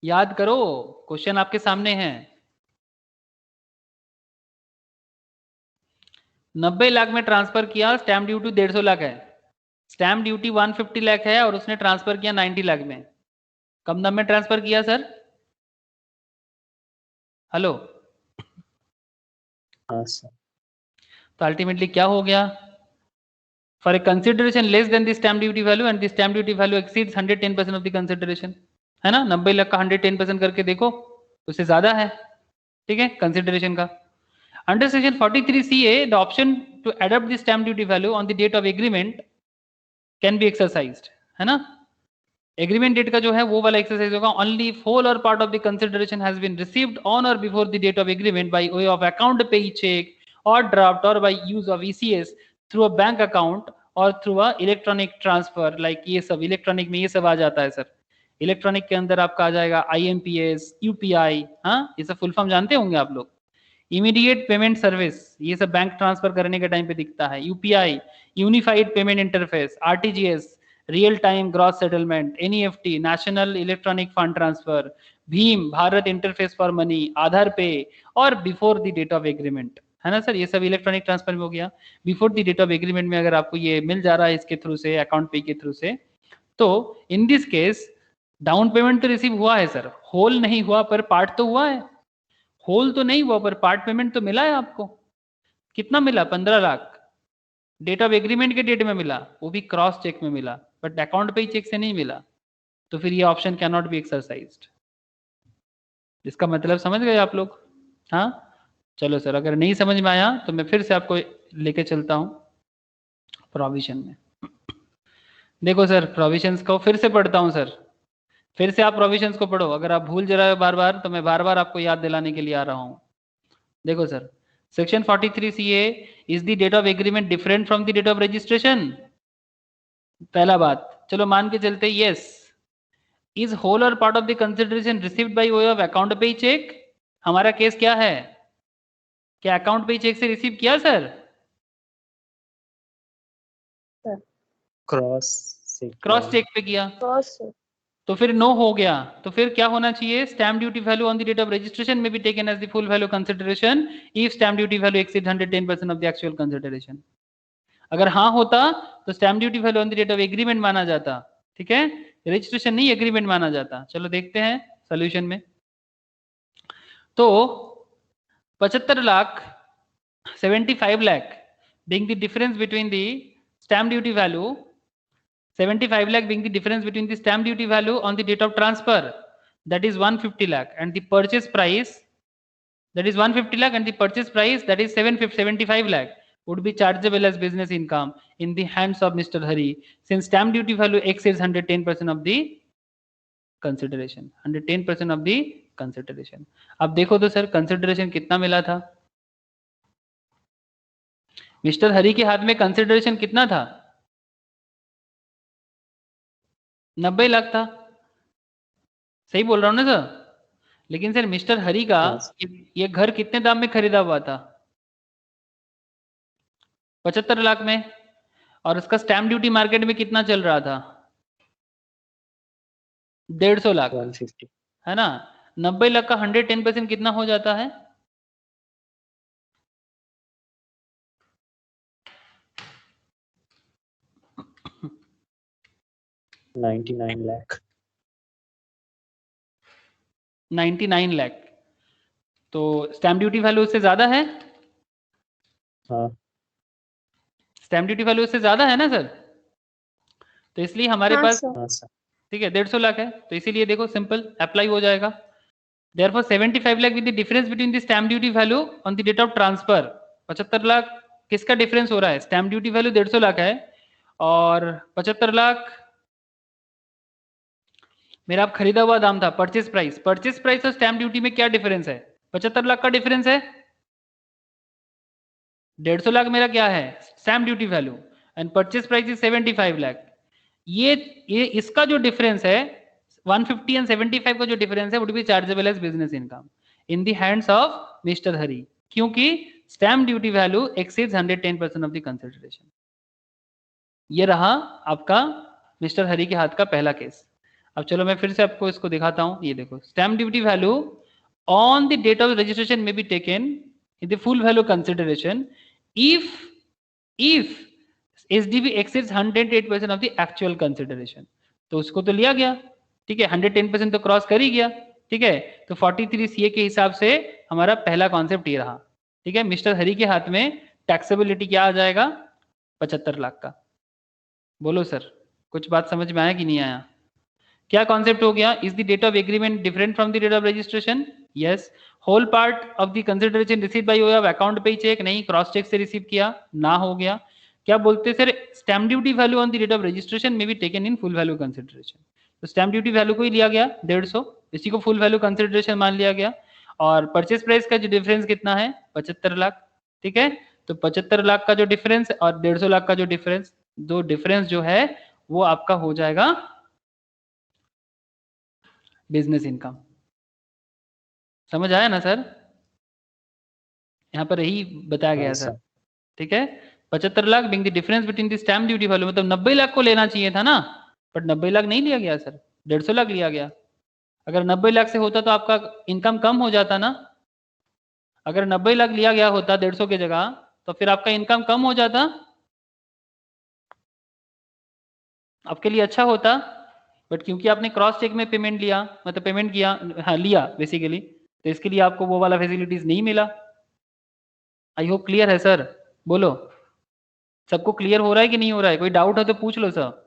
S2: याद करो, क्वेश्चन आपके सामने है। 90 लाख में ट्रांसफर किया, स्टैम्प ड्यूटी 150 लाख है, स्टैम्प ड्यूटी 150 लाख है और उसने ट्रांसफर किया 90 लाख में, कम दाम में ट्रांसफर किया सर। हेलो,
S3: हाँ सर।
S2: तो अल्टीमेटली क्या हो गया, for a consideration less than the stamp duty value and the stamp duty value exceeds 110% of the consideration, है ना, 90 लाख का 110% करके देखो, उससे ज्यादा है, ठीक है, कंसिडरेशन का. Under section 43CA the option to adopt the stamp duty value on the date of agreement can be exercised, है ना. एग्रीमेंट डेट का जो है वो वाला एक्सरसाइज होगा. ओनली होल और part of the consideration has been received on or before the date of agreement by way of account payee cheque or draft or by use of ECS through a bank account or through a electronic transfer. Like ये सब electronic में ये सब आ जाता है sir. Electronic के अंदर आपका आ जाएगा IMPS, UPI, हाँ, ये सब फुल फॉर्म जानते होंगे आप लोग. इमीडिएट पेमेंट सर्विस, ये सब बैंक ट्रांसफर करने के टाइम पे दिखता है. UPI, unified payment interface, RTGS, real time gross settlement, NEFT, national electronic fund transfer, भीम, Bharat interface for money, Aadhaar pay, और before the date of agreement, है ना सर. ये सब इलेक्ट्रॉनिक ट्रांसफर में हो गया. Before the date of agreement में अगर आपको ये मिल जा रहा है इसके थ्रू से, अकाउंट पे के थ्रू से, तो in this case down payment तो रिसीव हुआ है सर, होल नहीं हुआ पर पार्ट तो हुआ है. होल तो नहीं हुआ पर पार्ट पेमेंट तो मिला है आपको. कितना मिला? 15 लाख. डेट ऑफ एग्रीमेंट के डेट में मिला, वो भी क्रॉस चेक में मिला, बट अकाउंट पे चेक से नहीं मिला. तो फिर ये option can not be exercised. इसका मतलब समझ गए आप लोग? हाँ, चलो सर, अगर नहीं समझ में आया तो मैं फिर से आपको लेके चलता हूं प्रोविजन में. देखो सर, प्रोविजंस को फिर से पढ़ता हूं सर. फिर से आप प्रोविजंस को पढ़ो. अगर आप भूल जा रहे हो बार बार तो मैं बार बार आपको याद दिलाने के लिए आ रहा हूं. देखो sir, section 43CA is the date of agreement different from the date of registration. पहला बात, चलो मान के चलते यस. इज होल और part of the consideration received by way of account payee cheque. हमारा केस क्या है? क्या अकाउंट पे चेक से रिसीव किया सर? क्रॉस चेक पे किया, तो फिर नो हो गया. तो फिर क्या होना चाहिए? Stamp duty value on the date of registration may be taken as the full value consideration if stamp duty value exceed 110% of the actual consideration. अगर हाँ होता तो stamp duty value on the date of agreement माना जाता, ठीक है, registration नहीं agreement माना जाता. चलो देखते हैं सोल्यूशन में. तो 75 lakh 75 lakh being the difference between the stamp duty value, 75 lakh being the difference between the stamp duty value on the date of transfer, that is 150 lakh, and the purchase price, that is 150 lakh, and the purchase price, that is 75 lakh, would be chargeable as business income in the hands of Mr. Hari, since stamp duty value exceeds 110% of the consideration. 110% of the consideration. अब देखो तो sir, consideration कितना मिला था? Mister हरी के हाथ में consideration कितना था? 90 लाख था. सही बोल रहा हूं ना सर? लेकिन सर मिस्टर हरी का ये घर कितने दाम में खरीदा हुआ था? 75 लाख में. और उसका स्टैम्प ड्यूटी मार्केट में कितना चल रहा था? 150 लाख,
S3: 150.
S2: है ना. 90 लाख का 110% कितना हो जाता है?
S3: 99 लाख.
S2: 99 लाख. तो स्टैम्प ड्यूटी वैल्यू उससे ज्यादा है?
S3: हाँ.
S2: स्टैम्प ड्यूटी वैल्यू उससे ज्यादा है ना सर? तो इसलिए हमारे पास,
S3: हाँ सर.
S2: ठीक है, 150 लाख है, तो इसीलिए देखो सिंपल अप्लाई हो जाएगा. Therefore 75 lakh with the difference between the stamp duty value on the date of transfer. 75 lakh किसका डिफरेंस हो रहा है? स्टैम्प ड्यूटी वैल्यू 150 लाख है और 75 लाख मेरा आप खरीदा हुआ दाम था, परचेस प्राइस. परचेस प्राइस और स्टैम्प ड्यूटी में क्या डिफरेंस है? 75 लाख का डिफरेंस है. 150 लाख मेरा क्या है? Stamp duty value, and purchase price is 75 lakh. ये इसका जो डिफरेंस है 150 एंड 75 का जो डिफरेंस है, would be chargeable as business income in the hands of Mr Hari, क्योंकि stamp duty value exceeds 110% of the consideration. ये रहा आपका मिस्टर हरी के हाथ का पहला केस. अब चलो मैं फिर से आपको इसको दिखाता हूं. ये देखो, stamp duty value on the date of registration may be taken in the full value consideration if SDV exceeds 108% of the actual consideration. तो उसको तो लिया गया, ठीक है, 110% तो क्रॉस कर ही गया, ठीक है. तो 43CA के हिसाब से हमारा पहला कॉन्सेप्ट ये रहा, ठीक है. मिस्टर हरी के हाथ में टैक्सेबिलिटी क्या आ जाएगा? 75 लाख का. बोलो सर, कुछ बात समझ में आया कि नहीं आया? क्या कॉन्सेप्ट हो गया? Is the date of agreement different from the date of registration? Yes. Whole part of the consideration receive by you have account payee cheque, नहीं, क्रॉस चेक से रिसीव किया, ना हो गया। क्या बोलते sir? Stamp duty value on the date of registration may be taken in full value consideration. तो stamp duty value को ही लिया गया 150, इसी को फुल वैल्यू कंसिडरेशन मान लिया गया। और परचेस प्राइस का जो डिफरेंस कितना है? 75 लाख। ठीक है, तो 75 लाख का जो डिफरेंस और 150 लाख का जो डिफरेंस, दो डिफरेंस जो है वो आपका हो जाएगा बिजनेस इनकम। समझ आया ना सर? यहाँ पर यही बताया गया सर। ठीक है, 75 lakh being the difference between the stamp duty value, मतलब 90 लाख को लेना चाहिए था ना, बट 90 लाख नहीं लिया गया सर, 150 लाख लिया गया। अगर 90 लाख से होता तो आपका इनकम कम हो जाता ना। अगर 90 लाख लिया गया होता 150 की जगह, तो फिर आपका इनकम कम हो जाता, आपके लिए अच्छा होता। बट क्योंकि आपने क्रॉस चेक में पेमेंट लिया, मतलब पेमेंट किया, हाँ लिया बेसिकली, तो इसके लिए आपको वो वाला फैसिलिटीज नहीं मिला। आई होप क्लियर है सर? बोलो, सबको क्लियर हो रहा है कि नहीं हो रहा है? कोई डाउट हो तो पूछ लो सर।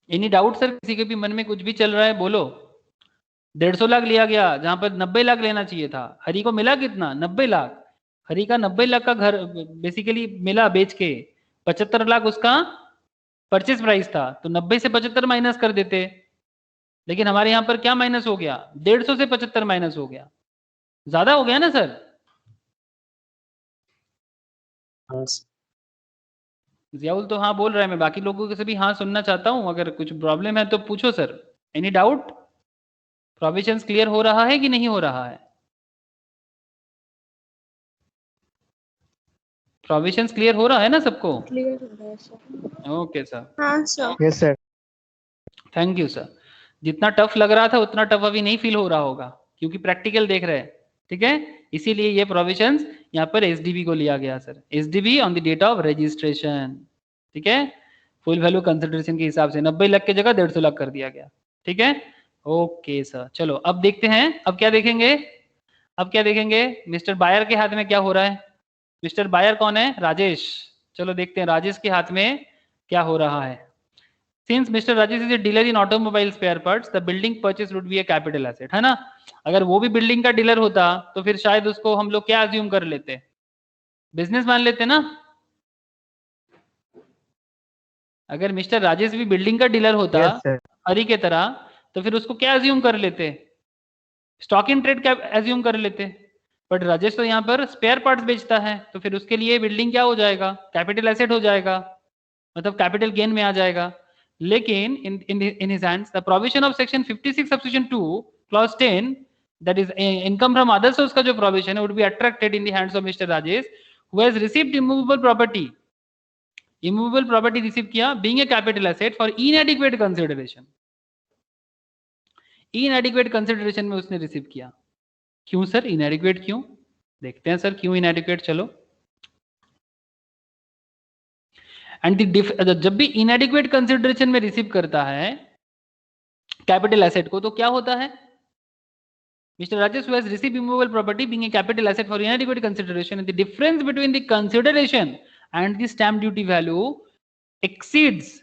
S2: Any doubt sir? किसी के भी मन में कुछ भी चल रहा है बोलो। 150 लाख लिया गया जहां पर 90 लाख लेना चाहिए था। हरी को मिला कितना? 90 लाख। हरी का 90 लाख का घर बेसिकली मिला बेच के, 75 लाख उसका परचेज प्राइस था, तो 90 से 75 माइनस कर देते। लेकिन हमारे यहाँ पर क्या माइनस हो गया? 150 से 75 माइनस हो गया, ज्यादा हो गया ना सर?
S3: हाँ
S2: जियाउल तो हाँ बोल रहा है, मैं बाकी लोगों से भी हाँ सुनना चाहता हूँ। अगर कुछ प्रॉब्लम है तो पूछो sir. Any doubt? Provisions clear हो रहा है कि नहीं हो रहा है? प्रोविजंस क्लियर हो रहा है ना सबको?
S5: क्लियर हो रहा है सर।
S2: Okay sir.
S5: हाँ sir.
S1: Yes sir.
S2: Thank you sir. जितना टफ लग रहा था उतना टफ अभी नहीं फील हो रहा होगा, क्योंकि प्रैक्टिकल देख रहे हैं। ठीक है, इसीलिए ये प्रोविजंस यहाँ पर एसडीबी को लिया गया sir. SDV on the date of registration. ठीक है, फुल वैल्यू कंसिडरेशन के हिसाब से 90 लाख की जगह 150 लाख कर दिया गया। ठीक है, ओके सर। चलो अब देखते हैं, अब क्या देखेंगे? अब क्या देखेंगे? मिस्टर बायर के हाथ में क्या हो रहा है? मिस्टर बायर कौन है? राजेश। चलो देखते हैं राजेश के हाथ में क्या हो रहा है। Since Mr. Rajesh is a dealer in automobile spare parts, the building purchase would be a capital asset, है ना? अगर वो भी बिल्डिंग का डीलर होता तो फिर शायद उसको हम लोग क्या अज्यूम कर लेते? बिजनेस मान लेते ना। अगर मिस्टर राजेश भी बिल्डिंग का डीलर होता
S1: यस सर।
S2: हरी के तरह, तो फिर उसको क्या अज्यूम कर लेते? स्टॉक इन ट्रेड क्या अज्यूम कर लेते। बट राजेश तो यहाँ पर स्पेयर पार्ट्स बेचता है, तो फिर उसके लिए बिल्डिंग क्या हो जाएगा? कैपिटल एसेट हो जाएगा, मतलब कैपिटल गेन में आ जाएगा। लेकिन in his hands the provision of section 56 subsection 2 clause 10, that is income from other source का जो provision है would be attracted in the hands of Mr. Rajesh who has received immovable property receive किया being a capital asset for inadequate consideration में उसने receive किया। क्यों sir inadequate? क्यों? देखते हैं सर क्यों inadequate। चलो, एंड जब भी इनएडिक्वेट कंसिडरेशन में रिसीव करता है कैपिटल एसेट को, तो क्या होता है? Mister Rajesh who has received immovable property being a capital asset for inadequate consideration and the difference between the consideration and the stamp duty value exceeds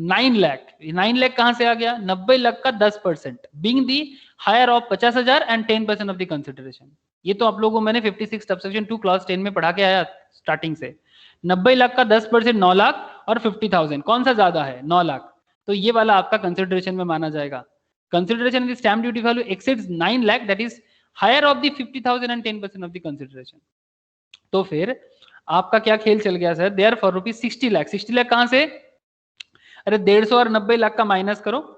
S2: 9 lakh. 9 lakh कहां से आ गया? 90 लाख का 10%, being the higher of 50,000 and 10% of the consideration. ये तो आप लोगों को मैंने 56 सबसेक्शन 2 क्लास 10 में पढ़ा के आया स्टार्टिंग से। 90 लाख का 10% 9 लाख और 50,000 कौन सा ज्यादा है? 9 लाख। तो ये वाला आपका कंसिडरेशन में माना जाएगा। Consideration in the stamp duty value exceeds 9 lakh, that is higher of the 50,000 and 10% of the consideration. तो फिर आपका क्या खेल चल गया sir? Therefore rupees 60 lakh. 60 lakh कहां से? अरे 150 और 90 लाख का माइनस करो।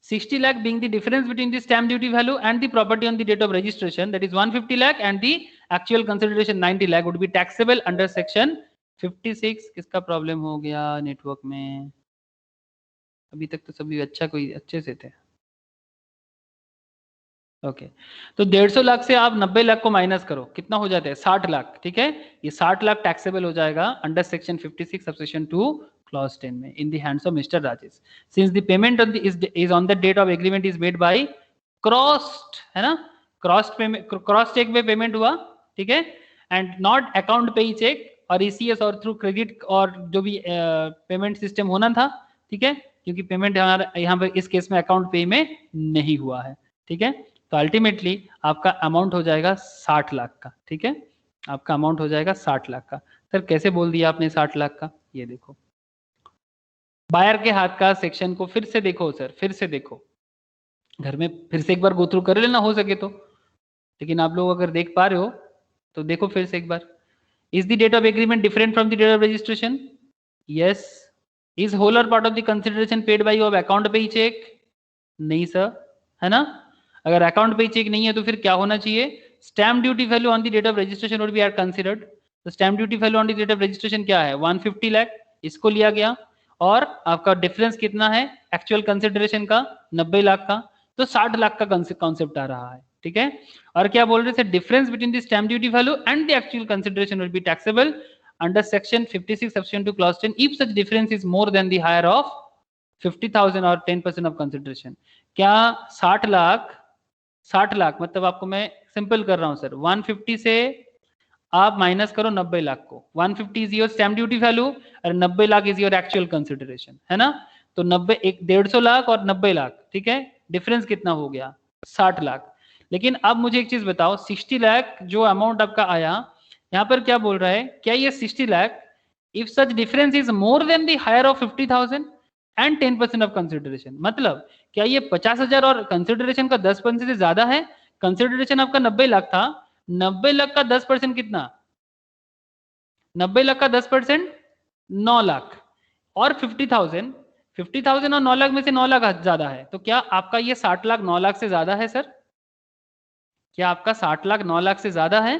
S2: 60 lakh being the difference between the stamp duty value and the property on the date of registration, that is 150 lakh, and the actual consideration 90 lakh would be taxable under section 56। किसका problem हो गया network में? अभी तक तो सभी अच्छा कोई अच्छे से थे। ओके, तो 150 लाख से आप 90 लाख को माइनस करो, कितना हो जाता है? 60 लाख। ठीक है, ये 60 लाख टैक्सेबल हो जाएगा अंडर सेक्शन 56 सबसेक्शन 2 क्लॉज 10 में in the hands of mister Rajesh, since the payment is on the date of agreement is made by crossed, है ना? क्रॉस चेक में पेमेंट हुआ। ठीक है, and not account payee cheque और ईसीएस और through credit और जो भी पेमेंट सिस्टम होना था, ठीक है, क्योंकि पेमेंट हमारा यहाँ पे इस केस में अकाउंट पे में नहीं हुआ है, ठीक है। तो अल्टीमेटली आपका अमाउंट हो जाएगा 60 लाख का, ठीक है, आपका अमाउंट हो जाएगा 60 लाख का। सर कैसे बोल दिया आपने 60 लाख का? ये देखो बायर के हाथ का सेक्शन को फिर से देखो सर, फिर से देखो, घर में फिर से एक बार गो थ्रू कर लेना हो सके तो, लेकिन आप लोग अगर देख पा रहे हो तो देखो फिर से एक बार। Is the date of agreement different from the date of registration? Yes. Is whole और part of the consideration paid by you of account payee cheque? नहीं सर, है ना। अगर अकाउंट पे चेक नहीं है तो फिर क्या होना चाहिए? Stamp duty value on the date of registration would be are considered. तो stamp duty value on the date of registration क्या है? 150 लाख, इसको लिया गया और आपका डिफरेंस कितना है एक्चुअल कंसिडरेशन का? 90 लाख का, तो 60 लाख का कॉन्सेप्ट आ रहा है, ठीक है। और क्या बोल रहे थे? Difference between the stamp duty value and the actual consideration will be taxable under section 56 subsection 2 clause 10 if such difference is more than the higher of 50,000 और 10% ऑफ कंसिडरेशन। क्या 60 लाख मतलब आपको मैं सिंपल कर रहा हूं सर, 150 से आप माइनस करो 90 लाख को। 150 is your stamp duty value और 90 lakh is your actual consideration, है ना। तो 90 150 लाख और 90 लाख, ठीक है, डिफरेंस कितना हो गया? 60 लाख। लेकिन अब मुझे एक चीज बताओ, 60 लाख जो अमाउंट आपका आया, यहाँ पर क्या बोल रहा है? क्या ये 60 lakh if such difference is more than the higher of 50,000 and 10% of consideration, मतलब क्या ये 50,000 और कंसिडरेशन का 10% से ज्यादा है? कंसिडरेशन आपका 90 लाख था, 90 लाख का 10% कितना? 90 लाख का 10% 9 लाख, और 50,000 और 9 लाख में से 9 लाख ज्यादा है, तो क्या आपका ये 60 लाख 9 लाख से ज्यादा है सर? क्या आपका 60 लाख 9 लाख से ज्यादा है?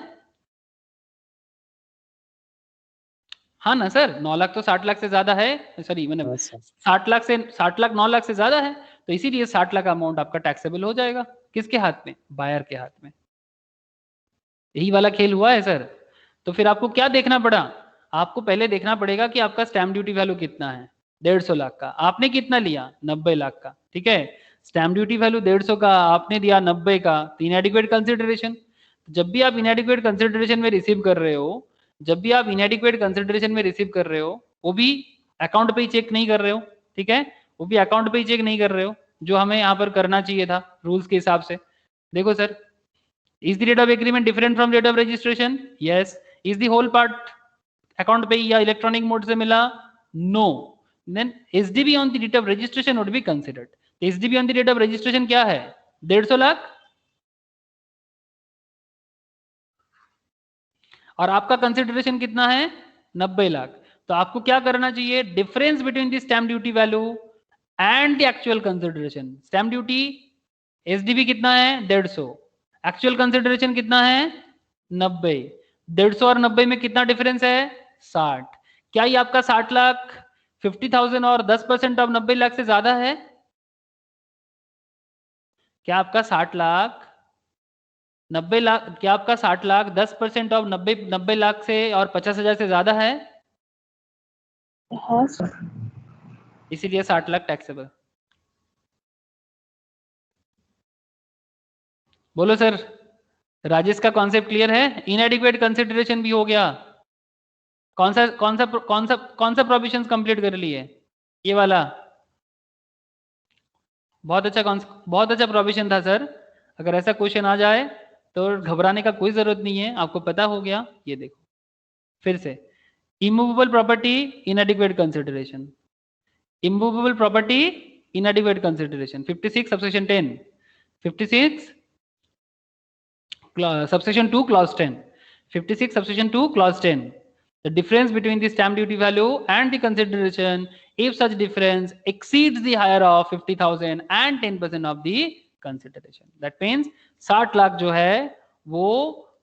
S2: हाँ ना सर, 9 लाख तो 60 लाख से ज्यादा है, सॉरी मैंने
S3: हाँ सर।
S2: 60 लाख 9 लाख से ज्यादा है, तो इसीलिए 60 लाख अमाउंट आपका टैक्सेबल हो जाएगा। किसके हाथ में? बायर के हाथ में। यही वाला खेल हुआ है सर। तो फिर आपको क्या देखना पड़ा? आपको पहले देखना पड़ेगा कि आपका स्टैम्प ड्यूटी वैल्यू कितना है। 150 लाख का आपने कितना लिया? 90 लाख का, ठीक है। स्टैम्प ड्यूटी वैल्यू 150 का, आपने दिया 90 का, तो इनएडिक्वेट कंसिडरेशन। जब भी आप इनएडिक्वेट कंसिडरेशन में रिसीव कर रहे हो, जब भी आप इनएडिक्वेट कंसिडरेशन में रिसीव कर रहे हो, वो भी अकाउंट पे ही चेक नहीं कर रहे हो, ठीक है, वो भी अकाउंट पे ही चेक नहीं कर रहे हो, जो हमें यहाँ पर करना चाहिए था रूल्स के हिसाब से। देखो sir, is the date of agreement different from date of registration? Yes. Is the whole part account payee या इलेक्ट्रॉनिक मोड से मिला? No. Then SDV on the date of registration would be considered. SDV on the date of registration क्या है? 150 लाख, और आपका consideration कितना है? 90 लाख। तो आपको क्या करना चाहिए? Difference between the stamp duty value and the actual consideration. Stamp duty SDB कितना है? 150। एक्चुअल कंसिडरेशन कितना है? 90। 150 और 90 में कितना डिफरेंस है? 60। क्या ये आपका 60 लाख 50,000 और 10% ऑफ 90 लाख से ज्यादा है? क्या आपका 60 लाख 90 लाख, क्या आपका 60 लाख 10% ऑफ 90 लाख से और 50,000 से ज्यादा है?
S5: हाँ सर।
S2: इसीलिए 60 लाख टैक्सेबल। बोलो सर, राजेश का कॉन्सेप्ट क्लियर है? इनएडिक्वेट कंसिडरेशन भी हो गया। कौन सा प्रोविजंस कंप्लीट कर लिए? ये वाला बहुत अच्छा प्रोविजन था सर। अगर ऐसा क्वेश्चन आ जाए तो घबराने का कोई जरूरत नहीं है, आपको पता हो गया। ये देखो फिर से, immovable property इनएडिक्वेट consideration, immovable property इनएडिक्वेट consideration 56 subsection 10, 56 subsection 2 clause 10, 56 subsection 2 clause 10, the difference between the stamp duty value and the consideration if such difference exceeds the higher of 50,000 and 10% of the consideration, that means 60 lakh जो है वो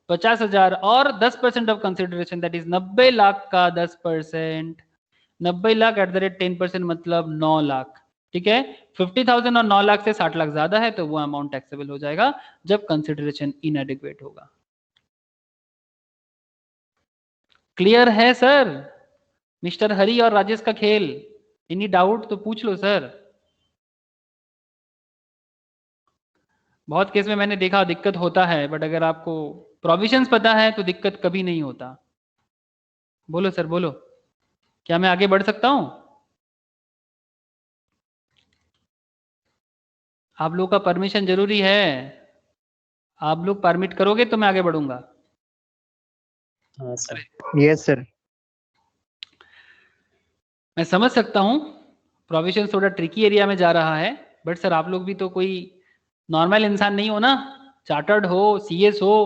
S2: 50,000 और 10% of consideration, that is 90 lakh का 10%, 90 lakh at the rate 10% मतलब 9 लाख, ठीक है। 50,000 और 9 लाख से 60 लाख ज्यादा है तो वो अमाउंट टैक्सेबल हो जाएगा जब कंसिडरेशन इनएडिक्वेट होगा। क्लियर है सर मिस्टर हरी और राजेश का खेल? एनी डाउट तो पूछ लो सर। बहुत केस में मैंने देखा दिक्कत होता है, बट अगर आपको प्रोविजंस पता है तो दिक्कत कभी नहीं होता। बोलो सर बोलो, क्या मैं आगे बढ़ सकता हूं? आप लोग का परमिशन जरूरी है, आप लोग परमिट करोगे तो मैं आगे बढ़ूंगा।
S3: हाँ सर।
S1: Yes sir.
S2: मैं समझ सकता हूं प्रोविजन थोड़ा ट्रिकी एरिया में जा रहा है, बट सर आप लोग भी तो कोई नॉर्मल इंसान नहीं हो ना, चार्टर्ड हो, सीएस हो,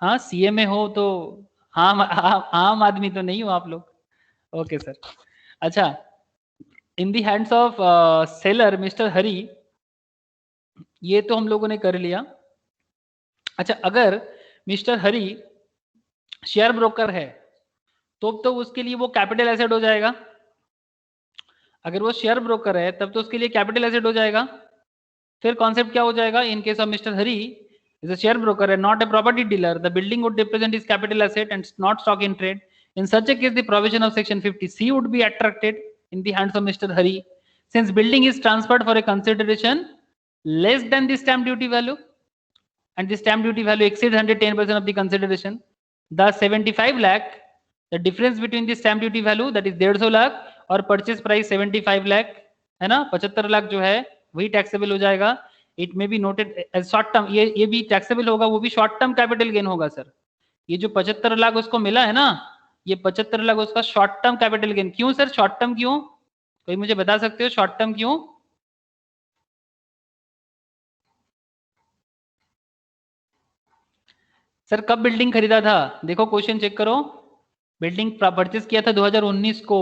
S2: हाँ सीएमए हो, तो आम आदमी तो नहीं हो आप लोग। Okay sir. अच्छा, in the hands of seller Mr Hari, ये तो हम लोगों ने कर लिया। अच्छा, अगर मिस्टर हरी शेयर ब्रोकर है तो उसके लिए वो कैपिटल एसेट हो जाएगा। अगर वो शेयर ब्रोकर है तब तो उसके लिए कैपिटल एसेट हो जाएगा। फिर कॉन्सेप्ट क्या हो जाएगा? इन case of Mr Hari is a share broker and not a property dealer, the building would represent is capital asset and not stock in trade. In such a case, the provision of section 50C would be attracted in the hands of Mr. Hari, since building is transferred for a consideration less than the stamp duty value, and the stamp duty value exceeds 110% of the consideration. Thus, 75 lakh, the difference between the stamp duty value, that is 150 lakh, और purchase price 75 lakh है ना, 75 लाख जो है वही taxable हो जाएगा। It may be noted as short term, ये भी टैक्सेबल होगा, वो भी शॉर्ट टर्म कैपिटल गेन होगा सर। ये जो 75 लाख उसको मिला है ना, ये 75 लाख उसका शॉर्ट टर्म कैपिटल गेन। क्यों सर शॉर्ट टर्म क्यों? कोई मुझे बता सकते हो शॉर्ट टर्म क्यों? सर कब बिल्डिंग खरीदा था? देखो क्वेश्चन चेक करो। बिल्डिंग परचेस किया था 2019 को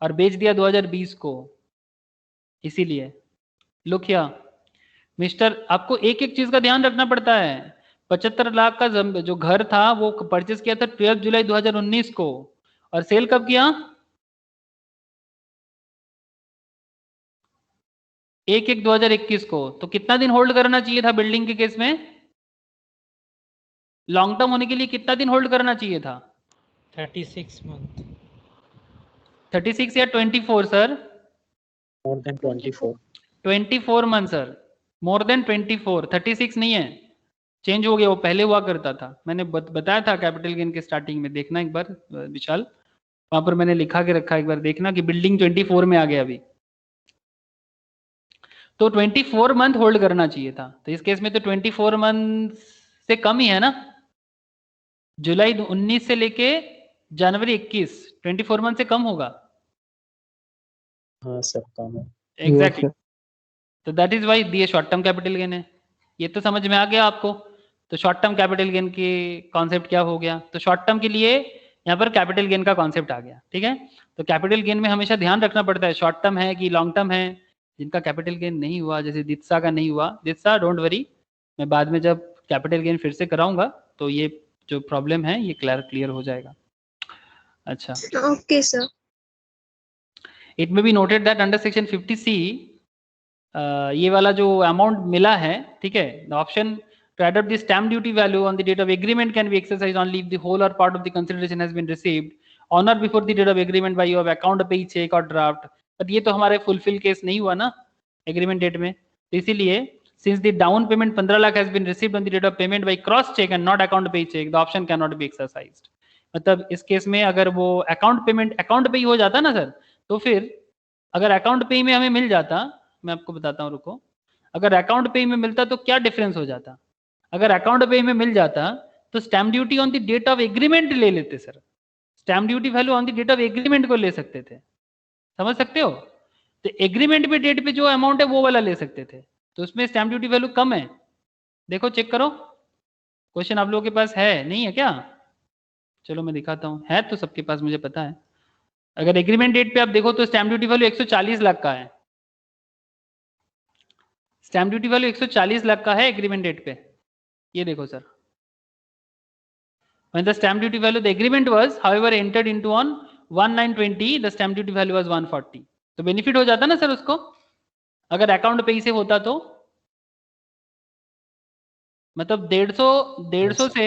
S2: और बेच दिया 2020 को, इसीलिए। लुक हियर मिस्टर, आपको एक एक चीज का ध्यान रखना पड़ता है। 75 लाख का जो घर था वो परचेस किया था 12 जुलाई 2019 को, और सेल कब किया? 1/1/2021 को। तो कितना दिन होल्ड करना चाहिए था बिल्डिंग के केस में? लॉन्ग टर्म होने के लिए कितना दिन होल्ड करना चाहिए था?
S6: 36 month।
S2: 36 या 24 sir?
S3: More than 24।
S2: 24 month sir, more than 24, 36 नहीं है, चेंज हो गया, वो पहले हुआ करता था। मैंने बताया था कैपिटल गेन के स्टार्टिंग में, देखना एक बार विशाल, वहां पर मैंने लिखा के रखा, एक बार देखना कि बिल्डिंग 24 में आ गया अभी। तो 24 मंथ होल्ड करना चाहिए था, तो इस केस में तो 24 मंथ से कम ही है ना। जुलाई 19 से लेके जनवरी 21, 24 मंथ से कम होगा।
S3: हाँ सर कम है।
S2: एग्जैक्टली, तो दैट इज वाई ये शॉर्ट टर्म कैपिटल गेन है। ये तो समझ में आ गया आपको। तो शॉर्ट टर्म कैपिटल गेन की कॉन्सेप्ट क्या हो गया? तो शॉर्ट टर्म के लिए यहाँ पर कैपिटल गेन का कॉन्सेप्ट आ गया, ठीक है। तो कैपिटल गेन में हमेशा ध्यान रखना पड़ता है शॉर्ट टर्म है कि लॉन्ग टर्म है। जिनका कैपिटल गेन नहीं हुआ, जैसे दित्सा का नहीं हुआ, दित्सा डोंट वरी, मैं बाद में जब कैपिटल गेन फिर से कराऊंगा तो ये जो प्रॉब्लम है ये क्लियर हो जाएगा। अच्छा,
S5: okay sir.
S2: It may be noted that under section 50C ये वाला जो अमाउंट मिला है, ठीक है, the option to adopt the stamp duty value on the date of agreement can be exercised only if the whole or part of the consideration has been received on or before the date of agreement by your account pay check or draft। but ये तो हमारे fulfil case नहीं हुआ ना agreement date में, तो इसीलिए since the down payment 15 lakh has been received on the date of payment by cross check and not account pay check, the option cannot be exercised। मतलब इस केस में अगर वो अकाउंट पेमेंट अकाउंट पे ही हो जाता ना सर, तो फिर अगर अकाउंट पे में हमें मिल जाता, मैं आपको बताता हूँ रुको, अगर अकाउंट पे में मिलता तो क्या डिफरेंस हो जाता? अगर अकाउंट पे में मिल जाता तो stamp duty on the date of agreement ले लेते sir, stamp duty value on the date of agreement को ले सकते थे, समझ सकते हो। तो एग्रीमेंट पे डेट पे जो अमाउंट है वो वाला ले सकते थे, तो उसमें स्टैम्प ड्यूटी वैल्यू कम है। देखो चेक करो, क्वेश्चन आप लोगों के पास है नहीं है क्या? चलो मैं दिखाता हूँ, है तो सबके पास मुझे पता है। अगर एग्रीमेंट डेट पे आप देखो तो स्टैम्प ड्यूटी वैल्यू 140 लाख का है, स्टैम्प ड्यूटी वैल्यू 140 लाख का है एग्रीमेंट डेट पे। ये देखो sir, when the stamp duty value the agreement was however entered into on 1920 the stamp duty value was 140। तो बेनिफिट हो जाता ना सर उसको, अगर अकाउंट पे से होता तो। मतलब 150 से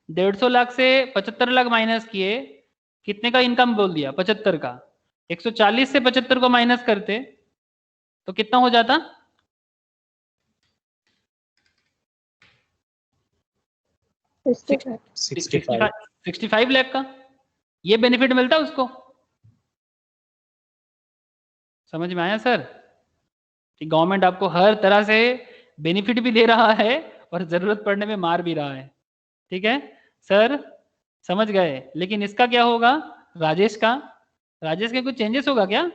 S2: 150 लाख से 75 लाख माइनस किए, कितने का इनकम बोल दिया? 75 का। 140 से 75 को माइनस करते तो कितना हो जाता?
S5: 65
S3: 65
S2: 65 लाख का ये बेनिफिट मिलता है उसको? समझ में आया सर कि गवर्नमेंट आपको हर तरह से बेनिफिट भी दे रहा है और जरूरत पड़ने में मार भी रहा है। ठीक है सर, समझ गए। लेकिन इसका क्या होगा राजेश का? राजेश के कुछ चेंजेस होगा क्या?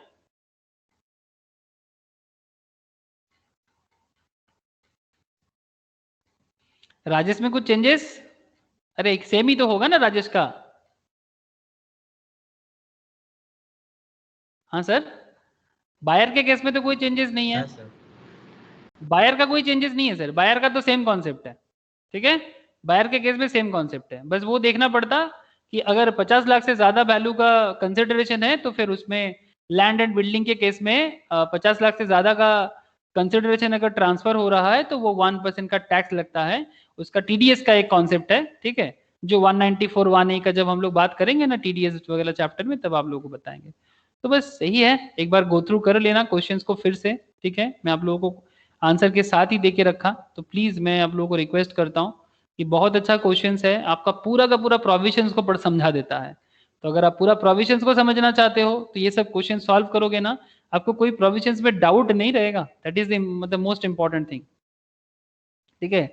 S2: राजेश में कुछ चेंजेस? अरे एक सेम ही तो होगा ना राजेश का। हाँ सर, बायर के केस में तो कोई चेंजेस नहीं है। बायर का कोई चेंजेस नहीं है सर, बायर का तो सेम कॉन्सेप्ट है। ठीक है, बायर के केस में सेम कॉन्सेप्ट है, बस वो देखना पड़ता कि अगर 50 लाख से ज्यादा वैल्यू का कंसिडरेशन है तो फिर उसमें लैंड एंड बिल्डिंग के केस में 50 लाख से ज्यादा का कंसिडरेशन अगर ट्रांसफर हो रहा है तो वो 1% का टैक्स लगता है। उसका टीडीएस का एक कॉन्सेप्ट है, ठीक है, जो 194 1A का जब हम लोग बात करेंगे ना टीडीएस वगैरह चैप्टर में तब आप लोगों को बताएंगे। तो बस सही है, एक बार गो थ्रू कर लेना क्वेश्चंस को फिर से। ठीक है, मैं आप लोगों को आंसर के साथ ही देके रखा, तो प्लीज मैं आप लोगों को रिक्वेस्ट करता हूँ कि बहुत अच्छा क्वेश्चंस है, आपका पूरा का पूरा प्रोविजंस को पढ़ समझा देता है। तो अगर आप पूरा प्रोविजंस को समझना चाहते हो तो ये सब क्वेश्चन सॉल्व करोगे ना, आपको कोई प्रोविजंस में डाउट नहीं रहेगा। That is the most important thing. ठीक है,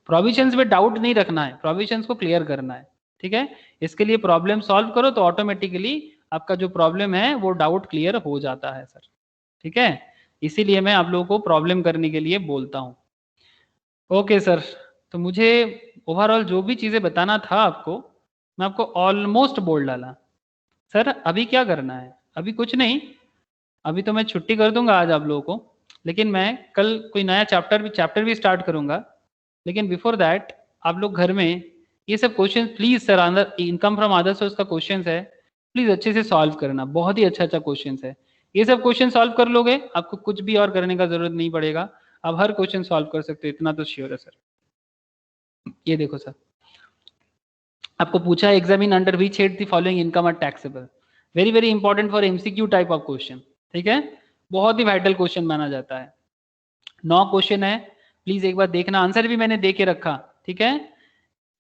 S2: प्रोविजंस में डाउट नहीं रखना है, प्रोविजंस को क्लियर करना है। ठीक है, इसके लिए प्रॉब्लम सॉल्व करो तो ऑटोमेटिकली आपका जो प्रॉब्लम है वो डाउट क्लियर हो जाता है सर। ठीक है, इसीलिए मैं आप लोगों को प्रॉब्लम करने के लिए बोलता हूँ। ओके सर, तो मुझे ओवरऑल जो भी चीज़ें बताना था आपको, मैं आपको ऑलमोस्ट बोल डाला। सर अभी क्या करना है? अभी कुछ नहीं, अभी तो मैं छुट्टी कर दूंगा आज आप लोगों को, लेकिन मैं कल कोई नया चैप्टर भी स्टार्ट करूंगा। लेकिन बिफोर दैट आप लोग घर में ये सब क्वेश्चन प्लीज सर, अंदर इनकम फ्रॉम अदर सोर्स का क्वेश्चन है, प्लीज अच्छे से सॉल्व करना। बहुत ही अच्छा अच्छा क्वेश्चन है, ये सब क्वेश्चन सॉल्व कर लोगे आपको कुछ भी और करने का जरूरत नहीं पड़ेगा, आप हर क्वेश्चन सॉल्व कर सकते हो, इतना तो श्योर है सर। ये देखो सर, आपको पूछा है examine under which head the following income are taxable. Very very important for MCQ type of question. ठीक है, बहुत ही वाइटल क्वेश्चन माना जाता है। 9 क्वेश्चन है, प्लीज एक बार देखना, आंसर भी मैंने दे के रखा। ठीक है,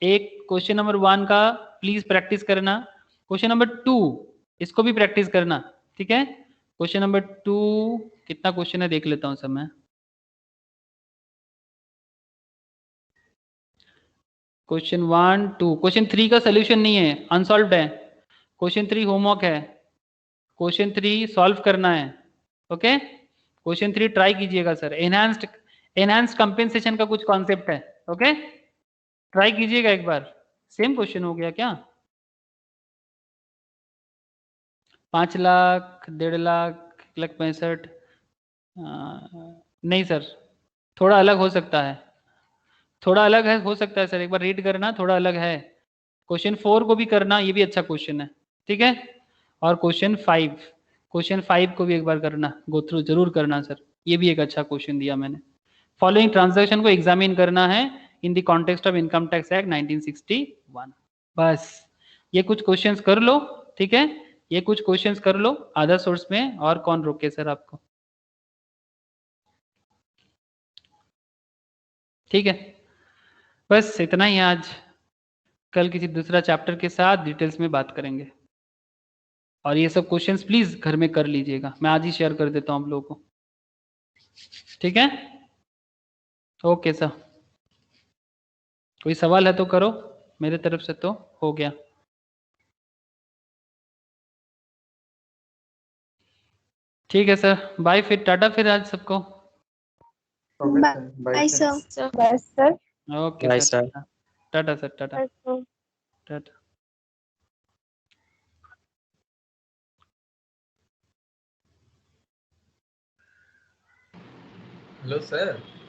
S2: एक क्वेश्चन नंबर 1 का प्लीज प्रैक्टिस करना, क्वेश्चन नंबर 2 इसको भी प्रैक्टिस करना। ठीक है, क्वेश्चन नंबर 2 कितना क्वेश्चन है देख लेता हूं सर मैं। क्वेश्चन 1 2, क्वेश्चन 3 का सोल्यूशन नहीं है, अनसॉल्व्ड है। क्वेश्चन 3 होमवर्क है, क्वेश्चन 3 सॉल्व करना है। ओके, क्वेश्चन 3 ट्राई कीजिएगा सर, एनहांस्ड कंपेंसेशन का कुछ कॉन्सेप्ट है। ओके, ट्राई कीजिएगा एक बार। सेम क्वेश्चन हो गया क्या? 5 लाख, 1.5 लाख, 1,65,000, नहीं सर, थोड़ा अलग हो सकता है, थोड़ा अलग है, हो सकता है सर, एक बार रीड करना, थोड़ा अलग है। क्वेश्चन 4 को भी करना, ये भी अच्छा क्वेश्चन है। ठीक है, और क्वेश्चन 5 को भी एक बार करना, गो थ्रू जरूर करना सर, ये भी एक अच्छा क्वेश्चन दिया मैंने। फॉलोइंग ट्रांजैक्शन को एग्जामिन करना है in the context of income tax act 1961। बस ये कुछ क्वेश्चंस कर लो। ठीक है, ये कुछ क्वेश्चंस कर लो अदर सोर्स में, और कौन रोके सर आपको? ठीक है, बस इतना ही आज, कल किसी दूसरा चैप्टर के साथ डिटेल्स में बात करेंगे। और ये सब क्वेश्चंस प्लीज घर में कर लीजिएगा, मैं आज ही शेयर कर देता हूँ आप लोगों को। ठीक है, ओके सर, कोई सवाल है तो करो, मेरे तरफ से तो हो गया। ठीक है सर, बाय, फिर टाटा फिर आज सबको।
S5: Bye sir.
S4: सर
S5: बस sir.
S2: Okay
S3: bye
S2: sir,
S3: sir.
S2: Tata sir, tata tata.
S7: Hello sir.